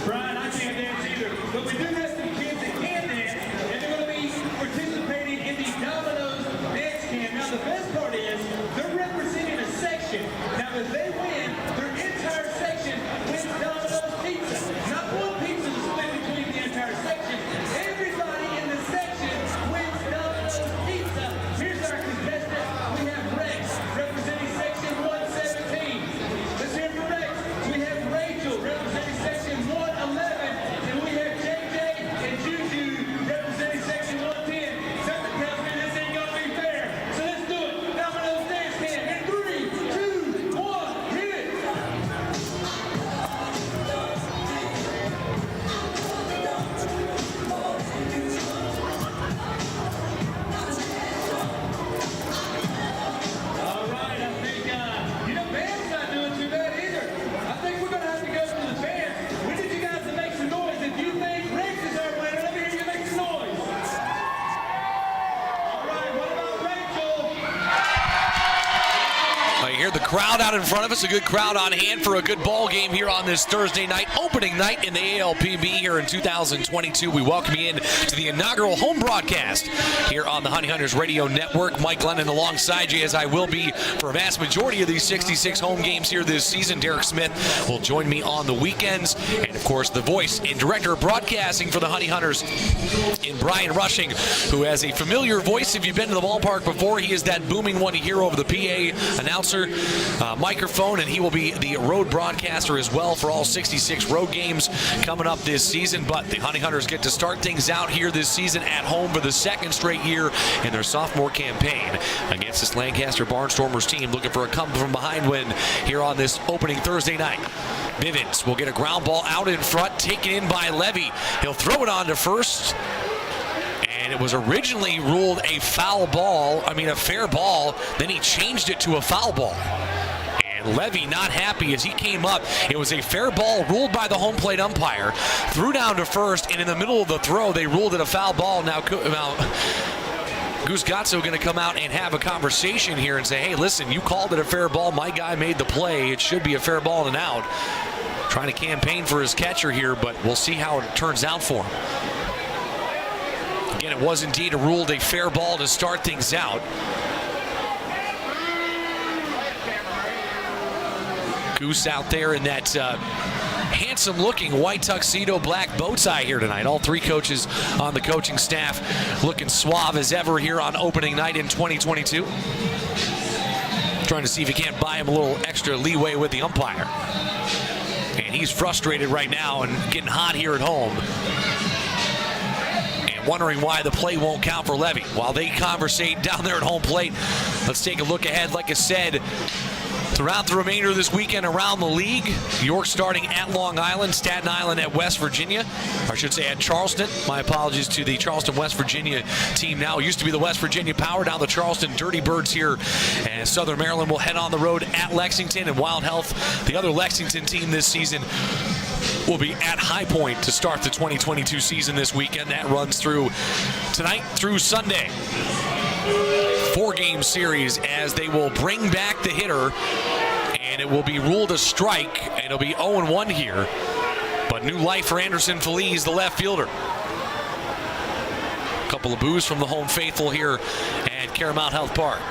Brian, I can't dance either, but we do have some kids that can dance, and they're going to be participating in the Domino's Dance Camp. Now, the best part is they're representing a section. Now, if they win, their entire section wins Domino's pizza. Not one pizza is split between the entire section. Everybody in the section wins Domino's pizza. Here's our contestant. We have Rex representing section 117. Let's hear from Rex. We have Rachel representing section 111, and we have JJ and Juju representing section 110. Something tells me this ain't gonna be fair, so let's do it. Domino's Dance Camp in 3, 2, 1, hit it. All right, I think band's not doing too bad either. I think we're gonna have to go to the band. We need you guys to make some noise. If you think Rex is our winner, let me hear you make some noise. All right, what about Rachel? I hear the crowd out in front of us, a good crowd on hand for a good ball game here on this Thursday night, opening night in the ALPB here in 2022. We welcome you in to the inaugural home broadcast here on the Honey Hunters Radio Network. Mike Lennon alongside you, as I will be for a vast majority of these 66 home games here this season. Derek Smith will join me on the weekends, and of course the voice and director of broadcasting for the Honey Hunters in Brian Rushing, who has a familiar voice. If you've been to the ballpark before, he is that booming one you hear over the PA announcer microphone, and he will be the road broadcaster as well for all 66 road games coming up this season. But the Honey Hunters get to start things out here this season at home for the 2nd straight year in their sophomore campaign against this Lancaster Barnstormers team, looking for a come from behind win here on this opening Thursday night. Bivens will get a ground ball out in front, taken in by Levy. He'll throw it on to first, and it was originally ruled a fair ball. Then he changed it to a foul ball. And Levy not happy as he came up. It was a fair ball ruled by the home plate umpire. Threw down to first, and in the middle of the throw, they ruled it a foul ball. Now Goose Gotso going to come out and have a conversation here and say, hey, listen, you called it a fair ball. My guy made the play. It should be a fair ball and an out. Trying to campaign for his catcher here, but we'll see how it turns out for him. Again, it was indeed ruled a fair ball to start things out. Goose out there in that handsome-looking white tuxedo, black bow tie here tonight. All three coaches on the coaching staff looking suave as ever here on opening night in 2022. Trying to see if he can't buy him a little extra leeway with the umpire. And he's frustrated right now and getting hot here at home. And wondering why the play won't count for Levy. While they conversate down there at home plate, let's take a look ahead. Like I said, throughout the remainder of this weekend around the league, York starting at Long Island, Staten Island at West Virginia, or I should say at Charleston. My apologies to the Charleston, West Virginia team now. It used to be the West Virginia Power, now the Charleston Dirty Birds here. And Southern Maryland will head on the road at Lexington, and Wild Health, the other Lexington team this season, will be at High Point to start the 2022 season this weekend. That runs through tonight through Sunday. 4-game series as they will bring back the hitter, and it will be ruled a strike, and it'll be 0-1 here. But new life for Anderson Feliz, the left fielder. A couple of boos from the home faithful here at Caramount Health Park.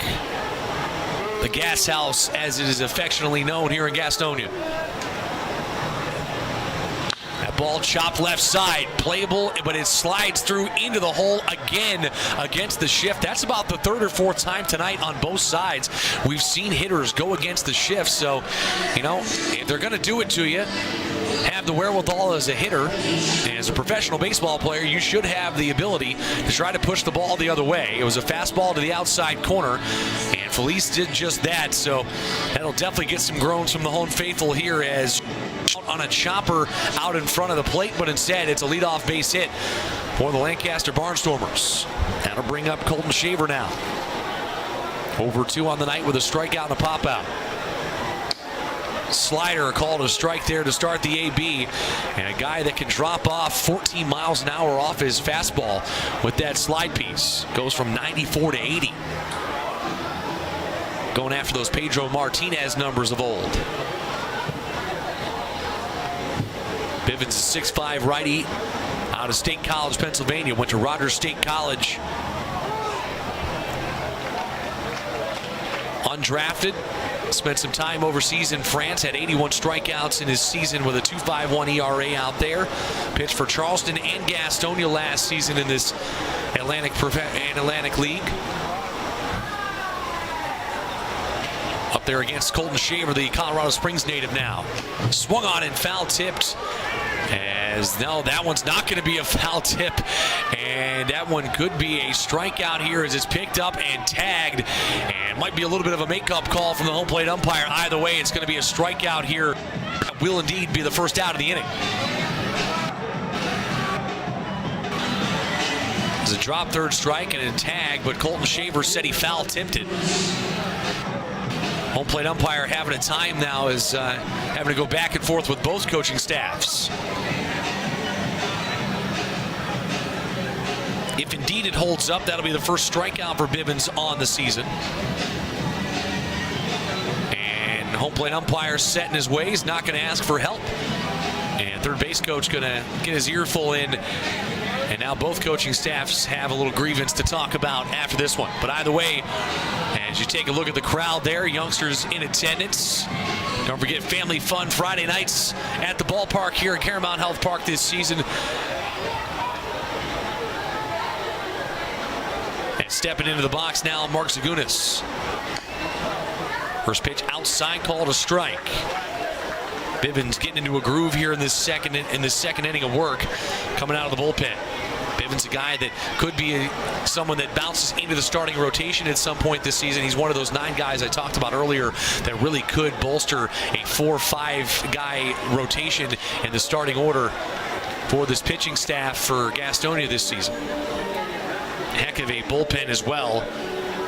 The Gas House, as it is affectionately known here in Gastonia. Ball chopped left side, playable, but it slides through into the hole again against the shift. That's about the third or fourth time tonight on both sides we've seen hitters go against the shift. So, you know, if they're going to do it to you, have the wherewithal as a hitter. And as a professional baseball player, you should have the ability to try to push the ball the other way. It was a fastball to the outside corner, and Feliz did just that. So that'll definitely get some groans from the home faithful here as on a chopper out in front of the plate, but instead it's a leadoff base hit for the Lancaster Barnstormers. That'll bring up Colton Shaver now. Over 2 on the night with a strikeout and a pop out. Slider called a strike there to start the AB, and a guy that can drop off 14 miles an hour off his fastball with that slide piece. Goes from 94 to 80. Going after those Pedro Martinez numbers of old. Bivens is 6'5" righty out of State College, Pennsylvania. Went to Rogers State College. Undrafted. Spent some time overseas in France. Had 81 strikeouts in his season with a 2.51 ERA out there. Pitched for Charleston and Gastonia last season in this Atlantic League. Up there against Colton Shaver, the Colorado Springs native now. Swung on and foul tipped. As no, that one's not going to be a foul tip. And that one could be a strikeout here as it's picked up and tagged. And might be a little bit of a make-up call from the home plate umpire. Either way, it's going to be a strikeout here. That will indeed be the first out of the inning. It's a drop third strike and a tag, but Colton Shaver said he foul tipped it. Home plate umpire having a time now is having to go back and forth with both coaching staffs. If indeed it holds up, that'll be the first strikeout for Bivens on the season. And home plate umpire set in his ways, not going to ask for help. And third base coach going to get his earful in. And now both coaching staffs have a little grievance to talk about after this one. But either way, as you take a look at the crowd there, youngsters in attendance. Don't forget Family Fun Friday nights at the ballpark here at Caramount Health Park this season. And stepping into the box now, Mark Zagunis. First pitch outside, called a strike. Bivens getting into a groove here in this second inning of work coming out of the bullpen. Bivens, a guy that could be someone that bounces into the starting rotation at some point this season. He's one of those 9 guys I talked about earlier that really could bolster a 4-5 guy rotation in the starting order for this pitching staff for Gastonia this season. Heck of a bullpen as well,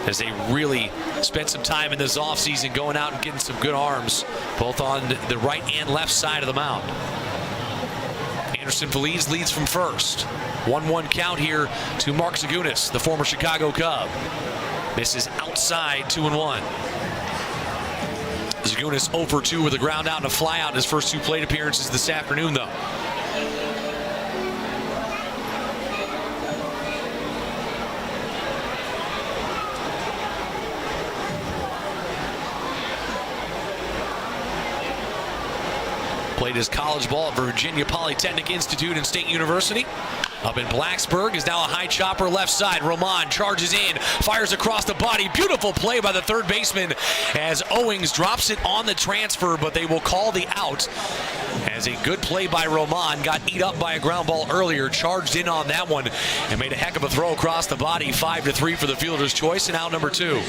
as they really spent some time in this offseason going out and getting some good arms, both on the right and left side of the mound. Anderson Feliz leads from first. 1-1 count here to Mark Zagunis, the former Chicago Cub. Misses outside, 2-1. Zagunis 0 for 2 with a ground out and a fly out in his first 2 plate appearances this afternoon, though. played his college ball at Virginia Polytechnic Institute and State University. Up in Blacksburg is now a high chopper left side. Roman charges in, fires across the body. Beautiful play by the third baseman as Owings drops it on the transfer, but they will call the out. As a good play by Roman, got eat up by a ground ball earlier, charged in on that one, and made a heck of a throw across the body. 5-3 for the fielder's choice, and out number 2.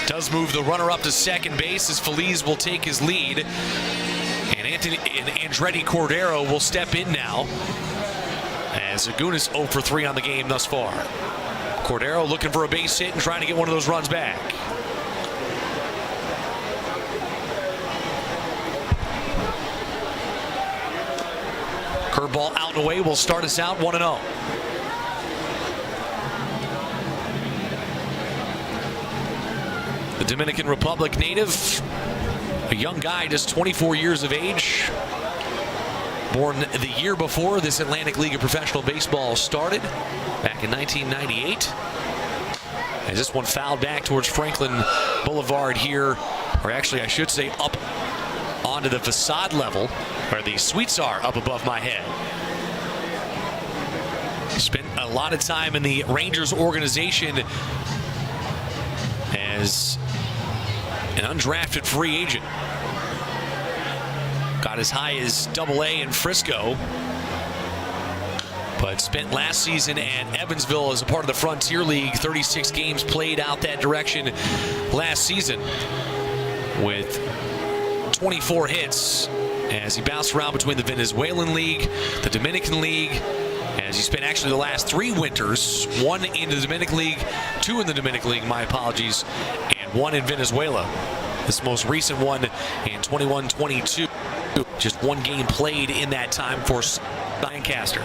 Does move the runner up to second base as Feliz will take his lead. And Andretti Cordero will step in now as Agunas 0 for 3 on the game thus far. Cordero looking for a base hit and trying to get one of those runs back. Curveball out and away will start us out 1-0. The Dominican Republic native, a young guy, just 24 years of age, born the year before this Atlantic League of Professional Baseball started, back in 1998. As this one fouled back towards Franklin Boulevard here, or actually I should say up onto the facade level, where the suites are up above my head. Spent a lot of time in the Rangers organization as an undrafted free agent. Got as high as AA in Frisco, but spent last season at Evansville as a part of the Frontier League. 36 games played out that direction last season with 24 hits as he bounced around between the Venezuelan League, the Dominican League, as he spent actually the last 3 winters, 1 in the Dominican League, 2 in the Dominican League, my apologies, and 1 in Venezuela. This most recent one in 21-22. Just 1 game played in that time for Lancaster.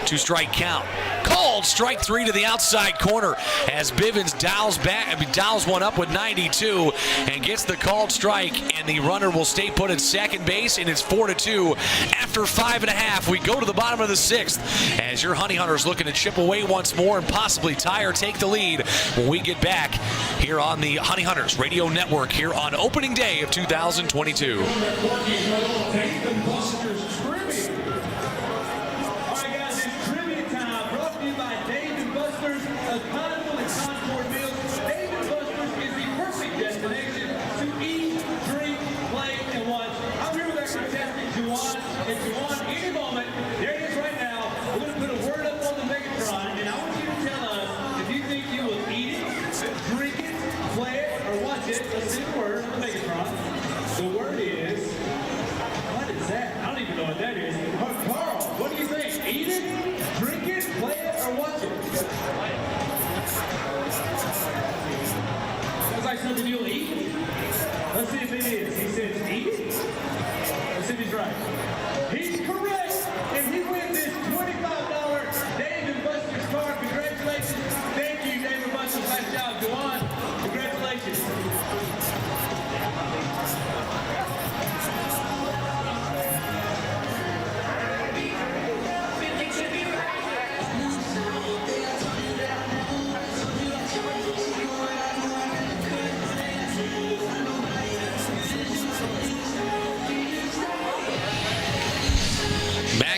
2-strike count. Called strike 3 to the outside corner as Bivens dials one up with 92 and gets the called strike, and the runner will stay put at second base, and it's 4-2. After 5.5, we go to the bottom of the 6th as your Honey Hunters looking to chip away once more and possibly tie or take the lead when we get back here on the Honey Hunters Radio Network here on opening day of 2022. Something you'll eat? Let's see if it is. He says eat it. Let's see if he's right. He's correct, and he wins this $25 Dave & Buster's card. Congratulations. Thank you, Dave & Buster's. Nice job, Juwan. Congratulations.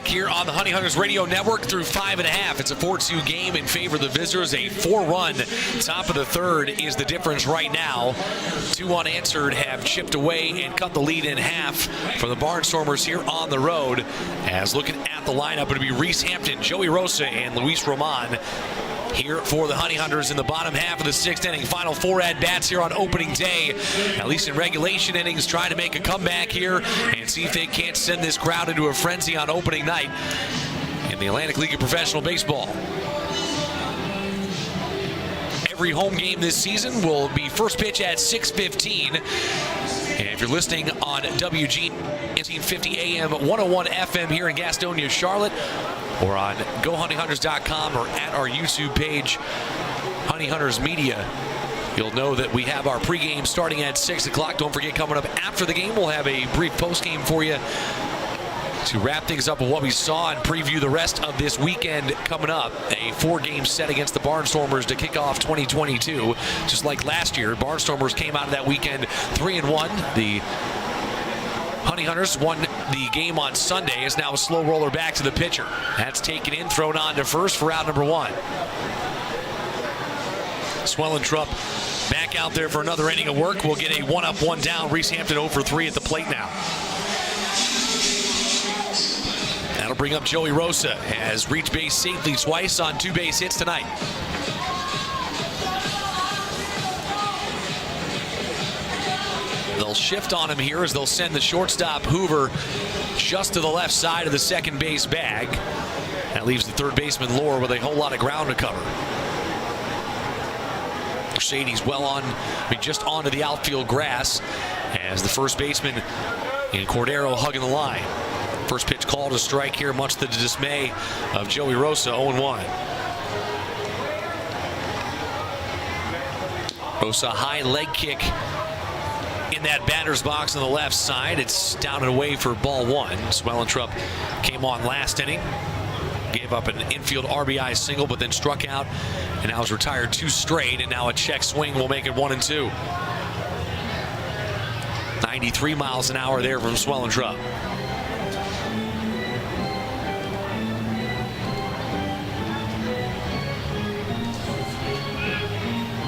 Here on the Honey Hunters Radio Network through 5.5. It's a 4-2 game in favor of the visitors. A 4-run top of the 3rd is the difference right now. 2 unanswered have chipped away and cut the lead in half for the Barnstormers here on the road. As looking at the lineup, it'll be Reese Hampton, Joey Rosa, and Luis Roman here for the Honey Hunters in the bottom half of the 6th inning. Final 4 at-bats here on opening day, at least in regulation innings, trying to make a comeback here and see if they can't send this crowd into a frenzy on opening night in the Atlantic League of Professional Baseball. Every home game this season will be first pitch at 6:15. And if you're listening on WG 1850 AM 101 FM here in Gastonia, Charlotte, or on GoHuntingHunters.com or at our YouTube page, Honey Hunters Media, you'll know that we have our pregame starting at 6 o'clock. Don't forget, coming up after the game, we'll have a brief postgame for you to wrap things up with what we saw and preview the rest of this weekend coming up. A 4-game set against the Barnstormers to kick off 2022. Just like last year, Barnstormers came out of that weekend 3-1. The Honey Hunters won the game on Sunday. Is now a slow roller back to the pitcher. That's taken in, thrown on to first for out number 1. Swellentrup back out there for another inning of work. We'll get a 1-up, 1-down. Reese Hampton 0 for 3 at the plate now. That'll bring up Joey Rosa. Has reached base safely twice on 2 base hits tonight. They'll shift on him here as they'll send the shortstop Hoover just to the left side of the second base bag. That leaves the third baseman Lohr with a whole lot of ground to cover. Mercedes well on, just onto the outfield grass as the first baseman in Cordero hugging the line. First pitch called a strike here, much to the dismay of Joey Rosa, 0-1. Rosa, high leg kick in that batter's box on the left side. It's down and away for ball 1. Swellentrup came on last inning. Gave up an infield RBI single, but then struck out and now is retired 2 straight, and now a check swing will make it 1-2. 93 miles an hour there from Swellentrup.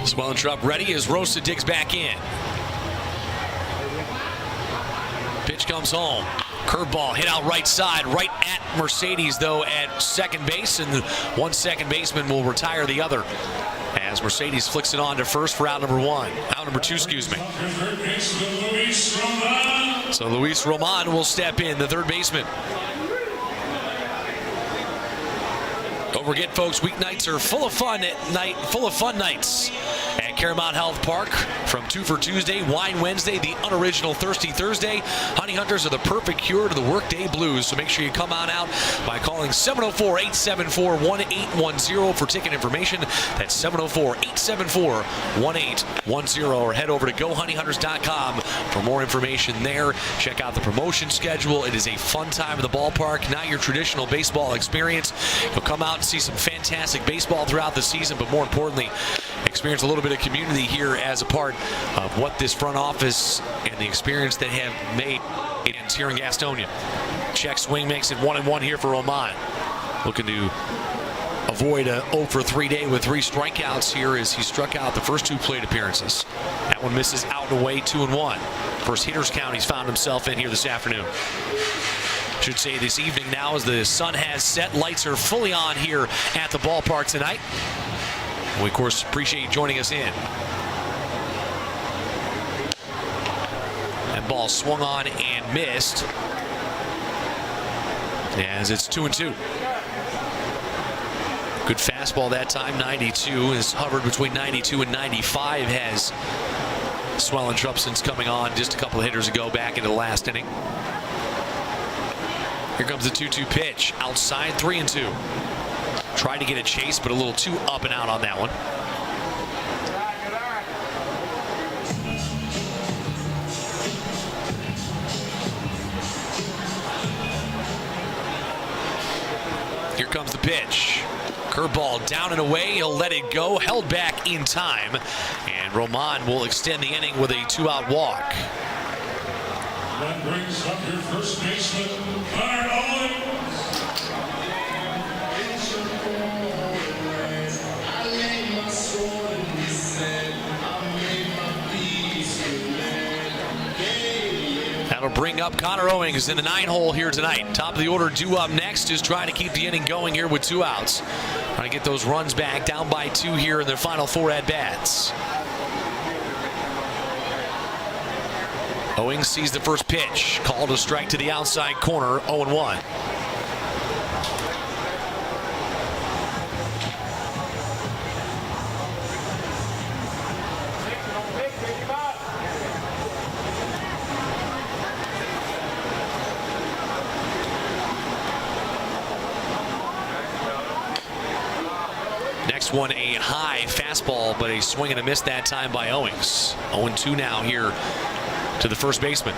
Swellentrup ready as Rosa digs back in. Pitch comes home. Curveball hit out right side, right at Mercedes, though, at second base, and one second baseman will retire the other as Mercedes flicks it on to first for out number 1. Out number 2, excuse me. So Luis Roman will step in, the third baseman. Don't forget, folks, weeknights are full of fun nights at Caramount Health Park. From 2 for Tuesday, Wine Wednesday, the unoriginal Thirsty Thursday. Honey Hunters are the perfect cure to the workday blues, so make sure you come on out by calling 704-874-1810 for ticket information. That's 704-874-1810, or head over to GoHoneyHunters.com for more information there. Check out the promotion schedule. It is a fun time at the ballpark, not your traditional baseball experience. You'll come out and see some fantastic baseball throughout the season, but more importantly, experience a little bit of community here as a part of what this front office and the experience they have made here in Gastonia. Check swing makes it 1-1 here for Roman. Looking to avoid a 0 for 3 day with 3 strikeouts here as he struck out the first 2 plate appearances. That one misses out and away, 2-1. First hitters count he's found himself in here this afternoon. Should say this evening now as the sun has set. Lights are fully on here at the ballpark tonight. We, of course, appreciate you joining us in. That ball swung on and missed as it's 2-2. Good fastball that time. 92 has hovered between 92 and 95 has Swellentrup since coming on just a couple of hitters ago back into the last inning. Here comes the 2-2 pitch. Outside, 3-2. Tried to get a chase, but a little too up and out on that one. Here comes the pitch. Curveball down and away. He'll let it go. Held back in time. And Roman will extend the inning with a 2-out walk. That brings up your first baseman, Connor Owens. That'll bring up Connor Owings in the 9-hole here tonight. Top of the order due up next is trying to keep the inning going here with 2 outs. Trying to get those runs back, down by 2 here in their final 4 at-bats. Owings sees the first pitch. Called a strike to the outside corner, 0-1. Next one, a high fastball, but a swing and a miss that time by Owings. 0-2 now here to the first baseman.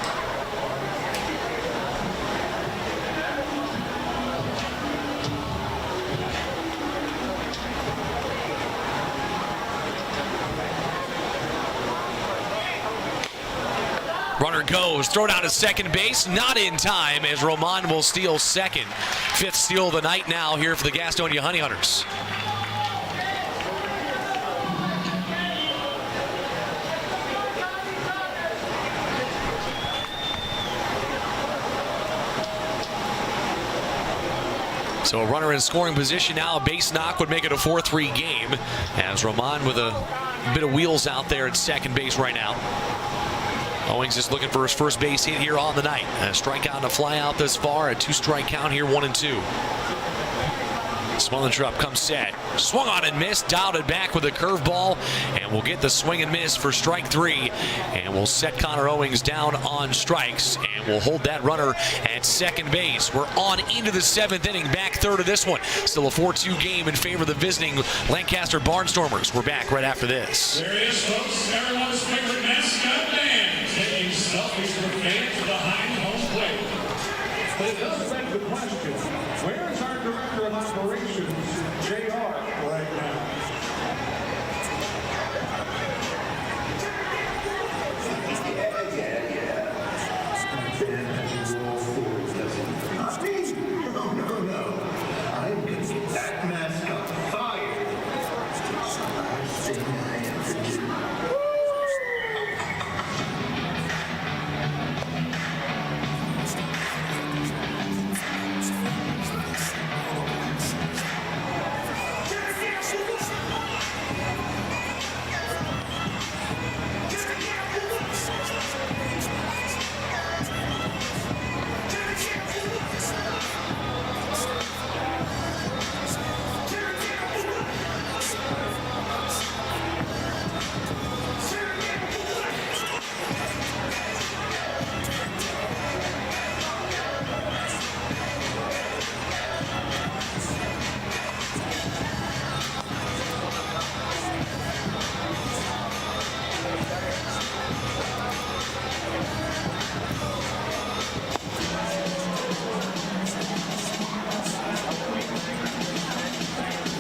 goes. Throw down to second base. Not in time as Roman will steal second. Fifth steal of the night now here for the Gastonia Honey Hunters. So a runner in scoring position now. A base knock would make it a 4-3 game as Roman with a bit of wheels out there at second base right now. Owings just looking for his first base hit here on the night. A strikeout and a fly out this far. A 2-strike count here, 1-2. Smollenstrup comes set. Swung on and missed. Dialed it back with a curveball. And we'll get the swing and miss for strike 3. And we'll set Connor Owings down on strikes. And we'll hold that runner at second base. We're on into the 7th inning. Back third of this one. Still a 4-2 game in favor of the visiting Lancaster Barnstormers. We're back right after this. There it is, folks. Everyone's favorite mascot band. Taking selfies for fans behind home plate. But it does beg the question, where is our director of operations, JR, right now? No. I'm going to get that mascot fired. Last thing I ever do.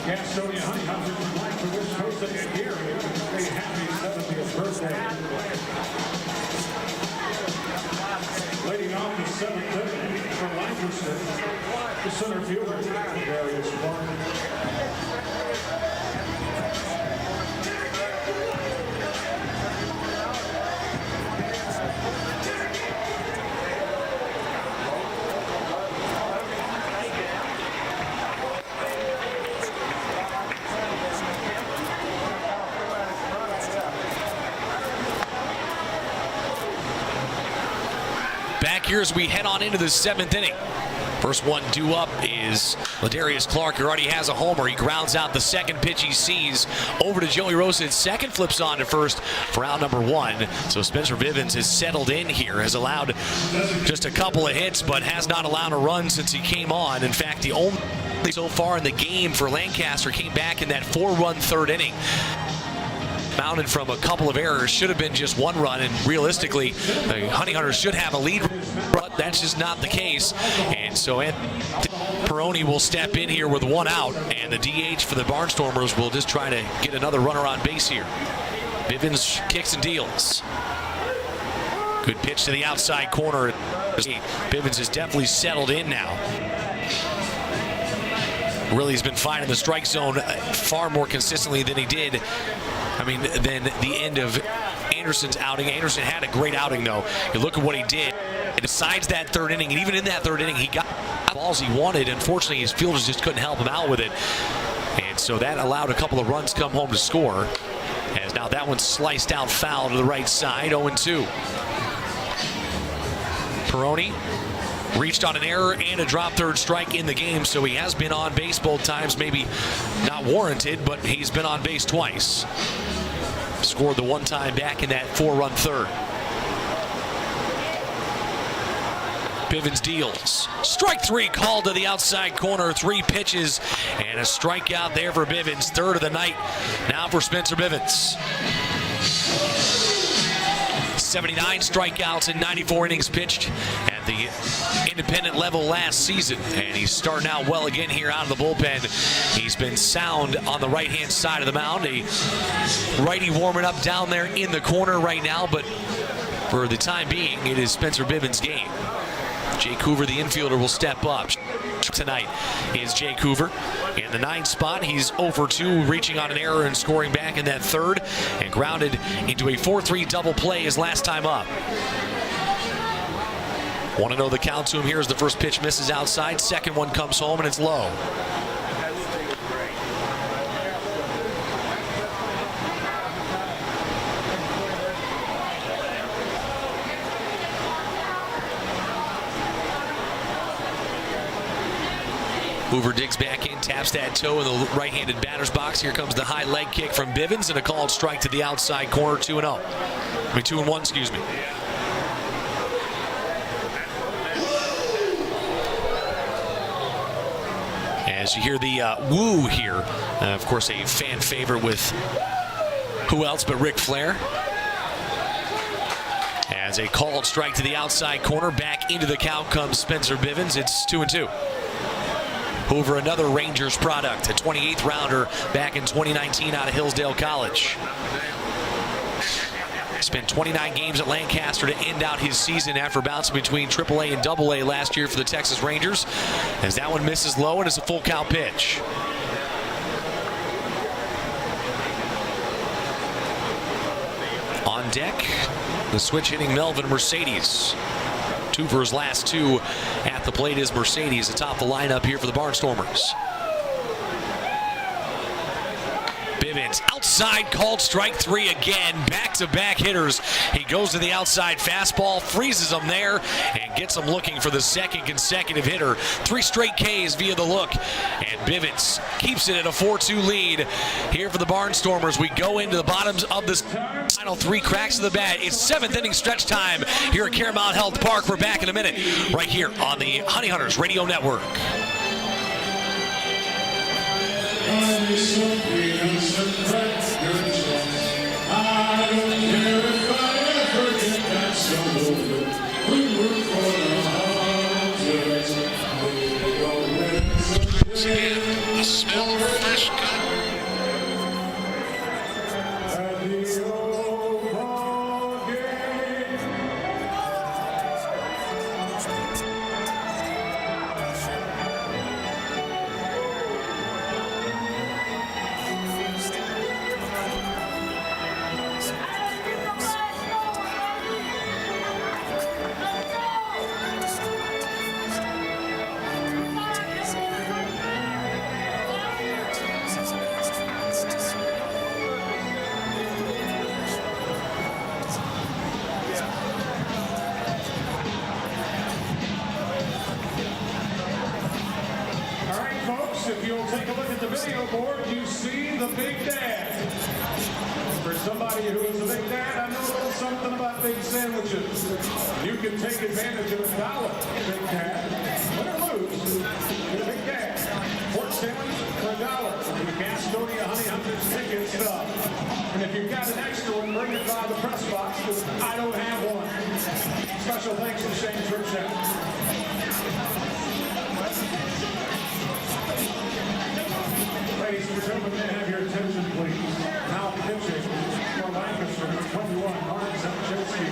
Gastonia Honey Hunters would like to wish Jose Aguirre a happy 70th birthday. Leading off the 7th inning from Lancaster, the center fielder, Darius Barnes. Back here as we head on into the 7th inning. First one due up is Ladarius Clark, who already has a homer. He grounds out the second pitch he sees over to Joey Rosa. His second flips on to first for out number 1. So Spencer Vivens has settled in here, has allowed just a couple of hits, but has not allowed a run since he came on. In fact, the only so far in the game for Lancaster came back in that 4-run third inning. Mounted from a couple of errors, should have been just 1 run, and realistically, the Honey Hunters should have a lead, but that's just not the case. And so Peroni will step in here with 1 out, and the DH for the Barnstormers will just try to get another runner on base here. Vivens kicks and deals. Good pitch to the outside corner. Vivens is definitely settled in now. Really has been fine in the strike zone far more consistently than he did. Than the end of Anderson's outing. Anderson had a great outing, though. You look at what he did. And besides that third inning, and even in that third inning, he got balls he wanted. Unfortunately, his fielders just couldn't help him out with it. And so that allowed a couple of runs come home to score. As now that one's sliced out foul to the right side, 0-2. Peroni reached on an error and a drop third strike in the game, so he has been on base both times. Maybe not warranted, but he's been on base twice. Scored the 1 time back in that 4-run third. Bivens deals. Strike 3 called to the outside corner. 3 pitches and a strikeout there for Bivens. Third of the night now for Spencer Bivens. 79 strikeouts in 94 innings pitched at the independent level last season, and he's starting out well again here out of the bullpen. He's been sound on the right-hand side of the mound. A righty warming up down there in the corner right now, but For the time being, it is Spencer Bivens' game. Jake Hoover, the infielder, will step up. Tonight is Jake Hoover in the 9th spot. He's 0 for 2, reaching on an error and scoring back in that 3rd, and grounded into a 4-3 double play his last time up. 1-0 the count to him here as the first pitch misses outside. Second one comes home and it's low. Hoover digs back in, taps that toe in the right-handed batter's box. Here comes the high leg kick from Bivens and a called strike to the outside corner, 2-0. 2-1, excuse me. As you hear the woo here, of course a fan favorite with who else but Ric Flair. As a called strike to the outside corner, back into the count comes Spencer Bivens. It's 2-2. Hoover, another Rangers product, a 28th rounder back in 2019 out of Hillsdale College. Spent 29 games at Lancaster to end out his season after bouncing between AAA and AA last year for the Texas Rangers. As that one misses low and it's a full count pitch. On deck, the switch hitting Melvin Mercedes. 2 for his last 2 at the plate is Mercedes atop the lineup here for the Barnstormers. Bivens outside, called strike 3 again. Back-to-back hitters. He goes to the outside fastball, freezes them there, and gets them looking for the second consecutive hitter. 3 straight Ks via the look. And Bivens keeps it at a 4-2 lead here for the Barnstormers. We go into the bottoms of this final 3 cracks of the bat. It's 7th inning stretch time here at Caramount Health Park. We're back in a minute right here on the Honey Hunters Radio Network. The smell of fresh cut. If you'll take a look at the video board, you see the Big Dad. For somebody who is a Big Dad, I know a little something about big sandwiches. You can take advantage of $1, Big Dad. Win or lose, get a Big Dad. Pork sandwich for $1. The Gastonia Honey Hunters ticket stuff. And if you've got an extra one, bring it by the press box, because I don't have one. Special thanks to Shane Tripchak. Ladies and gentlemen, may I have your attention, please? Now pitching for Lancaster, number 21, Mark Zapczynski.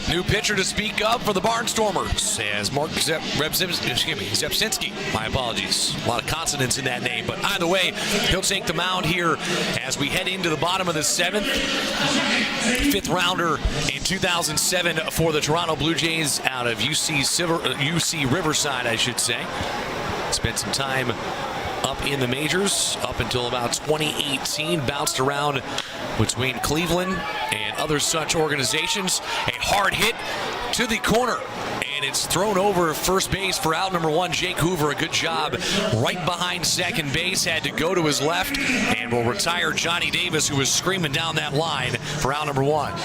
New pitcher to speak up for the Barnstormers as Mark Zapczynski. My apologies. A lot of consonants in that name, but either way, he'll take the mound here as we head into the bottom of the 7th. 5th rounder in 2007 for the Toronto Blue Jays out of UC Riverside, I should say. Spent some time up in the majors up until about 2018. Bounced around between Cleveland and other such organizations. A hard hit to the corner, and it's thrown over first base for out number 1, Jake Hoover. A good job right behind second base. Had to go to his left and will retire Johnny Davis, who was screaming down that line for out number 1.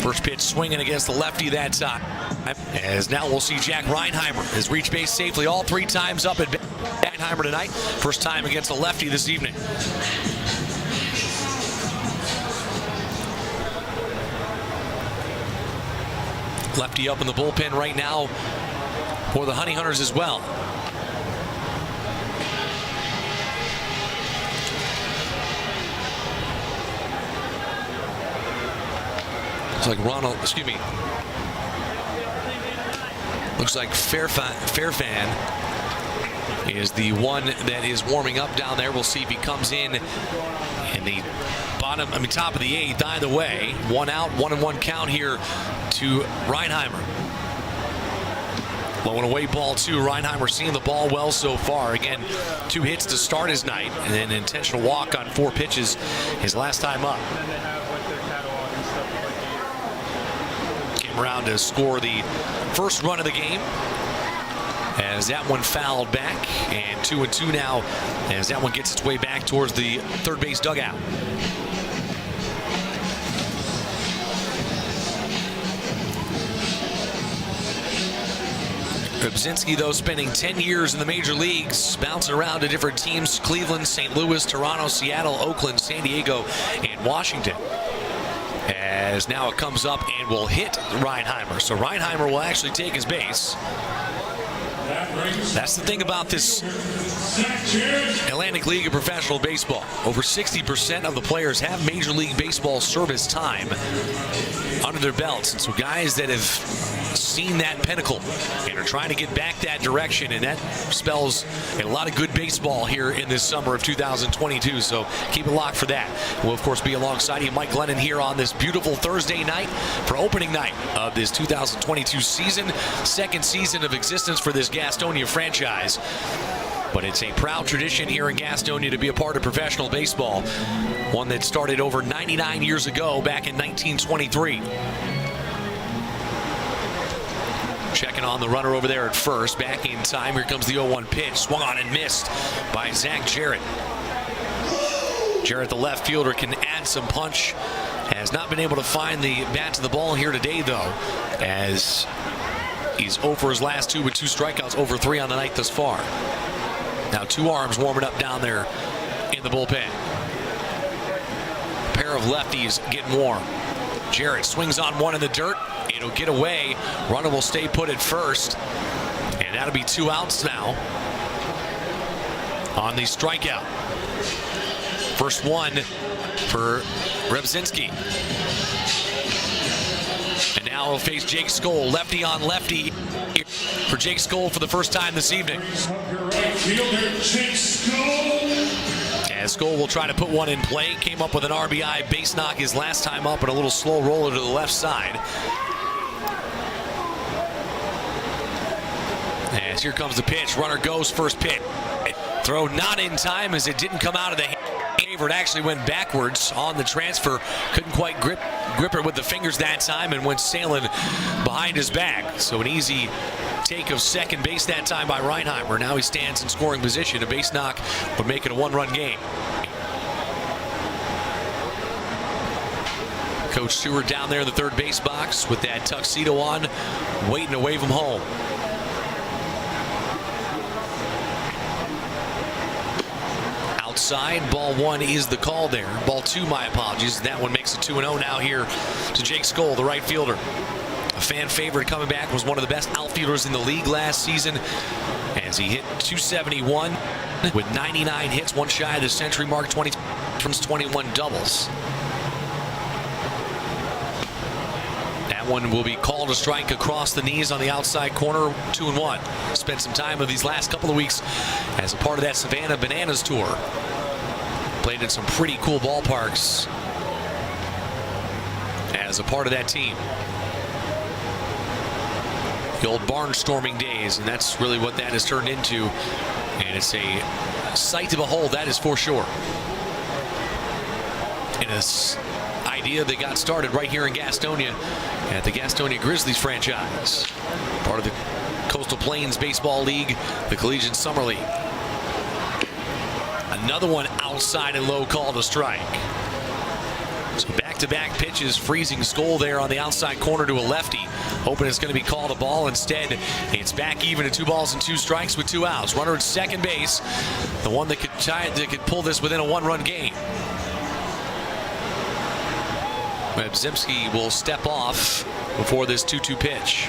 First pitch swinging against the lefty that time. As now we'll see Jack Reinheimer has reached base safely all 3 times up at Reinheimer tonight. First time against a lefty this evening. Lefty up in the bullpen right now for the Honey Hunters as well. Looks like looks like Fairfan is the one that is warming up down there. We'll see if he comes in the top of the 8th. Either way, 1 out, 1-1 count here to Reinheimer. Low and away ball 2. Reinheimer seeing the ball well so far. Again, 2 hits to start his night, and then an intentional walk on 4 pitches his last time up. Came around to score the first run of the game, as that one fouled back, and 2-2 now as that one gets its way back towards the third base dugout. Brzezinski, though, spending 10 years in the major leagues, bouncing around to different teams: Cleveland, St. Louis, Toronto, Seattle, Oakland, San Diego, and Washington. As now it comes up and will hit Reinheimer. So Reinheimer will actually take his base. That's the thing about this Atlantic League of Professional Baseball. Over 60% of the players have Major League Baseball service time under their belts. And so guys that have seen that pinnacle and are trying to get back that direction, and that spells a lot of good baseball here in this summer of 2022. So keep it locked for that. We'll, of course, be alongside you, Mike Glennon, here on this beautiful Thursday night for opening night of this 2022 season. Second season of existence for this Gastonia franchise. But it's a proud tradition here in Gastonia to be a part of professional baseball. One that started over 99 years ago, back in 1923. Checking on the runner over there at first. Back in time. Here comes the 0-1 pitch. Swung on and missed by Zach Jarrett. Jarrett, the left fielder, can add some punch. Has not been able to find the bat to the ball here today, though, as he's 0 for his last 2 with 2 strikeouts, over 3 on the night thus far. Now 2 arms warming up down there in the bullpen. A pair of lefties getting warm. Jarrett swings on one in the dirt. It'll get away. Runner will stay put at first. And that'll be 2 outs now on the strikeout. First one for Brzezinski. And now he'll face Jake Skoll, lefty on lefty for Jake Skoll for the first time this evening. As Skoll will try to put one in play. Came up with an RBI base knock his last time up, and a little slow roller to the left side. As here comes the pitch. Runner goes, first pitch. Throw not in time, as it didn't come out of the hand. It actually went backwards on the transfer. Couldn't quite grip it with the fingers that time, and went sailing behind his back. So an easy take of second base that time by Reinheimer. Now he stands in scoring position. A base knock would make it a 1-run game. Coach Stewart down there in the third base box with that tuxedo on, waiting to wave him home. Outside, ball 1 is the call there. Ball 2, my apologies. That one makes it 2-0 now here to Jake Skoll, the right fielder. A fan favorite coming back, was one of the best outfielders in the league last season, as he hit .271 with 99 hits, 1 shy of the century mark, 21 doubles. That one will be called a strike across the knees on the outside corner, 2-1. Spent some time of these last couple of weeks as a part of that Savannah Bananas tour. Played in some pretty cool ballparks as a part of that team. The old barnstorming days, and that's really what that has turned into. And it's a sight to behold, that is for sure. And this idea that got started right here in Gastonia at the Gastonia Grizzlies franchise. Part of the Coastal Plains Baseball League, the Collegiate Summer League. Another one outside and low, called a strike. So back-to-back pitches, freezing Skoll there on the outside corner to a lefty. Hoping it's going to be called a ball. Instead, it's back even at 2 balls and 2 strikes with 2 outs. Runner at second base, the one that could pull this within a 1-run game. Rebzinski will step off before this 2-2 pitch.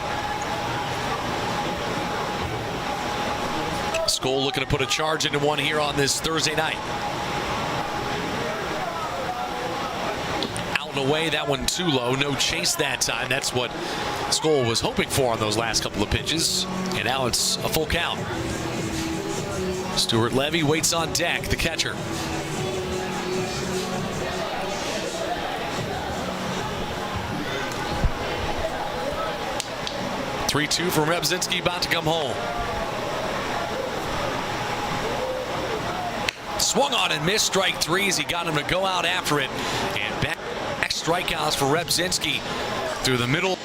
Skoll looking to put a charge into one here on this Thursday night. Out and away, that one too low. No chase that time. That's what Skoll was hoping for on those last couple of pitches. And now it's a full count. Stuart Levy waits on deck, the catcher. (3-2) from Rebzinski, about to come home. Swung on and missed, strike 3 as he got him to go out after it. And back strikeouts for Rebzinski through the middle.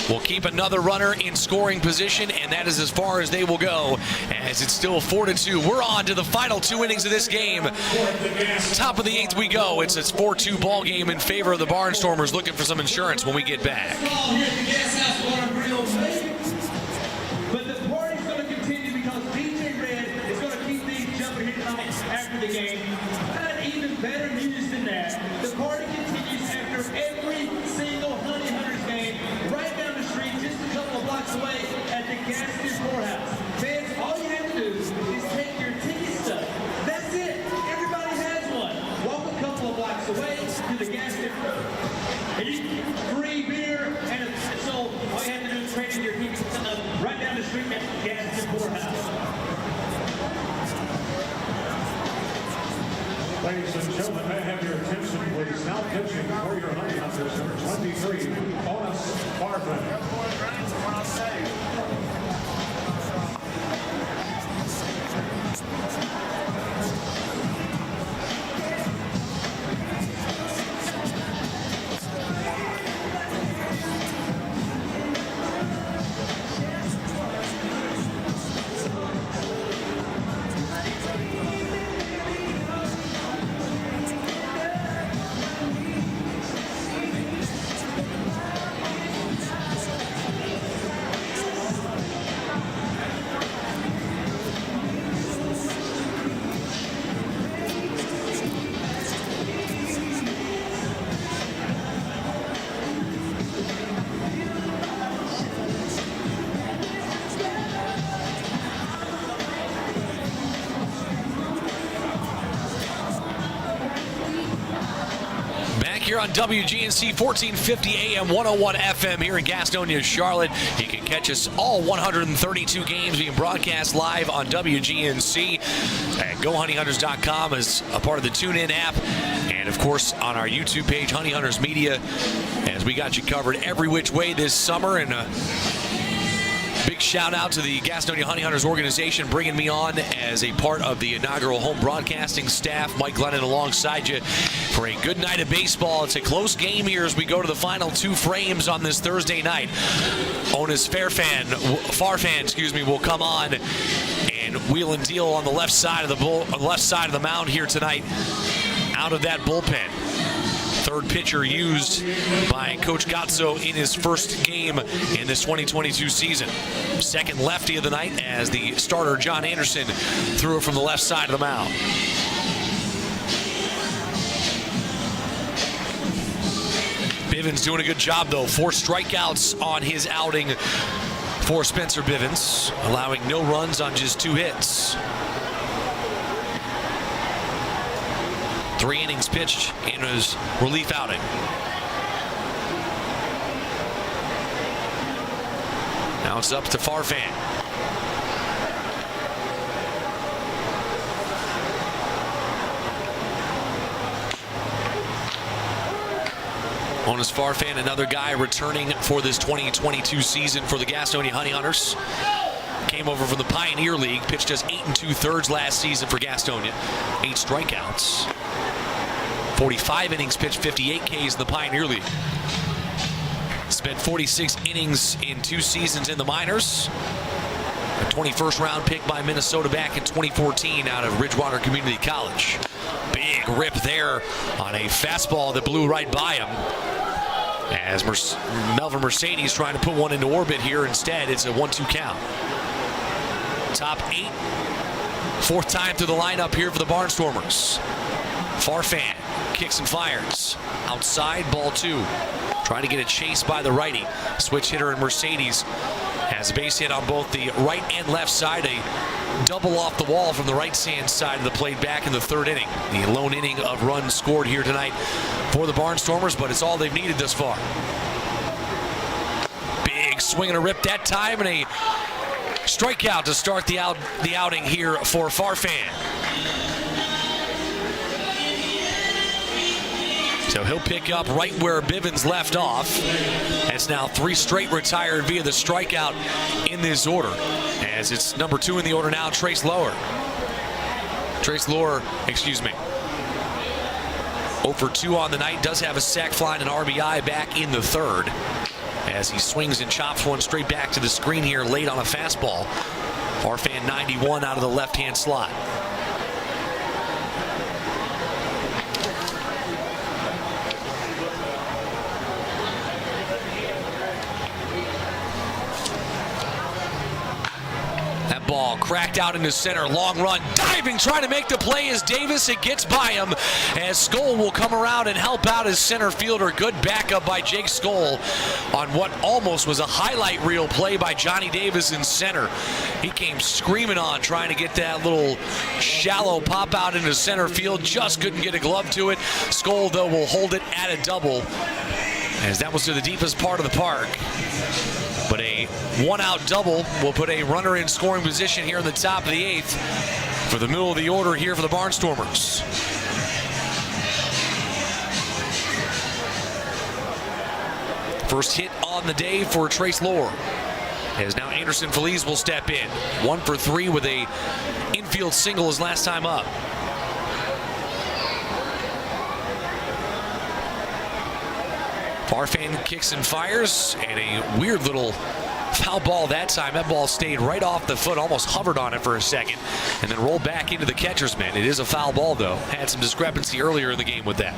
Will keep another runner in scoring position, and that is as far as they will go, as it's still 4-2. We're on to the final 2 innings of this game. Top of the 8th we go. It's a 4-2 ball game in favor of the Barnstormers, looking for some insurance when we get back. But the party's going to continue because DJ Red is going to keep things jumping here tonight after the game. And even better news than that, the party continues after every single Honey Hunters game right down the street, just a couple of blocks away at the GASTONIA courthouse. Fans, all you have to do is take your ticket stub. That's it. Everybody has one. Walk a couple of blocks away to the GASTONIA. Free beer and a soul. All you have to do is trade in your ticket stub right down the street at the GASTONIA courthouse. Ladies and gentlemen, may I have your attention, please? Now pitching for your Honey Hunters, number 23, Bonus Barton. Here on WGNC 1450 AM 101 FM here in Gastonia, Charlotte. You can catch us all 132 games being broadcast live on WGNC at GoHoneyHunters.com as a part of the TuneIn app, and of course on our YouTube page, Honey Hunters Media, as we got you covered every which way this summer. And big shout out to the Gastonia Honey Hunters organization bringing me on as a part of the inaugural home broadcasting staff. Mike Glennon alongside you for a good night of baseball. It's a close game here as we go to the final 2 frames on this Thursday night. Onis Farfan, will come on and wheel and deal on the left side of the mound here tonight out of that bullpen. Third pitcher used by Coach Gazzo in his first game in this 2022 season. Second lefty of the night as the starter, John Anderson, threw it from the left side of the mound. Bivens doing a good job, though. 4 strikeouts on his outing for Spencer Bivens, allowing no runs on just 2 hits. 3 innings pitched in his relief outing. Now it's up to Farfan. Onis Farfan, another guy returning for this 2022 season for the Gastonia Honey Hunters. Came over from the Pioneer League, pitched us 8 2/3 last season for Gastonia. 8 strikeouts. 45 innings pitched, 58 Ks in the Pioneer League. Spent 46 innings in 2 seasons in the minors. A 21st round pick by Minnesota back in 2014 out of Ridgewater Community College. Big rip there on a fastball that blew right by him. As Melvin Mercedes trying to put one into orbit here. Instead, it's a 1-2 count. Top 8. 4th time through the lineup here for the Barnstormers. Farfan kicks and fires. Outside, ball 2. Trying to get a chase by the righty. Switch hitter in Mercedes has a base hit on both the right and left side. A double off the wall from the right-hand side of the plate back in the 3rd inning. The lone inning of runs scored here tonight for the Barnstormers, but it's all they've needed thus far. Big swing and a rip that time, and a strikeout to start the outing here for Farfan. So he'll pick up right where Bivens left off. It's now 3 straight retired via the strikeout in this order. As it's number 2 in the order now, Trace Lower. 0 for 2 on the night. Does have a sac fly and an RBI back in the 3rd. As he swings and chops one straight back to the screen here late on a fastball. Farfan 91 out of the left-hand slot. Ball cracked out into center, long run, diving, trying to make the play as Davis. It gets by him as Skoll will come around and help out his center fielder. Good backup by Jake Skoll on what almost was a highlight reel play by Johnny Davis in center. He came screaming on, trying to get that little shallow pop out into center field. Just couldn't get a glove to it. Skoll, though, will hold it at a double, as that was to the deepest part of the park. But a 1-out double will put a runner in scoring position here in the top of the 8th for the middle of the order here for the Barnstormers. First hit on the day for Trace Lower. As now Anderson Feliz will step in. 1 for 3 with a infield single his last time up. Farfan kicks and fires, and a weird little foul ball that time. That ball stayed right off the foot, almost hovered on it for a second, and then rolled back into the catcher's mitt. It is a foul ball, though. Had some discrepancy earlier in the game with that.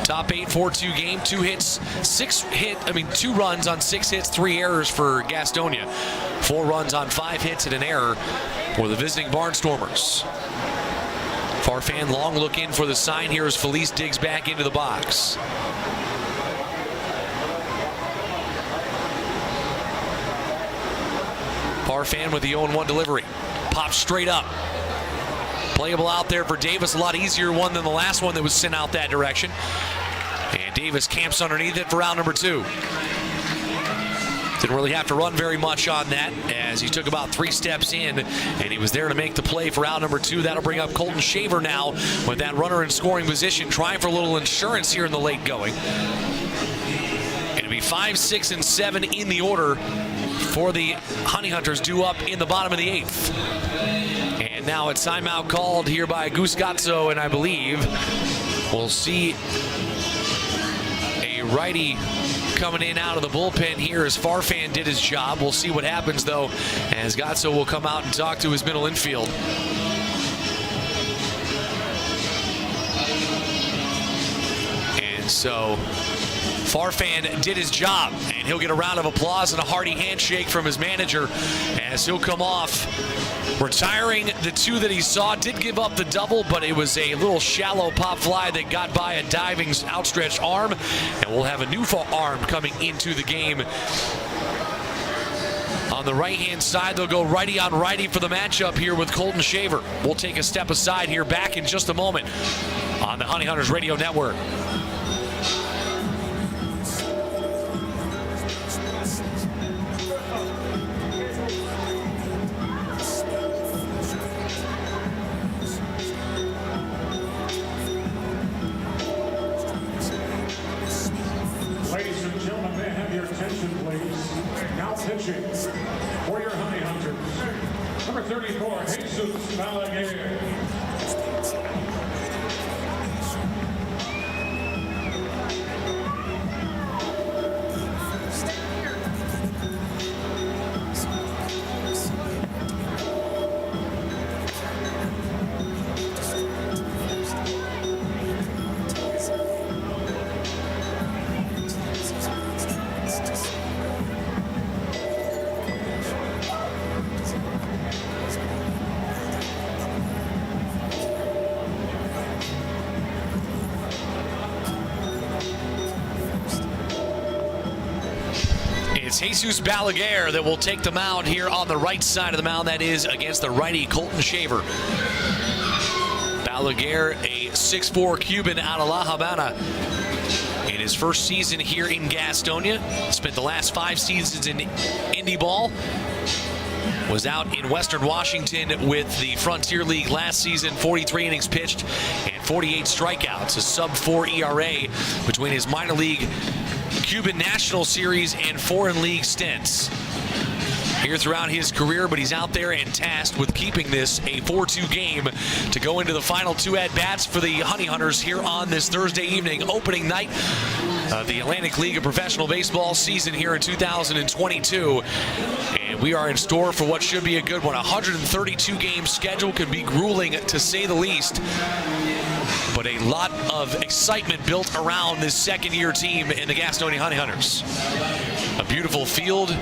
Top 8, 4-2 game, 2 runs on 6 hits, 3 errors for Gastonia. 4 runs on 5 hits and an error for the visiting Barnstormers. Farfan long look in for the sign here as Feliz digs back into the box. Farfan with the 0-1 delivery. Pops straight up. Playable out there for Davis. A lot easier one than the last one that was sent out that direction. And Davis camps underneath it for out number 2. Didn't really have to run very much on that, as he took about 3 steps in, and he was there to make the play for out number 2. That'll bring up Colton Shaver now with that runner in scoring position, trying for a little insurance here in the late going. It'll be 5, 6, and 7 in the order for the Honey Hunters, due up in the bottom of the 8th. And now a timeout called here by Goose Gatso, and I believe we'll see a righty coming in out of the bullpen here as Farfan did his job. We'll see what happens, though, as Gatso will come out and talk to his middle infield. And so Farfan did his job, and he'll get a round of applause and a hearty handshake from his manager as he'll come off retiring the 2 that he saw. Did give up the double, but it was a little shallow pop fly that got by a diving outstretched arm, and we'll have a new arm coming into the game. On the right-hand side, they'll go righty on righty for the matchup here with Colton Shaver. We'll take a step aside here, back in just a moment on the Honey Hunters Radio Network. Pitching for your Honey Hunters, number 34, Jesus Balaguer. It's Jesus Balaguer that will take the mound here on the right side of the mound. That is against the righty Colton Shaver. Balaguer, a 6'4 Cuban out of La Habana. In his first season here in Gastonia, spent the last 5 seasons in Indy ball. Was out in Western Washington with the Frontier League last season, 43 innings pitched and 48 strikeouts, a sub-4 ERA between his minor league Cuban National Series and foreign league stints here throughout his career, but he's out there and tasked with keeping this a 4-2 game to go into the final 2 at-bats for the Honey Hunters here on this Thursday evening, opening night of the Atlantic League of Professional Baseball season here in 2022. And we are in store for what should be a good one. 132-game schedule could be grueling to say the least, but a lot of excitement built around this second-year team in the Gastonia Honey Hunters. A beautiful field,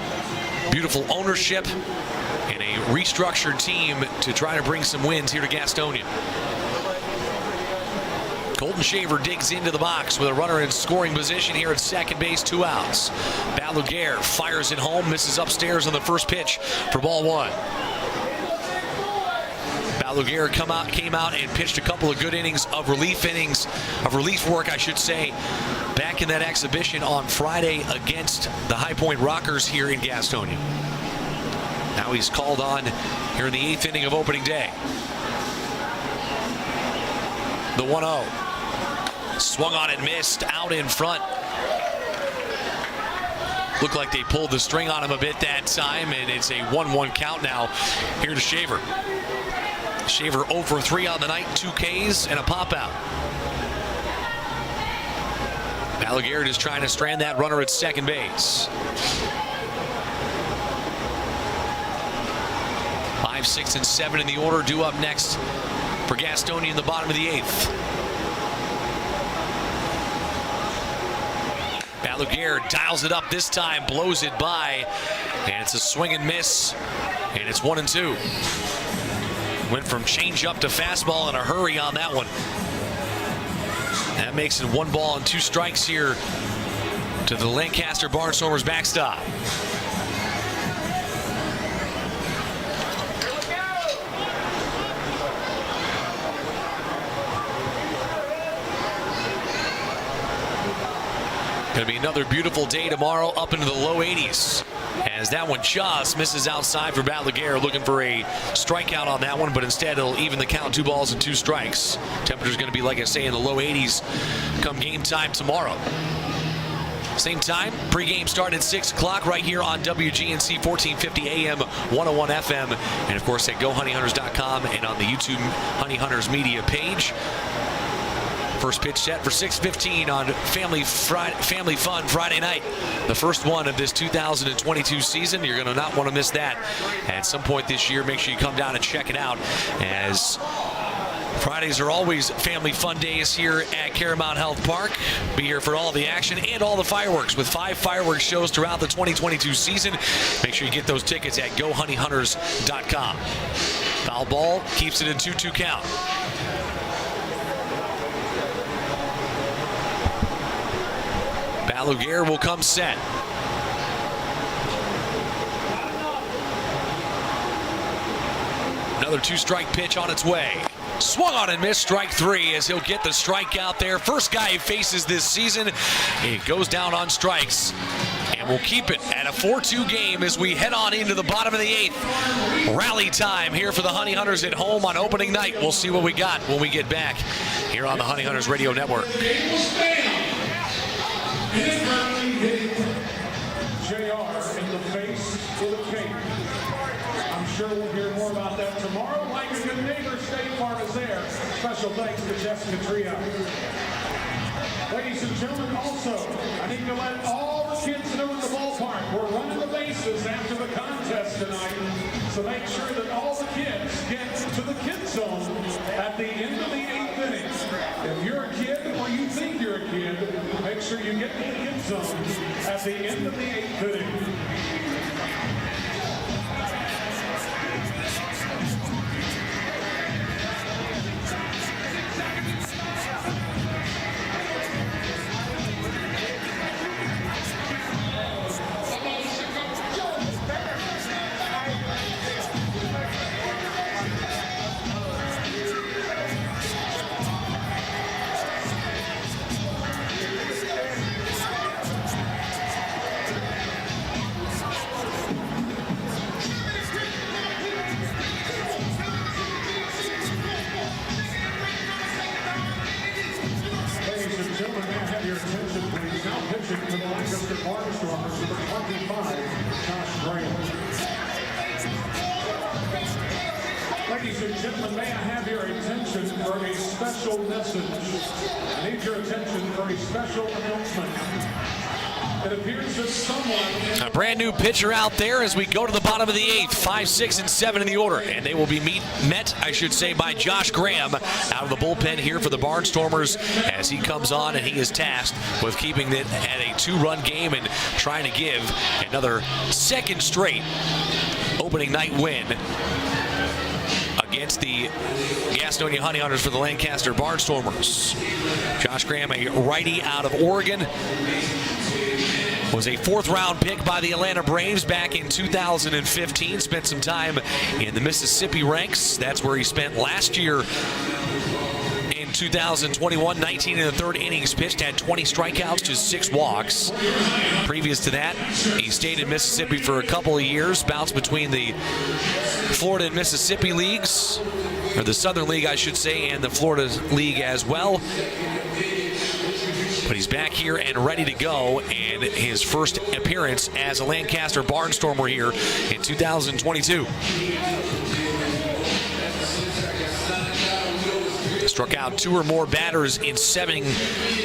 beautiful ownership, and a restructured team to try to bring some wins here to Gastonia. Colton Shaver digs into the box with a runner in scoring position here at second base, 2 outs. Balaguer fires it home, misses upstairs on the first pitch for ball 1. Balaguer came out and pitched a couple of good innings of relief work, I should say, back in that exhibition on Friday against the High Point Rockers here in Gastonia. Now he's called on here in the 8th inning of opening day. The 1-0. Swung on and missed out in front. Looked like they pulled the string on him a bit that time, and it's a 1-1 count now here to Shaver. Shaver 0 for 3 on the night, 2 Ks and a pop out. Balaguer is trying to strand that runner at second base. 5, 6, and 7 in the order due up next for Gastonia in the bottom of the 8th. Balaguer dials it up this time, blows it by, and it's a swing and miss, and it's 1-2. Went from changeup to fastball in a hurry on that one. That makes it 1 ball and 2 strikes here to the Lancaster Barnstormers backstop. Going to be another beautiful day tomorrow, up into the low 80s. As that one just misses outside for Balaguer, looking for a strikeout on that one, but instead it'll even the count, 2 balls and 2 strikes. Temperature's going to be, like I say, in the low 80s come game time tomorrow. Same time, pregame start at 6 o'clock right here on WGNC 1450 AM, 101 FM, and of course at GoHoneyHunters.com and on the YouTube Honey Hunters media page. First pitch set for 6:15 on Family Fun Friday night. The first one of this 2022 season. You're going to not want to miss that at some point this year. Make sure you come down and check it out, as Fridays are always family fun days here at Caramount Health Park. Be here for all the action and all the fireworks, with 5 fireworks shows throughout the 2022 season. Make sure you get those tickets at GoHoneyHunters.com. Foul ball keeps it in 2-2 count. Balaguer will come set. Another 2-strike pitch on its way. Swung on and missed, strike 3, as he'll get the strikeout there. First guy he faces this season. He goes down on strikes. And we'll keep it at a 4-2 game as we head on into the bottom of the 8th. Rally time here for the Honey Hunters at home on opening night. We'll see what we got when we get back here on the Honey Hunters Radio Network. JR in the face with a cape. I'm sure we'll hear more about that tomorrow. Like a good neighbor, State Farm is there. Special thanks to Jessica Tria. Ladies and gentlemen, also, I need to let all the kids know in the ballpark we're running the bases after the contest tonight. So make sure that all the kids get to the kid zone at the end of the 8th inning. If you're a kid or you think you're a kid, make sure you get to the kid zone at the end of the 8th inning. and gentlemen, may I have your attention for a special message? I need your attention for a special announcement. It appears that someone... A brand new pitcher out there as we go to the bottom of the 8th. 5, 6, and 7 in the order. And they will be met, by Josh Graham out of the bullpen here for the Barnstormers as he comes on, and he is tasked with keeping it at a 2-run game and trying to give another second straight opening night win against the Gastonia Honey Hunters for the Lancaster Barnstormers. Josh Graham, a righty out of Oregon, was a 4th-round pick by the Atlanta Braves back in 2015. Spent some time in the Mississippi ranks. That's where he spent last year in 2021. 19 in the 3rd innings pitched, had 20 strikeouts, just 6 walks. Previous to that, he stayed in Mississippi for a couple of years, bounced between the Florida and Mississippi leagues, or the Southern League, I should say, and the Florida League as well. But he's back here and ready to go, and his first appearance as a Lancaster Barnstormer here in 2022. Struck out 2 or more batters in 7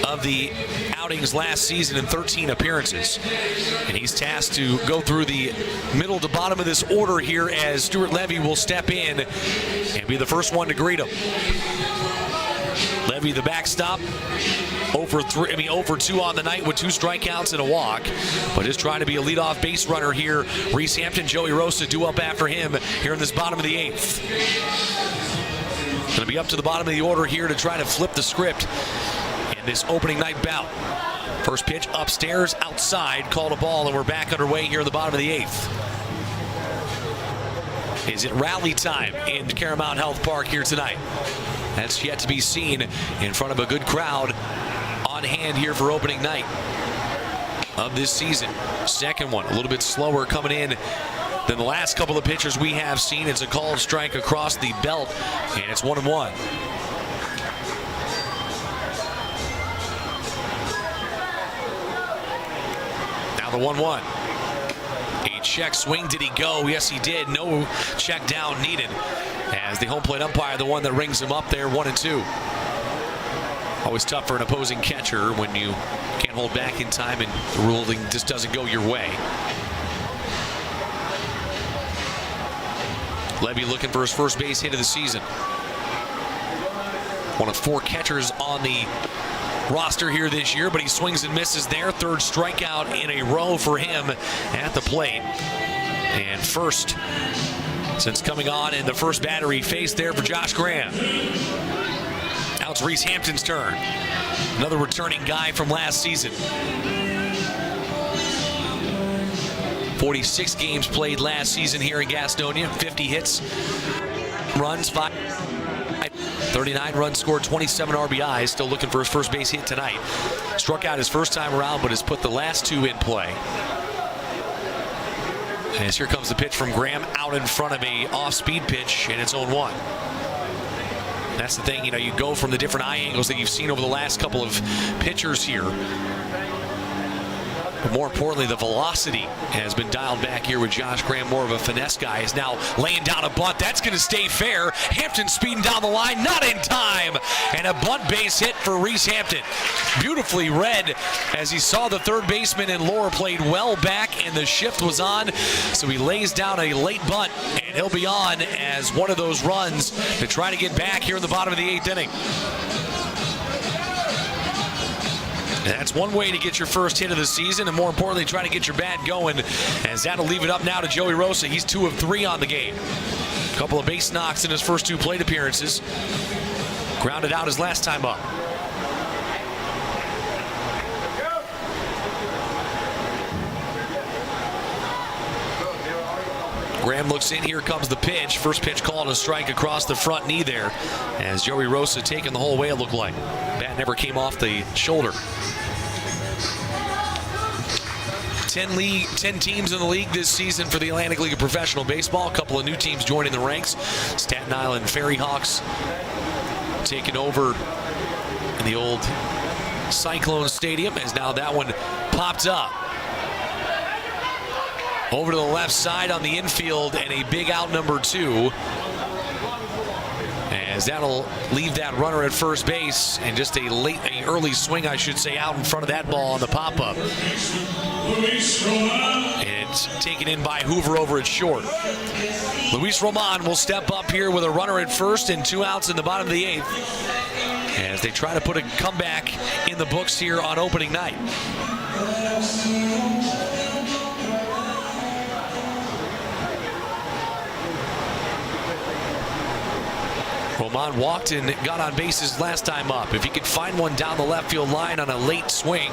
of the outings last season in 13 appearances. And he's tasked to go through the middle to bottom of this order here as Stuart Levy will step in and be the first one to greet him. Levy, the backstop, 0 for 2 on the night with 2 strikeouts and a walk, but is trying to be a leadoff base runner here. Reese Hampton, Joey Rosa due up after him here in this bottom of the 8th. Going to be up to the bottom of the order here to try to flip the script in this opening night bout. First pitch upstairs, outside, called a ball, and we're back underway here in the bottom of the 8th. Is it rally time in Caramount Health Park here tonight? That's yet to be seen in front of a good crowd on hand here for opening night of this season. Second one, a little bit slower coming in than the last couple of pitchers we have seen. It's a called strike across the belt, and it's 1-1. Now the 1-1. A check swing. Did he go? Yes, he did. No check down needed, as the home plate umpire, the one that rings him up there, 1-2. Always tough for an opposing catcher when you can't hold back in time and the ruling just doesn't go your way. Levy looking for his first base hit of the season. One of 4 catchers on the roster here this year, but he swings and misses there. 3rd strikeout in a row for him at the plate. And first since coming on in the first batter he faced there for Josh Graham. Now it's Reese Hampton's turn. Another returning guy from last season. 46 games played last season here in Gastonia. 50 hits, runs, 39 runs scored, 27 RBIs. Still looking for his first base hit tonight. Struck out his first time around, but has put the last 2 in play. As here comes the pitch from Graham out in front of a off-speed pitch, and it's 0-1. That's the thing, you go from the different eye angles that you've seen over the last couple of pitchers here. But more importantly, the velocity has been dialed back here with Josh Graham. More of a finesse guy is now laying down a bunt. That's going to stay fair. Hampton speeding down the line, not in time. And a bunt base hit for Reese Hampton. Beautifully read as he saw the third baseman and Lohr played well back and the shift was on. So he lays down a late bunt and he'll be on as one of those runs to try to get back here in the bottom of the 8th inning. And that's one way to get your first hit of the season, and more importantly, try to get your bat going, as that'll leave it up now to Joey Rosa. He's 2 of 3 on the game. A couple of base knocks in his first 2 plate appearances. Grounded out his last time up. Graham looks in. Here comes the pitch. First pitch called a strike across the front knee there, as Joey Rosa taking the whole way, it looked like. Bat never came off the shoulder. 10 teams in the league this season for the Atlantic League of Professional Baseball. A couple of new teams joining the ranks. Staten Island Ferry Hawks taking over in the old Cyclone Stadium, as now that one popped up. Over to the left side on the infield, and a big out number 2. as that'll leave that runner at first base, and just an early swing, I should say, out in front of that ball on the pop-up. And it's taken in by Hoover over at short. Luis Roman will step up here with a runner at first and 2 outs in the bottom of the 8th as they try to put a comeback in the books here on opening night. Roman walked and got on bases last time up. If he could find one down the left field line on a late swing,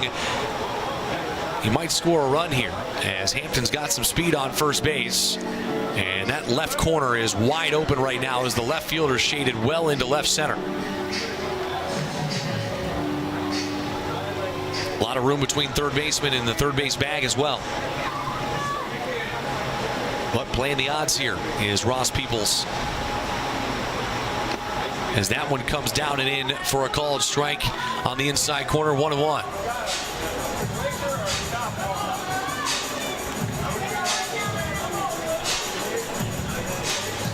he might score a run here, as Hampton's got some speed on first base. And that left corner is wide open right now as the left fielder shaded well into left center. A lot of room between third baseman and the third base bag as well. But playing the odds here is Ross Peoples, as that one comes down and in for a called strike on the inside corner, 1-1.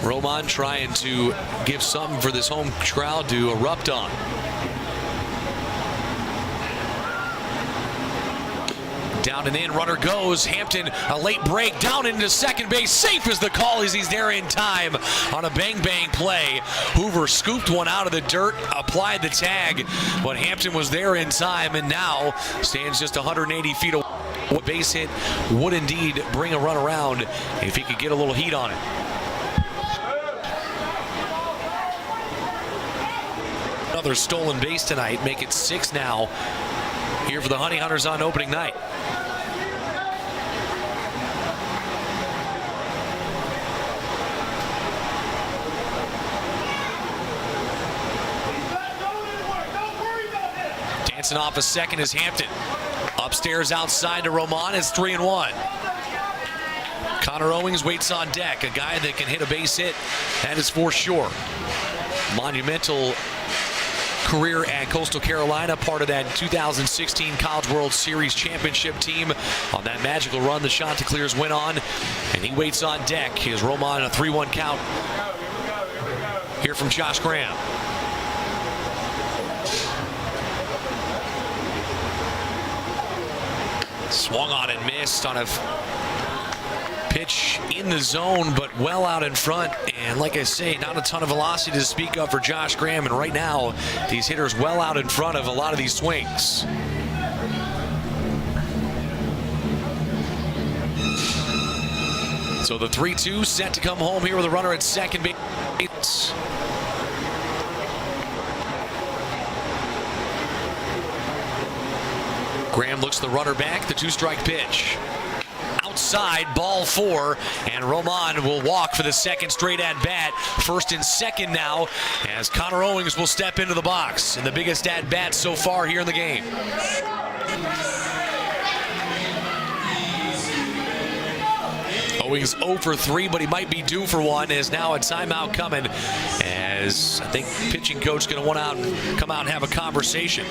Roman trying to give something for this home crowd to erupt on. Down and in, runner goes. Hampton, a late break down into second base. Safe as the call as he's there in time on a bang-bang play. Hoover scooped one out of the dirt, applied the tag, but Hampton was there in time and now stands just 180 feet away. A base hit would indeed bring a run around if he could get a little heat on it. Another stolen base tonight, make it 6 now here for the Honey Hunters on opening night. Dancing off a second is Hampton. Upstairs outside to Roman, it's 3-1. Connor Owings waits on deck, a guy that can hit a base hit, that is for sure. Monumental career at Coastal Carolina, part of that 2016 College World Series championship team on that magical run the Chanticleers went on, and he waits on deck. Here's Roman, a 3-1 count here from Josh Graham. Swung on and missed on a pitch in the zone, but well out in front. And like I say, not a ton of velocity to speak of for Josh Graham. And right now, these hitters well out in front of a lot of these swings. So the 3-2 set to come home here with a runner at second base. Graham looks the runner back, the 2-strike pitch. Outside, ball 4, and Roman will walk for the second straight at-bat. First and second now, as Connor Owings will step into the box in the biggest at-bat so far here in the game. Owings 0 for 3, but he might be due for one, as now a timeout coming, as I think pitching coach going to want to come out and have a conversation.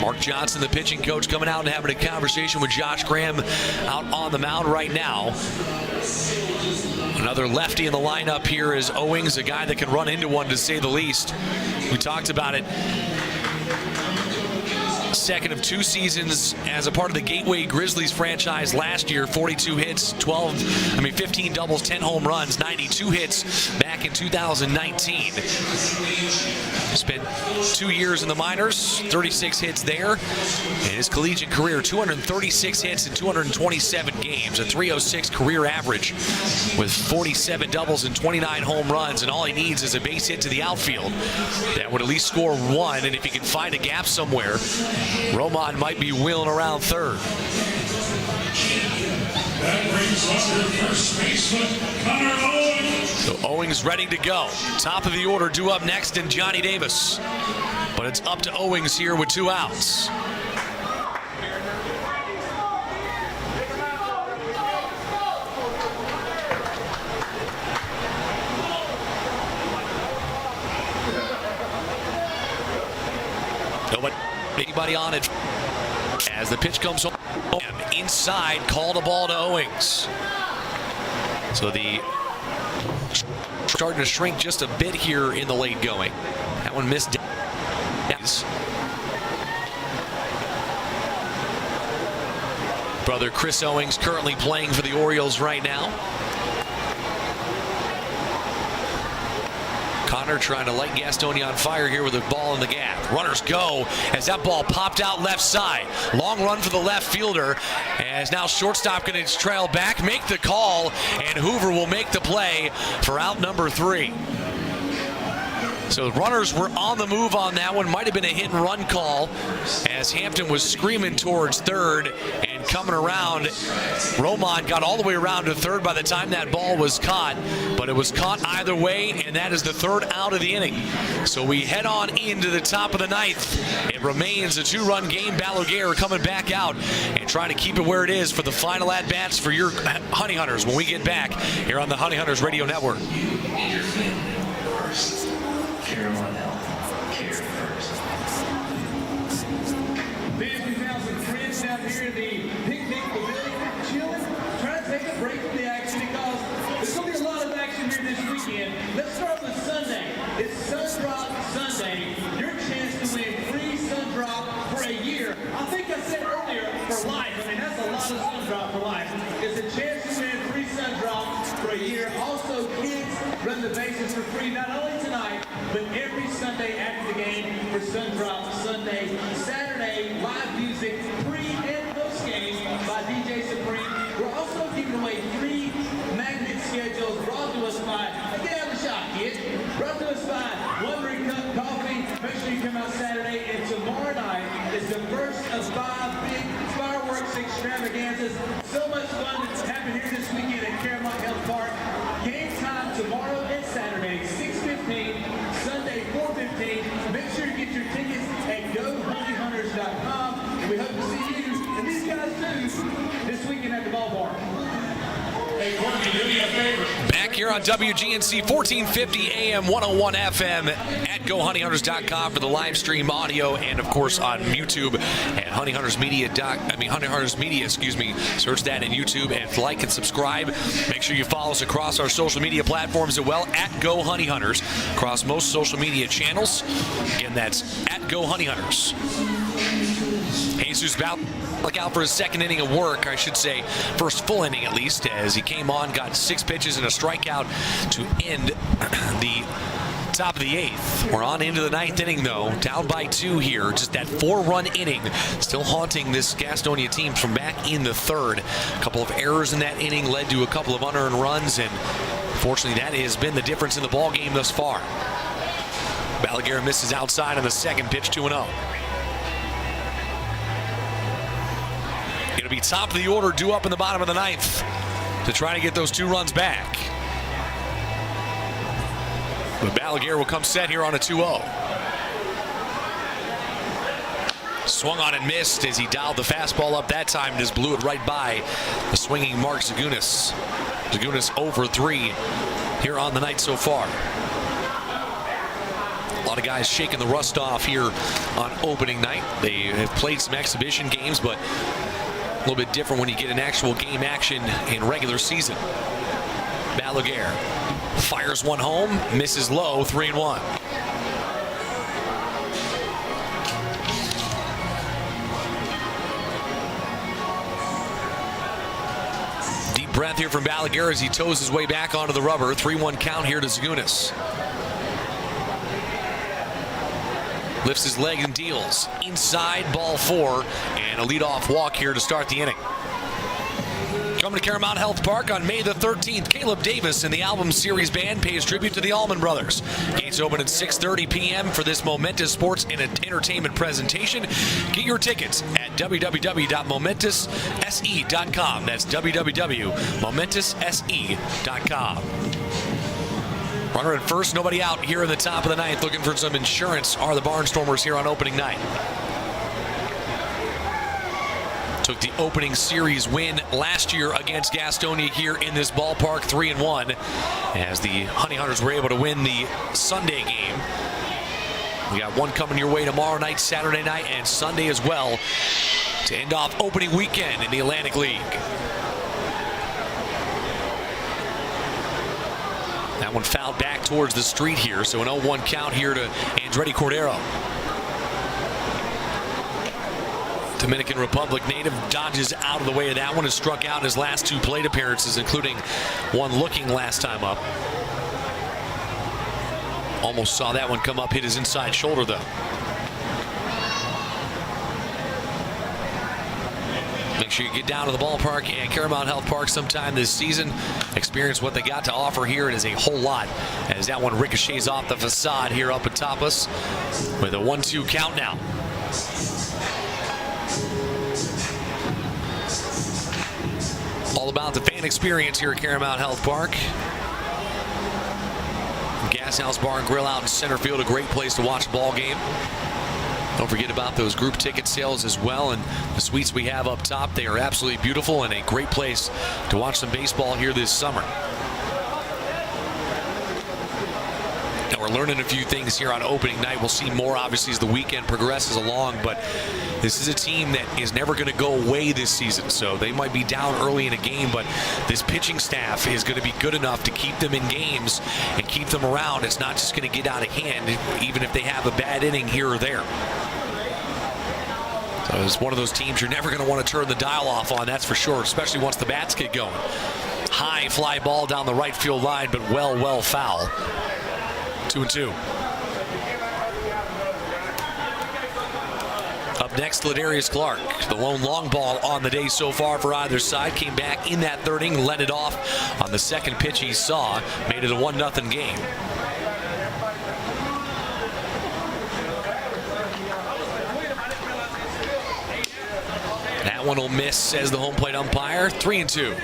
Mark Johnson, the pitching coach, coming out and having a conversation with Josh Graham out on the mound right now. Another lefty in the lineup here is Owings, a guy that can run into one, to say the least. We talked about it. Second of 2 seasons as a part of the Gateway Grizzlies franchise last year. 42 hits, 15 doubles, 10 home runs, 92 hits back in 2019. Spent 2 years in the minors, 36 hits there. And his collegiate career, 236 hits in 227 games, a .306 career average with 47 doubles and 29 home runs. And all he needs is a base hit to the outfield that would at least score 1. And if he can find a gap somewhere, Roman might be wheeling around third. That brings up your first baseman, Connor Owings. So Owings ready to go. Top of the order due up next in Johnny Davis. But it's up to Owings here with 2 outs. Anybody on it as the pitch comes home. Inside, call the ball to Owings. So the starting to shrink just a bit here in the late going. That one missed. Brother Chris Owings currently playing for the Orioles right now. Connor trying to light Gastonia on fire here with a ball in the gap. Runners go as that ball popped out left side. Long run for the left fielder as now shortstop going to trail back, make the call, and Hoover will make the play for out number 3. So runners were on the move on that one. Might have been a hit and run call as Hampton was screaming towards third and coming around. Roman got all the way around to third by the time that ball was caught, but it was caught either way, and that is the third out of the inning. So we head on into the top of the 9th. It remains a 2-run game. Balaguer coming back out and trying to keep it where it is for the final at-bats for your Honey Hunters when we get back here on the Honey Hunters Radio Network. Care on health. Care first. Fans, we found some friends down here in the picnic pavilion, chilling, trying to take a break from the action because there's going to be a lot of action here this weekend. Let's start with Sunday. It's Sun Drop Sunday. Your chance to win free Sun Drop for a year. I think I said earlier, for life. I mean, that's a lot of Sun Drop for life. It's a chance to win free Sun Drop for a year. Also, kids run the bases for free, not only tonight, but every Sunday after the game for Sun Drop Sunday. Saturday, live music, pre and post game by DJ Supreme. We're also giving away free magnet schedules brought to us by, get out of the shop, kid. Brought to us by Wondering Cup Coffee. Make sure you come out Saturday. And tomorrow night is the first of 5 big fireworks extravaganzas. So much fun that's happening here this weekend at Caramont Health Park. Game time tomorrow and Saturday, 6:15. Sunday, 4:15. Make sure you get your tickets at GoHoneyHunters.com. And we hope to see you and these guys too this weekend at the ballpark. Hey, Courtney, do me a favor. Back here on WGNC 1450 AM 101 FM at GoHoneyHunters.com for the live stream audio, and of course on YouTube at Honey Hunters Media. Search that in YouTube and like and subscribe. Make sure you follow us across our social media platforms as well at Go Honey Hunters across most social media channels. Again, that's at Go Honey Hunters. Jesus about look out for his second inning of work, I should say first full inning at least, as he came on, got 6 pitches and a strikeout to end the top of the 8th. We're on into the 9th inning though, down by 2 here. Just that 4-run inning still haunting this Gastonia team from back in the 3rd. A couple of errors in that inning led to a couple of unearned runs, and fortunately that has been the difference in the ball game thus far. Balaguer misses outside on the second pitch, 2-0. Going to be top of the order due up in the bottom of the 9th to try to get those 2 runs back. But Balaguer will come set here on a 2-0. Swung on and missed as he dialed the fastball up that time and just blew it right by the swinging Mark Zagunis. Zagunis over 3 here on the night so far. A lot of guys shaking the rust off here on opening night. They have played some exhibition games, but a little bit different when you get an actual game action in regular season. Balaguer fires one home, misses low, 3-1. Deep breath here from Balaguer as he toes his way back onto the rubber. 3-1 count here to Zagunis. Lifts his leg and deals. Inside, ball 4, and a leadoff walk here to start the inning. Coming to Caramont Health Park on May the 13th, Caleb Davis and the Album Series Band pays tribute to the Allman Brothers. Gates open at 6:30 p.m. for this momentous sports and entertainment presentation. Get your tickets at www.momentusse.com. That's www.momentusse.com. Runner at first, nobody out here in the top of the 9th. Looking for some insurance are the Barnstormers here on opening night. Took the opening series win last year against Gastonia here in this ballpark, 3-1, as the Honey Hunters were able to win the Sunday game. We got one coming your way tomorrow night, Saturday night, and Sunday as well to end off opening weekend in the Atlantic League. That one fouled back towards the street here, so an 0-1 count here to Andretti Cordero. Dominican Republic native dodges out of the way of that one and struck out in his last 2 plate appearances, including one looking last time up. Almost saw that one come up, hit his inside shoulder though. Make sure you get down to the ballpark at Caramount Health Park sometime this season. Experience what they got to offer here. It is a whole lot as that one ricochets off the facade here up atop us with a 1-2 count now. All about the fan experience here at Caramount Health Park. Gas House Bar and Grill out in center field, a great place to watch a ball game. Don't forget about those group ticket sales as well, and the suites we have up top. They are absolutely beautiful and a great place to watch some baseball here this summer. Now we're learning a few things here on opening night. We'll see more obviously as the weekend progresses along, but this is a team that is never going to go away this season. So they might be down early in a game, but this pitching staff is going to be good enough to keep them in games and keep them around. It's not just going to get out of hand, even if they have a bad inning here or there. So it's one of those teams you're never going to want to turn the dial off on, that's for sure, especially once the bats get going. High fly ball down the right field line, but well foul. 2-2. Up next, Ladarius Clark. The lone long ball on the day so far for either side. Came back in that 3rd inning, led it off on the second pitch he saw. Made it a 1-0 game. That one will miss, says the home plate umpire. 3-2.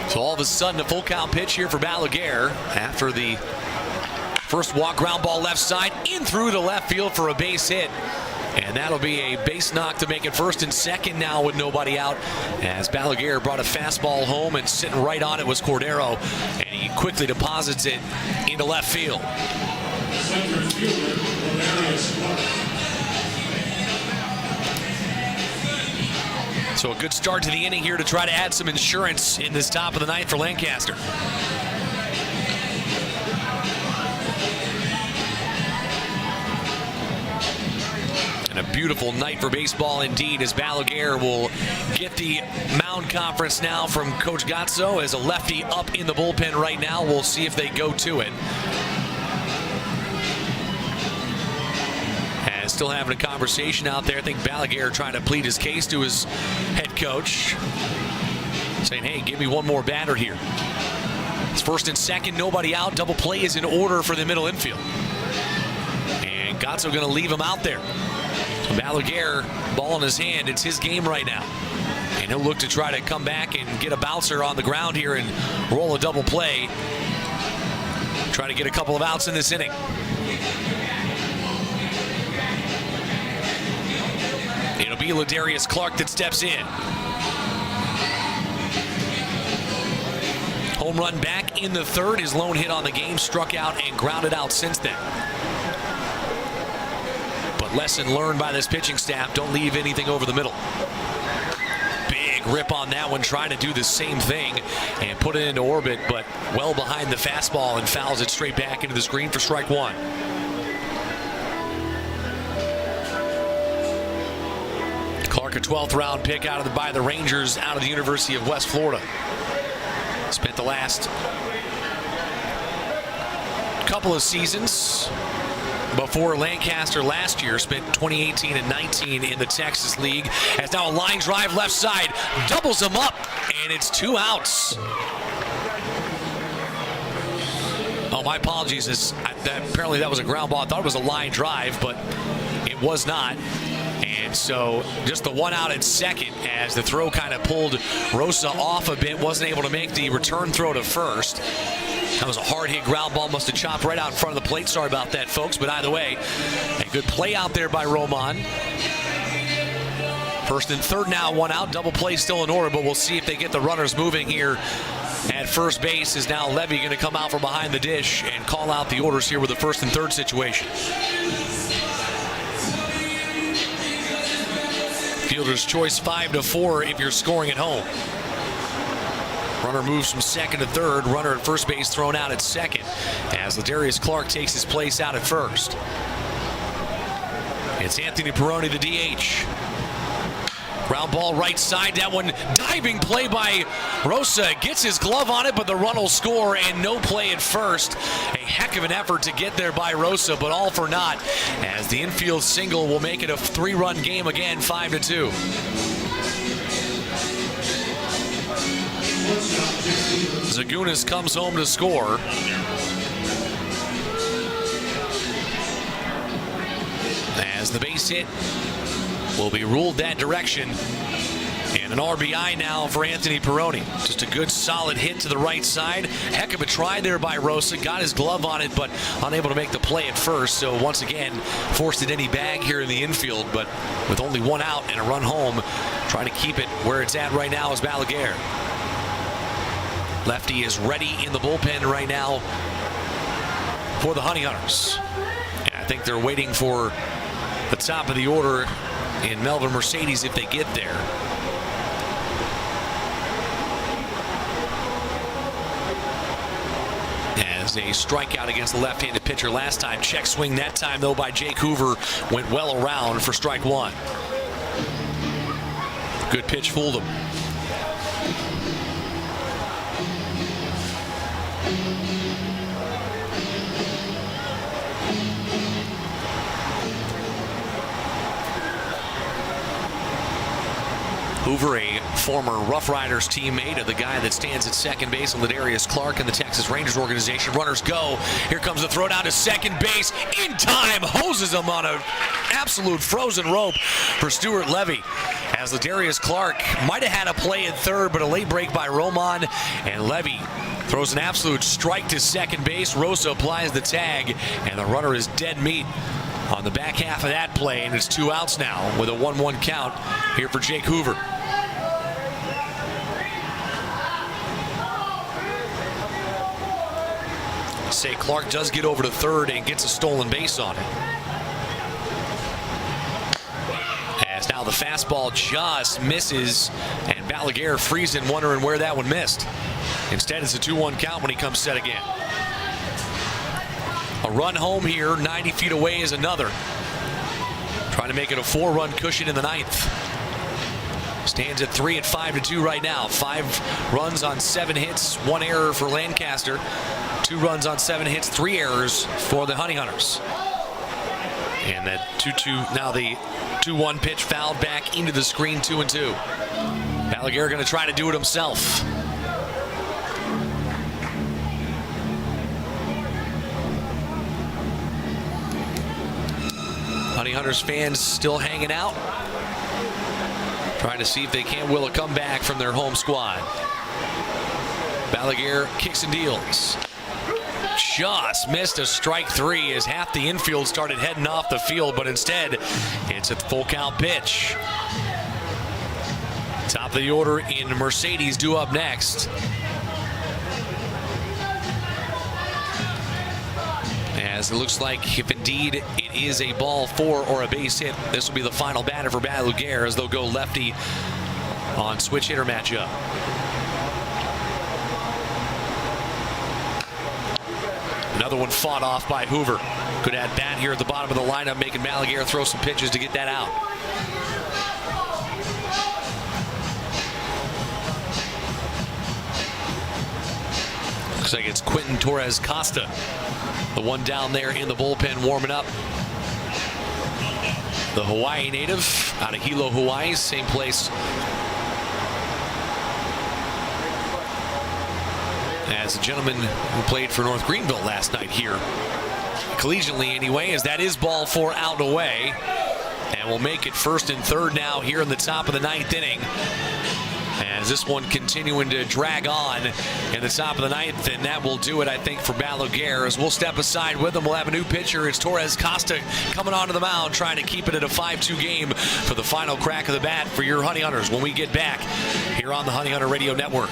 So all of a sudden, a full count pitch here for Balaguer after the first walk, ground ball left side, in through the left field for a base hit. And that'll be a base knock to make it 1st and 2nd now with nobody out, as Balaguer brought a fastball home, and sitting right on it was Cordero, and he quickly deposits it into left field. So a good start to the inning here to try to add some insurance in this top of the 9th for Lancaster. And a beautiful night for baseball indeed, as Balaguer will get the mound conference now from Coach Gatso as a lefty up in the bullpen right now. We'll see if they go to it. And still having a conversation out there. I think Balaguer trying to plead his case to his head coach, saying, hey, give me one more batter here. It's 1st and 2nd, nobody out. Double play is in order for the middle infield. And Gatso going to leave him out there. So Balaguer, ball in his hand. It's his game right now. And he'll look to try to come back and get a bouncer on the ground here and roll a double play. Try to get a couple of outs in this inning. It'll be Ladarius Clark that steps in. Home run back in the 3rd. His lone hit on the game, struck out and grounded out since then. But lesson learned by this pitching staff, don't leave anything over the middle. Big rip on that one, trying to do the same thing and put it into orbit, but well behind the fastball, and fouls it straight back into the screen for strike 1. Clark, a 12th round pick by the Rangers out of the University of West Florida. Spent the last couple of seasons before Lancaster last year. Spent 2018 and 19 in the Texas League. Has now a line drive left side, doubles him up, and it's 2 outs. Oh, my apologies. Apparently that was a ground ball. I thought it was a line drive, but it was not. And so just the 1 out at 2nd, as the throw kind of pulled Rosa off a bit, wasn't able to make the return throw to 1st. That was a hard hit ground ball, must have chopped right out in front of the plate. Sorry about that, folks, but either way, a good play out there by Roman. 1st and 3rd now, 1 out, double play still in order, but we'll see if they get the runners moving here at first base is now Levy going to come out from behind the dish and call out the orders here with the first and third situation. Fielder's choice 5-4 if you're scoring at home. Runner moves from second to third. Runner at first base thrown out at second as Ladarius Clark takes his place out at first. It's Anthony Peroni, the DH. Ground ball right side. That one diving play by Rosa. Gets his glove on it, but the run will score and no play at first. A heck of an effort to get there by Rosa, but all for naught as the infield single will make it a 3-run game again, 5-2. Zagunis comes home to score. As the base hit will be ruled that direction. And an RBI now for Anthony Peroni. Just a good solid hit to the right side. Heck of a try there by Rosa. Got his glove on it, but unable to make the play at first. So once again, forced an any bag here in the infield, but with only one out and a run home, trying to keep it where it's at right now is Balaguer. Lefty is ready in the bullpen right now for the Honey Hunters. And I think they're waiting for the top of the order in Melvin Mercedes if they get there. As a strikeout against the left-handed pitcher last time. Check swing that time, though, by Jake Hoover. Went well around for strike one. Good pitch fooled him. Hoover, a former Rough Riders teammate of the guy that stands at second base, Ladarius Clark in the Texas Rangers organization. Runners go. Here comes the throw down to second base. In time, hoses him on an absolute frozen rope for Stuart Levy. As Ladarius Clark might have had a play at third, but a late break by Roman. And Levy throws an absolute strike to second base. Rosa applies the tag, and the runner is dead meat on the back half of that play, and it's 2 outs now with a 1-1 count here for Jake Hoover. Say Clark does get over to third and gets a stolen base on it. As now the fastball just misses, and Balaguer freezing, wondering where that one missed. Instead, it's a 2-1 count when he comes set again. A run home here, 90 feet away is another. Trying to make it a 4-run cushion in the ninth. Stands at 3 at 5-2 right now. 5 runs on 7 hits, 1 error for Lancaster. 2 runs on 7 hits, 3 errors for the Honey Hunters. And that 2-2, now the 2-1 pitch fouled back into the screen, 2-2. Balaguer going to try to do it himself. Honey Hunters fans still hanging out, trying to see if they can't will a comeback from their home squad. Balaguer kicks and deals. Just missed a strike 3 as half the infield started heading off the field, but instead it's a full count pitch. Top of the order in Mercedes due up next. As it looks like if indeed it is a ball 4 or a base hit, this will be the final batter for Balaguer as they'll go lefty on switch hitter matchup. Another one fought off by Hoover. Good at bat here at the bottom of the lineup, making Balaguer throw some pitches to get that out. Looks like it's Quentin Torres Costa, the one down there in the bullpen warming up. The Hawaii native out of Hilo, Hawaii, same place as a gentleman who played for North Greenville last night here, collegiately anyway, as that is ball 4 out and away. And we'll make it first and third now here in the top of the 9th inning. As this one continuing to drag on in the top of the 9th, and that will do it, I think, for Balaguer. As we'll step aside with him, we'll have a new pitcher. It's Torres Costa coming onto the mound, trying to keep it at a 5-2 game for the final crack of the bat for your Honey Hunters when we get back here on the Honey Hunter Radio Network.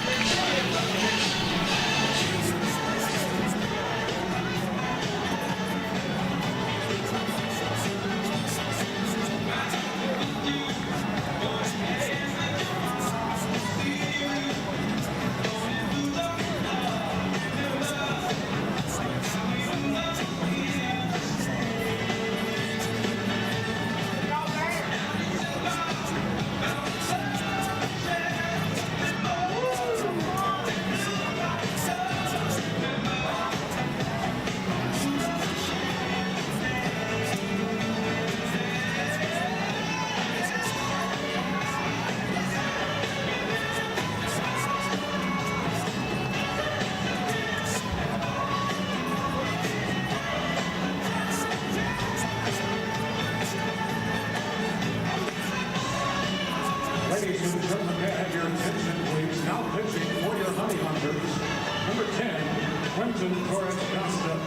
10, Quentin Torres-Costa.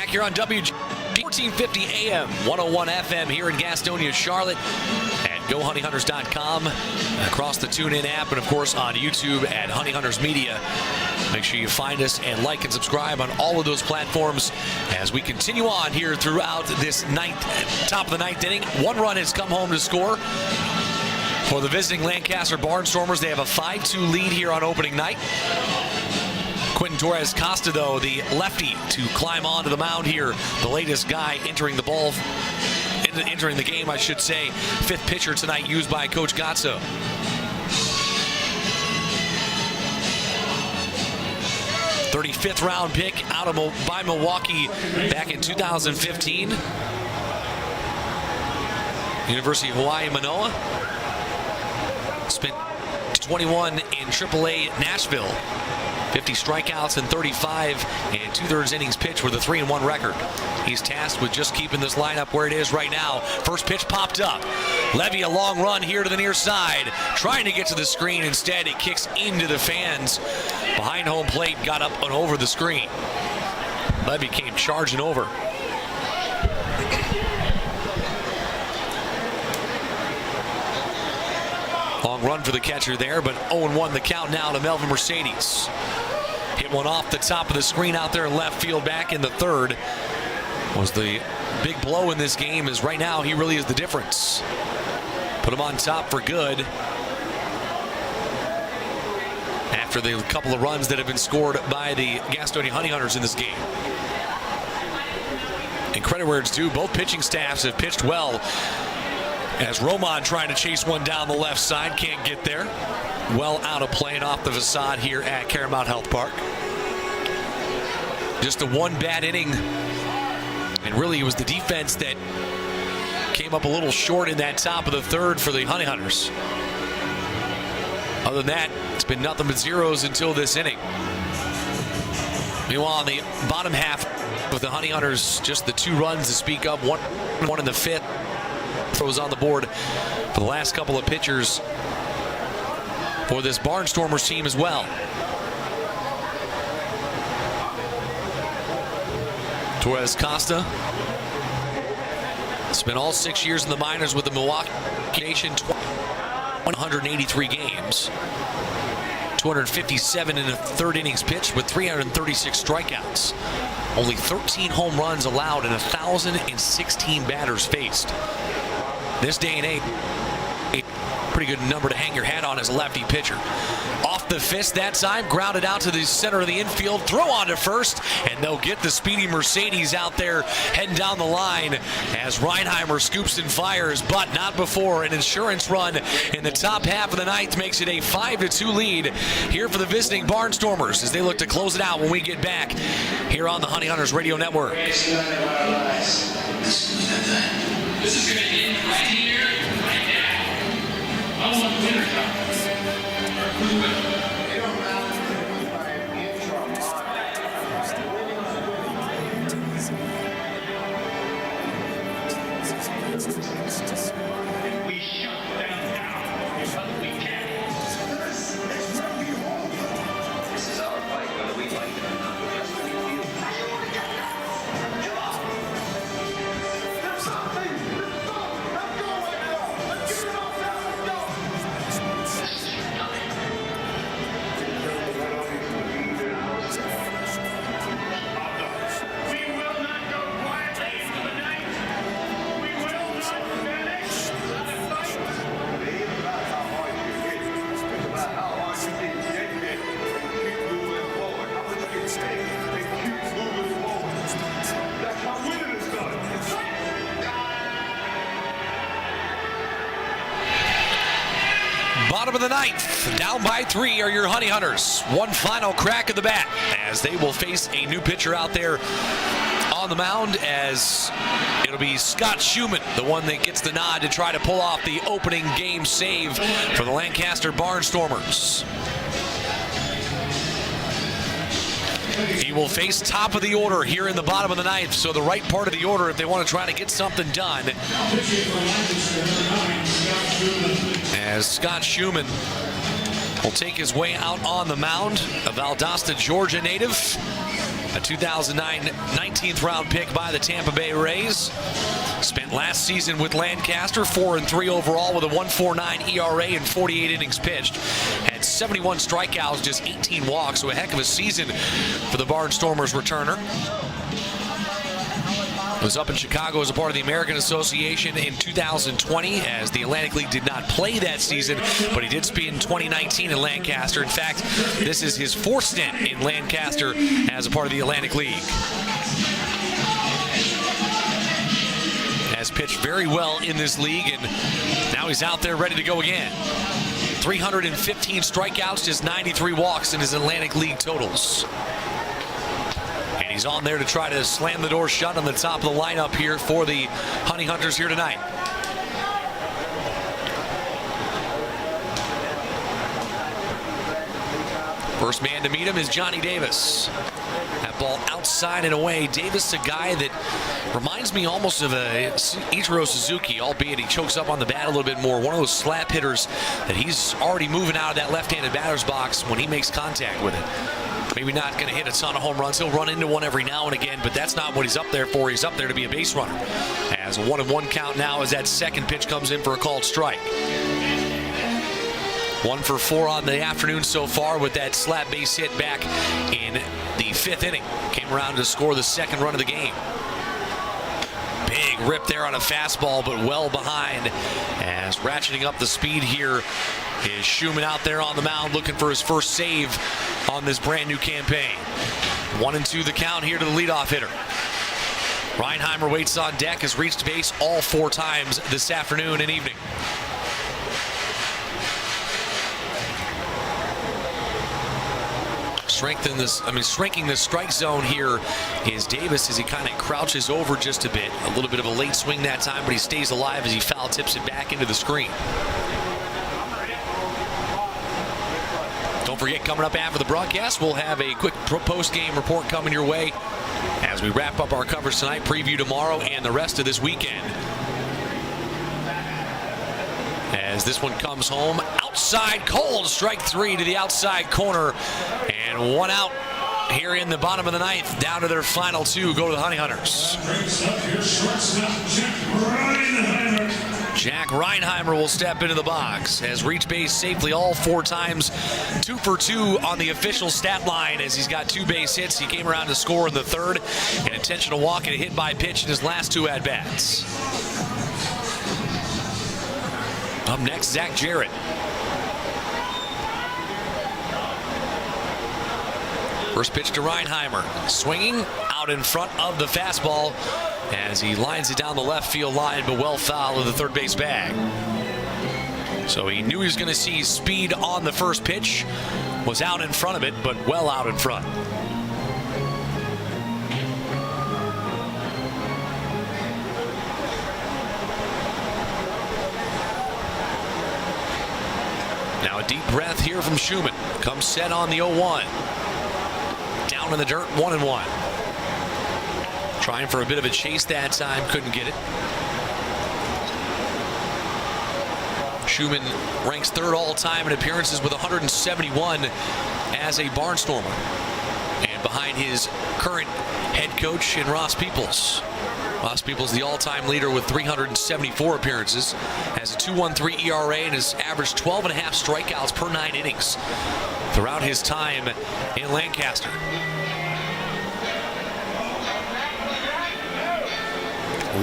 Here on WG 1450 AM, 101 FM here in Gastonia, Charlotte, at GoHoneyHunters.com, across the TuneIn app, and of course on YouTube at Honey Hunters Media. Make sure you find us and like and subscribe on all of those platforms as we continue on here throughout this top of the ninth inning. One run has come home to score for the visiting Lancaster Barnstormers. They have a 5-2 lead here on opening night. Quentin Torres-Costa, though, the lefty, to climb onto the mound here. The latest guy entering the game, I should say. Fifth pitcher tonight used by Coach Gatso. .35th round pick by Milwaukee back in 2015. University of Hawaii, Manoa. Spent 21 in AAA Nashville. 50 strikeouts and 35 and 2/3 innings pitched with a 3-1 record. He's tasked with just keeping this lineup where it is right now. First pitch popped up. Levy, a long run here to the near side, trying to get to the screen. Instead, it kicks into the fans behind home plate, got up and over the screen. Levy came charging over. Long run for the catcher there, but 0-1 the count now to Melvin Mercedes. Hit one off the top of the screen out there in left field back in the third. Was the big blow in this game, as right now he really is the difference. Put him on top for good after the couple of runs that have been scored by the Gastonia Honey Hunters in this game. And credit where it's due, both pitching staffs have pitched well. As Roman trying to chase one down the left side, can't get there. Well out of play and off the facade here at Caramount Health Park. Just a one bad inning. And really it was the defense that came up a little short in that top of the third for the Honey Hunters. Other than that, it's been nothing but zeros until this inning. Meanwhile, on the bottom half of the Honey Hunters, just the 2 runs to speak of, one in the 5th. Throws on the board for the last couple of pitchers for this Barnstormers team as well. Torres-Costa spent all 6 years in the minors with the Milwaukee Nation, 183 games, 257 in the third innings pitched with 336 strikeouts. Only 13 home runs allowed and 1,016 batters faced. This day and age, a pretty good number to hang your hat on as a lefty pitcher. Off the fist that time, grounded out to the center of the infield, throw on to first, and they'll get the speedy Mercedes out there heading down the line as Reinheimer scoops and fires, but not before. An insurance run in the top half of the ninth makes it a 5-2 lead here for the visiting Barnstormers as they look to close it out when we get back here on the Honey Hunters Radio Network. This is going to end right here, right now. I want winner We shut them down because we can. This is where we hold. This is our fight, whether we like it or not. Yes, we feel There's something. Let's go. Let's go right now. Let's get it all down. Let's go. this is your time. We will not go quietly into the night. We will not vanish. Let us fight. bottom of the ninth, down by 3 are your Honey Hunters. One final crack of the bat as they will face a new pitcher out there on the mound, as it'll be Scott Schumann, the one that gets the nod to try to pull off the opening game save for the Lancaster Barnstormers. He will face top of the order here in the bottom of the ninth, so the right part of the order if they want to try to get something done. As Scott Schumann will take his way out on the mound, a Valdosta, Georgia native, a 2009 19th round pick by the Tampa Bay Rays. Spent last season with Lancaster, 4-3 overall with a 1.49 ERA and 48 innings pitched. Had 71 strikeouts, just 18 walks, so a heck of a season for the Barnstormers returner. Was up in Chicago as a part of the American Association in 2020, as the Atlantic League did not play that season, but he did spend 2019 in Lancaster. In fact, this is his 4th stint in Lancaster as a part of the Atlantic League. Has pitched very well in this league, and now he's out there ready to go again. 315 strikeouts, just 93 walks in his Atlantic League totals. And he's on there to try to slam the door shut on the top of the lineup here for the Honey Hunters here tonight. First man to meet him is Johnny Davis. That ball outside and away. Davis, a guy that reminds me almost of a Ichiro Suzuki, albeit he chokes up on the bat a little bit more. One of those slap hitters that he's already moving out of that left-handed batter's box when he makes contact with it. Maybe not going to hit a ton of home runs. He'll run into one every now and again, but that's not what he's up there for. He's up there to be a base runner. As a 1-1 count now as that second pitch comes in for a called strike. 1 for 4 on the afternoon so far with that slap base hit back in the 5th inning. Came around to score the second run of the game. Big rip there on a fastball, but well behind. As ratcheting up the speed here is Schumann out there on the mound looking for his first save on this brand new campaign. 1-2 the count here to the leadoff hitter. Reinheimer waits on deck, has reached base all 4 times this afternoon and evening. Shrinking the strike zone here is Davis as he kind of crouches over just a bit. A little bit of a late swing that time, but he stays alive as he foul tips it back into the screen. Don't forget, coming up after the broadcast, we'll have a quick post-game report coming your way as we wrap up our coverage tonight, preview tomorrow, and the rest of this weekend. As this one comes home, outside cold, strike 3 to the outside corner, and 1 out here in the bottom of the ninth. Down to their final 2 go to the Honey Hunters. Jack Reinheimer will step into the box, has reached base safely all 4 times, 2 for 2 on the official stat line as he's got 2 base hits. He came around to score in the 3rd, an intentional walk and a hit by pitch in his last 2 at-bats. Up next, Zach Jarrett. First pitch to Reinheimer. Swinging out in front of the fastball as he lines it down the left field line, but well foul of the third base bag. So he knew he was going to see speed on the first pitch. Was out in front of it, but well out in front. Now a deep breath here from Schumann. Comes set on the 0-1. Down in the dirt, 1-1. Trying for a bit of a chase that time, couldn't get it. Schumann ranks 3rd all-time in appearances with 171 as a Barnstormer. And behind his current head coach in Ross Peoples. Ross Peoples, the all-time leader with 374 appearances, has a 2.13 ERA and has averaged 12.5 strikeouts per 9 innings throughout his time in Lancaster.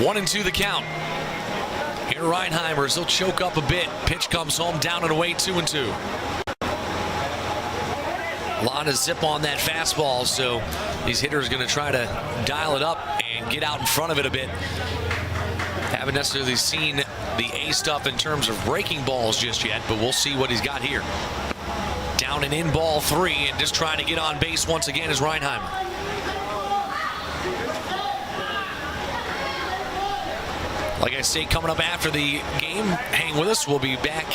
One and 2 the count. Here Reinheimer, he'll choke up a bit. Pitch comes home, down and away, 2-2. A lot of zip on that fastball, so these hitters are going to try to dial it up and get out in front of it a bit. Haven't necessarily seen the A stuff in terms of breaking balls just yet, but we'll see what he's got here. Down and in ball 3, and just trying to get on base once again is Reinheimer. Like I say, coming up after the game, hang with us. We'll be back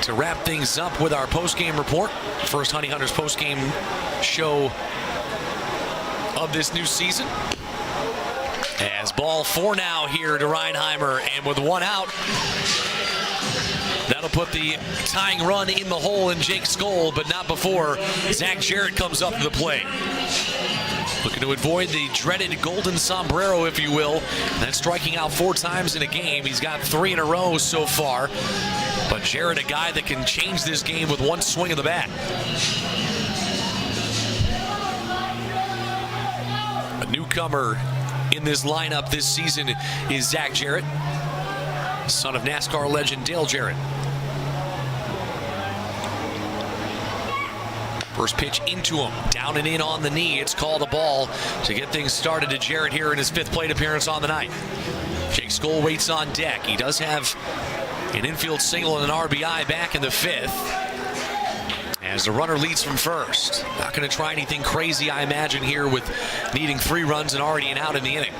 to wrap things up with our post-game report. First Honey Hunters post-game show of this new season. As ball 4 now here to Reinheimer, and with 1 out, that'll put the tying run in the hole in Jake's goal, but not before Zach Jarrett comes up to the plate. Looking to avoid the dreaded golden sombrero, if you will. That's striking out 4 times in a game. He's got 3 in a row so far. But Jarrett, a guy that can change this game with 1 swing of the bat. A newcomer in this lineup this season is Zach Jarrett, son of NASCAR legend Dale Jarrett. First pitch into him, down and in on the knee. It's called a ball to get things started to Jarrett here in his 5th plate appearance on the night. Jake Skoll waits on deck. He does have an infield single and an RBI back in the 5th. As the runner leads from first. Not going to try anything crazy, I imagine, here with needing 3 runs and already an out in the inning.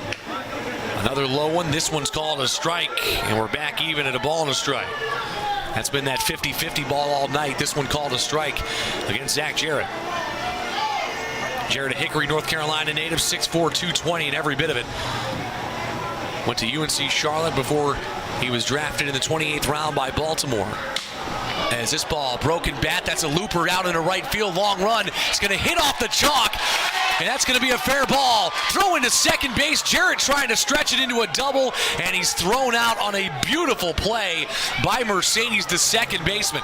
Another low one. This one's called a strike, and we're back even at a ball and a strike. That's been that 50-50 ball all night. This one called a strike against Zach Jarrett. Jarrett, a Hickory, North Carolina native, 6'4", 220, and every bit of it. Went to UNC Charlotte before he was drafted in the 28th round by Baltimore. As this ball, broken bat, that's a looper out into right field, long run. It's going to hit off the chalk, and that's going to be a fair ball. Throw into second base. Jarrett trying to stretch it into a double, and he's thrown out on a beautiful play by Mercedes, the second baseman.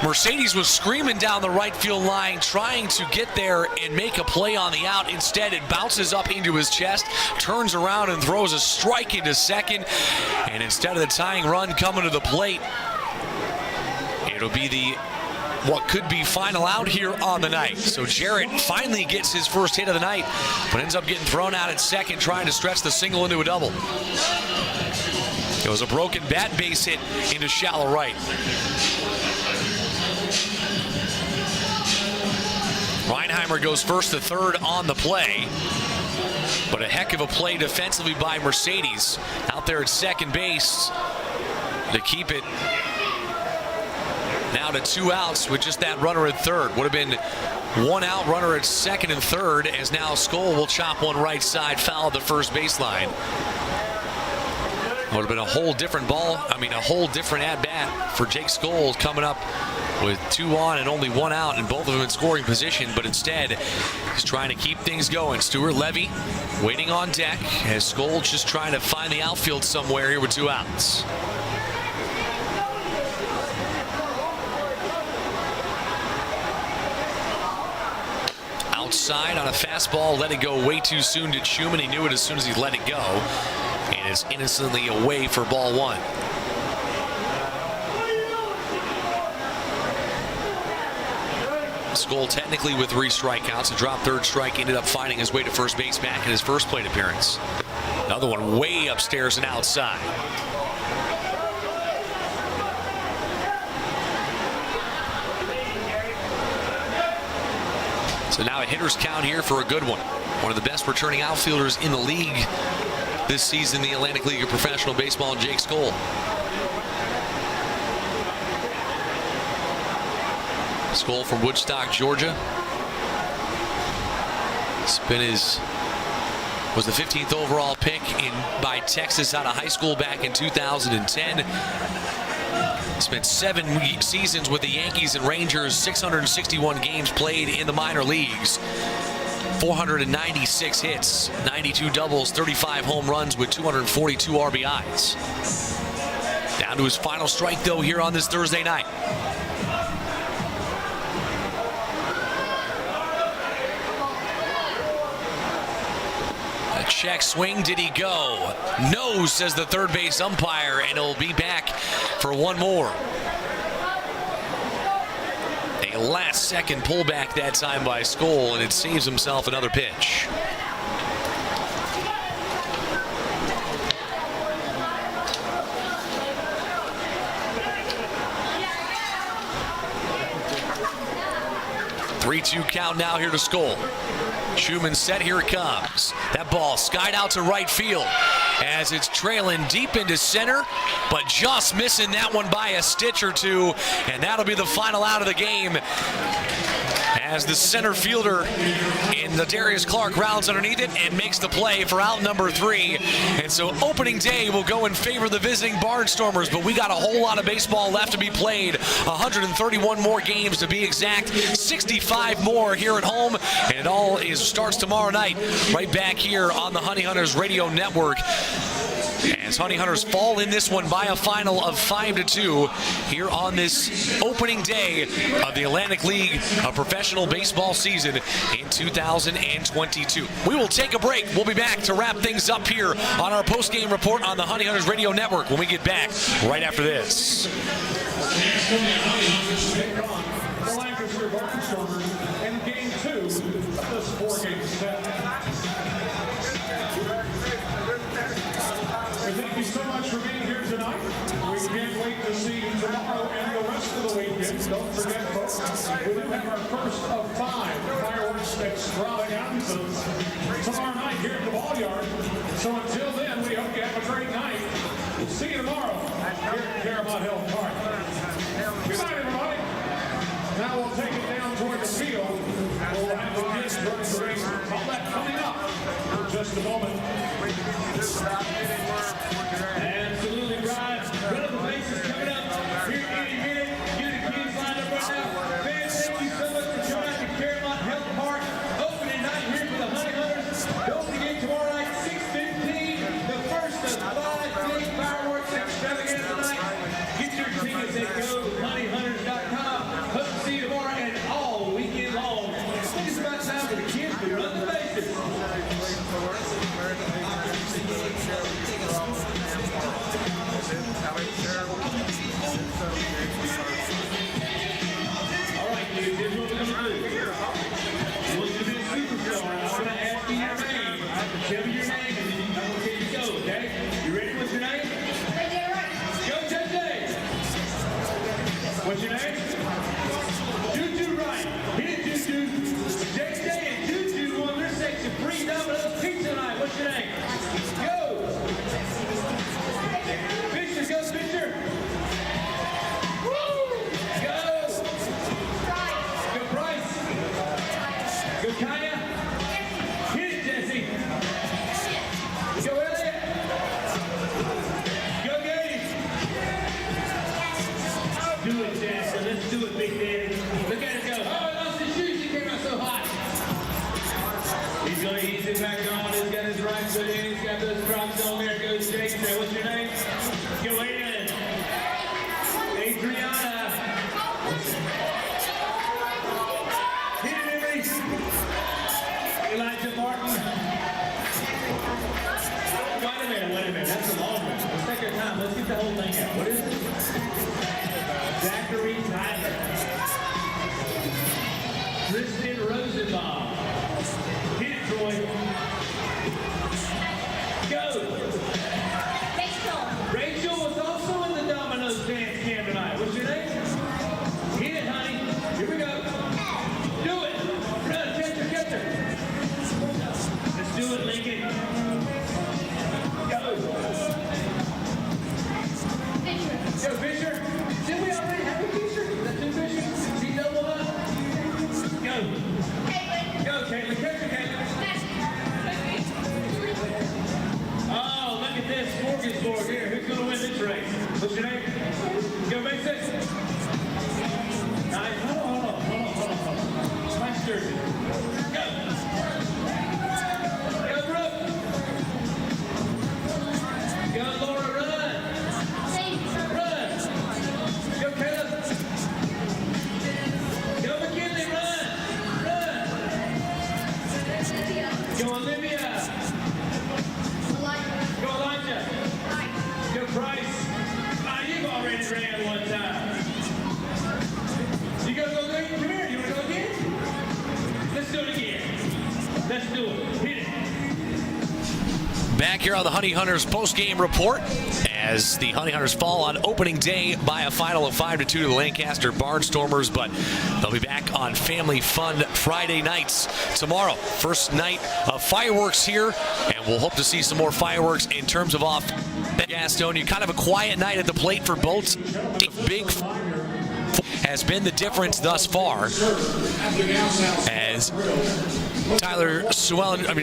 Mercedes was screaming down the right field line, trying to get there and make a play on the out. Instead, it bounces up into his chest, turns around and throws a strike into second. And instead of the tying run coming to the plate, it'll be the what could be final out here on the night. So Jarrett finally gets his first hit of the night, but ends up getting thrown out at second, trying to stretch the single into a double. It was a broken bat base hit into shallow right. Reinheimer goes first to third on the play, but a heck of a play defensively by Mercedes out there at second base to keep it now to 2 outs with just that runner at third. Would have been 1 out, runner at second and third, as now Skoll will chop one right side foul at the first baseline. Would have been a whole different ball. I mean, a whole different at-bat for Jake Skoll, coming up with 2 on and only 1 out, and both of them in scoring position. But instead, he's trying to keep things going. Stuart Levy waiting on deck as Skoll just trying to find the outfield somewhere here with 2 outs. Outside on a fastball, let it go way too soon to Schumann. He knew it as soon as he let it go, and is innocently away for ball 1. Skoll technically with 3 strikeouts. A drop third strike, ended up finding his way to first base back in his first plate appearance. Another one way upstairs and outside. So now a hitter's count here for a good one. One of the best returning outfielders in the league this season, the Atlantic League of Professional Baseball, and Jake Skoll. Skoll from Woodstock, Georgia. Was the 15th overall pick by Texas out of high school back in 2010. Spent 7 seasons with the Yankees and Rangers, 661 games played in the minor leagues, 496 hits, 92 doubles, 35 home runs with 242 RBIs. Down to his final strike, though, here on this Thursday night. A check swing, did he go? No, says the third base umpire, and he'll be back for one more. A last-second pullback that time by Skoll, and it saves himself another pitch. 3-2 count now here to Skoll. Schumann set, here it comes. That ball skied out to right field as it's trailing deep into center, but just missing that one by a stitch or two, and that'll be the final out of the game as the center fielder in the Darius Clark rounds underneath it and makes the play for out number 3. And so opening day will go in favor of the visiting Barnstormers, but we got a whole lot of baseball left to be played. 131 more games to be exact, 65 more here at home, and it all starts tomorrow night right back here on the Honey Hunters Radio Network, as Honey Hunters fall in this one by a final of 5-2 here on this opening day of the Atlantic League of Professional Baseball season in 2022. We will take a break. We'll be back to wrap things up here on our post-game report on the Honey Hunters Radio Network when we get back right after this. Take on the Lancaster Barnstormers in Game 2 of this 4-game set. Thank you so much for being here tonight. We can't wait to see you tomorrow and the rest of the weekend. Don't forget, folks, we do have our first of 5 fireworks extravaganzas tomorrow night here at the ball yard. So until then, we hope you have a great night. We'll see you tomorrow here at Caramount Hill Park. Good night, everybody. Now we'll take it down toward the field. We'll have the kids running the race. All that coming up in just a moment. Absolutely right. Run of the bases coming up here any minute. You the kids lined up right now. Fans, thank you so much for coming out to Caramount Hill Park. Opening night here for the Honey Hunters. Don't forget tomorrow night, 6:15, the first of 5 big fireworks extravaganza tonight. Get your tickets at GoHoneyHunters.com. Hope to see you tomorrow and all weekend long. I think it's about time for the kids to run the bases. All right, kids, here's what we're going to do. You want you to be a superstar, and I'm going to ask you your name. I have to tell you your name, and then I'm going to tell you to go, okay? You ready? What's your name? Go, JJ. What's your name? Juju Wright. Hit it, Juju. JJ and Juju won their section free Domino's pizza night. What's your name? Go. Fisher, go, Fisher. Go, Kaya. Hit it, Jesse. Go, Elliot. Go, Gabe. Do it, Jackson. Let's do it, Big Daddy. Look at it go. Oh, he lost his shoes. He came out so hot. He's going to ease it back on. He's got his right foot in. He's got those Crocs on. There goes Jake. What's your name? Go in. Adriana. Elijah Martin. Wait a minute. That's a long one. Let's take our time. Let's get the whole thing out. What is it? Zachary Tyler. Tristan Rosenbaum. Hit it, Troy. Go. Rachel was also in the Domino's dance camp tonight. What's your name? Hit it, honey. Here we go. Do it. Run, catch her. Let's do it, Lincoln. Go. Go, Fisher. Did we already have a Fisher? Is that 2 Fishers? Is he double up? Go. Go, Caitlin. Catch her, Caitlin. Oh, look at this smorgasbord here. Who's going to win this race? What's your name? Go, make six. Nice. Hold on. Nice jersey. Go. Go, Laura, run! Run! Go, Caleb! Go, McKinley, run! Run! Go, Olivia! Go, Elijah! Go, Bryce! Ah, you've already ran one time. You go, come here. You want to go again? Let's do it again. Let's do it. Hit it. Back here on the Honey Hunters post-game report as the Honey Hunters fall on opening day by a final of 5-2 to the Lancaster Barnstormers, but they'll be back on Family Fun Friday nights tomorrow. First night of fireworks here, and we'll hope to see some more fireworks in terms of off Gastonia. Kind of a quiet night at the plate for both. Big has been the difference thus far, as Tyler Swellentrop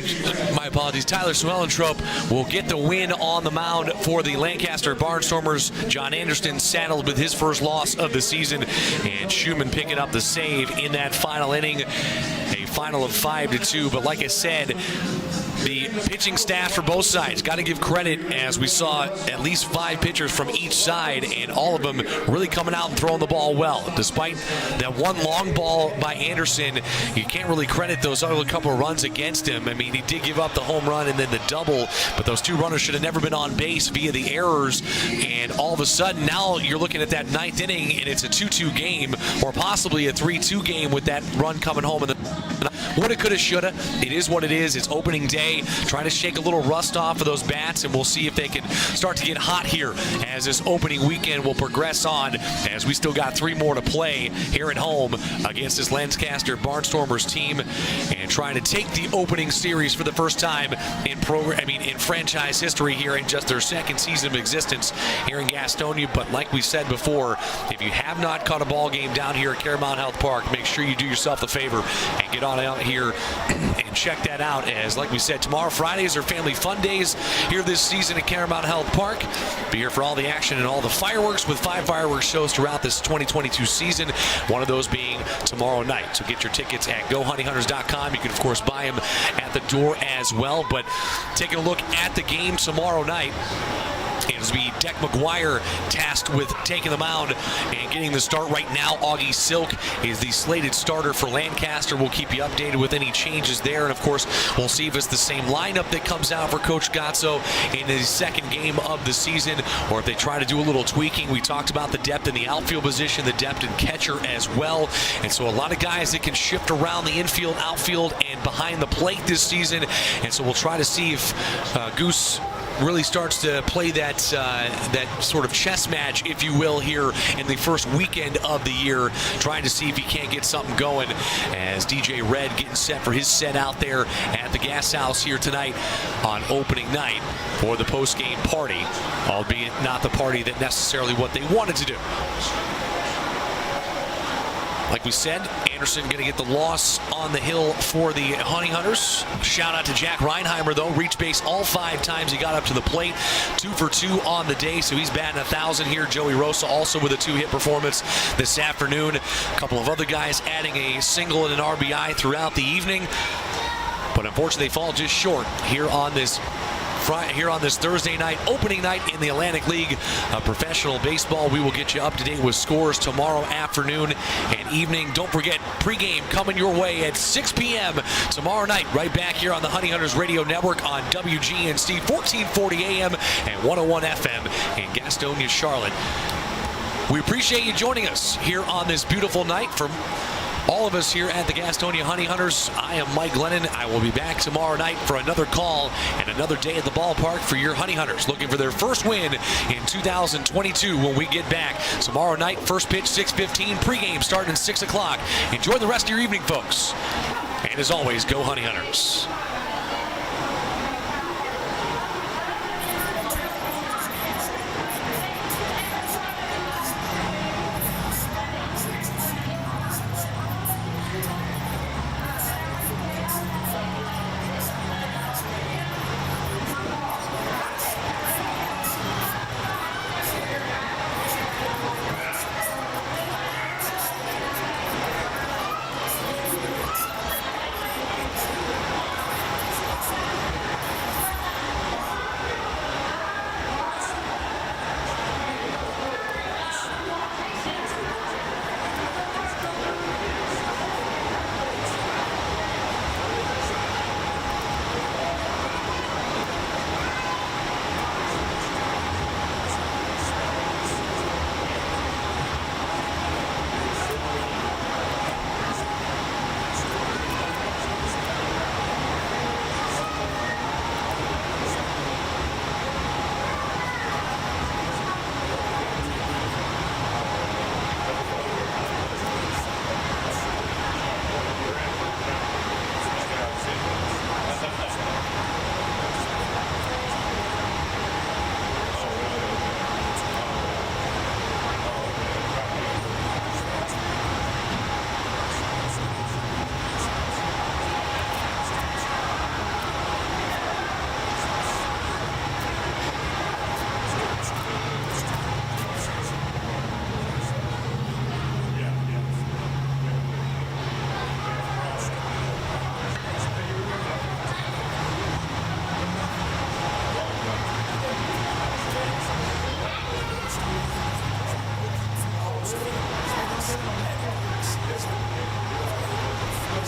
will get the win on the mound for the Lancaster Barnstormers. John Anderson saddled with his first loss of the season, and Schumann picking up the save in that final inning. A final of 5-2, but like I said, the pitching staff for both sides got to give credit, as we saw at least 5 pitchers from each side, and all of them really coming out and throwing the ball well. Despite that one long ball by Anderson, you can't really credit those other couple of runs against him. I mean, he did give up the home run and then the double, but those 2 runners should have never been on base via the errors, and all of a sudden now you're looking at that 9th inning and it's a 2-2 game, or possibly a 3-2 game with that run coming home in the woulda, coulda, shoulda. It is what it is. It's opening day. Trying to shake a little rust off of those bats, and we'll see if they can start to get hot here as this opening weekend will progress on, as we still got 3 more to play here at home against this Lancaster Barnstormers team, and trying to take the opening series for the first time in franchise history here in just their 2nd season of existence here in Gastonia. But like we said before, if you have not caught a ball game down here at Caramount Health Park, make sure you do yourself the favor and get on out here and check that out, as like we said, tomorrow Fridays are Family Fun Days here this season at Caramount Health Park. Be here for all the action and all the fireworks, with 5 fireworks shows throughout this 2022 season, one of those being tomorrow night. So get your tickets at GoHoneyHunters.com. You can of course buy them at the door as well, but taking a look at the game tomorrow night, it'll be Deck McGuire tasked with taking the mound and getting the start right now. Augie Silk is the slated starter for Lancaster. We'll keep you updated with any changes there, and of course we'll see if it's the same lineup that comes out for Coach Gazzo in his 2nd game of the season, or if they try to do a little tweaking. We talked about the depth in the outfield position, the depth in catcher as well, and so a lot of guys that can shift around the infield, outfield, and behind the plate this season. And so we'll try to see if Goose really starts to play that sort of chess match, if you will, here in the first weekend of the year, trying to see if he can't get something going, as DJ Red getting set for his set out there at the Gas House here tonight on opening night for the post-game party, albeit not the party that necessarily what they wanted to do. Like we said, Anderson going to get the loss on the hill for the Honey Hunters. Shout out to Jack Reinheimer, though. Reached base all 5 times he got up to the plate. 2 for 2 on the day, so he's batting 1,000 here. Joey Rosa also with a 2-hit performance this afternoon. A couple of other guys adding a single and an RBI throughout the evening, but unfortunately they fall just short here on this Thursday night, opening night in the Atlantic League of Professional Baseball. We will get you up to date with scores tomorrow afternoon and evening. Don't forget, pregame coming your way at 6 p.m. tomorrow night, right back here on the Honey Hunters Radio Network on WGNC 1440 AM and 101 FM in Gastonia, Charlotte. We appreciate you joining us here on this beautiful night. From all of us here at the Gastonia Honey Hunters, I am Mike Glennon. I will be back tomorrow night for another call and another day at the ballpark for your Honey Hunters, looking for their first win in 2022 when we get back tomorrow night. First pitch 6:15, pregame starting at 6 o'clock. Enjoy the rest of your evening, folks. And as always, go Honey Hunters.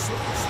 Yes.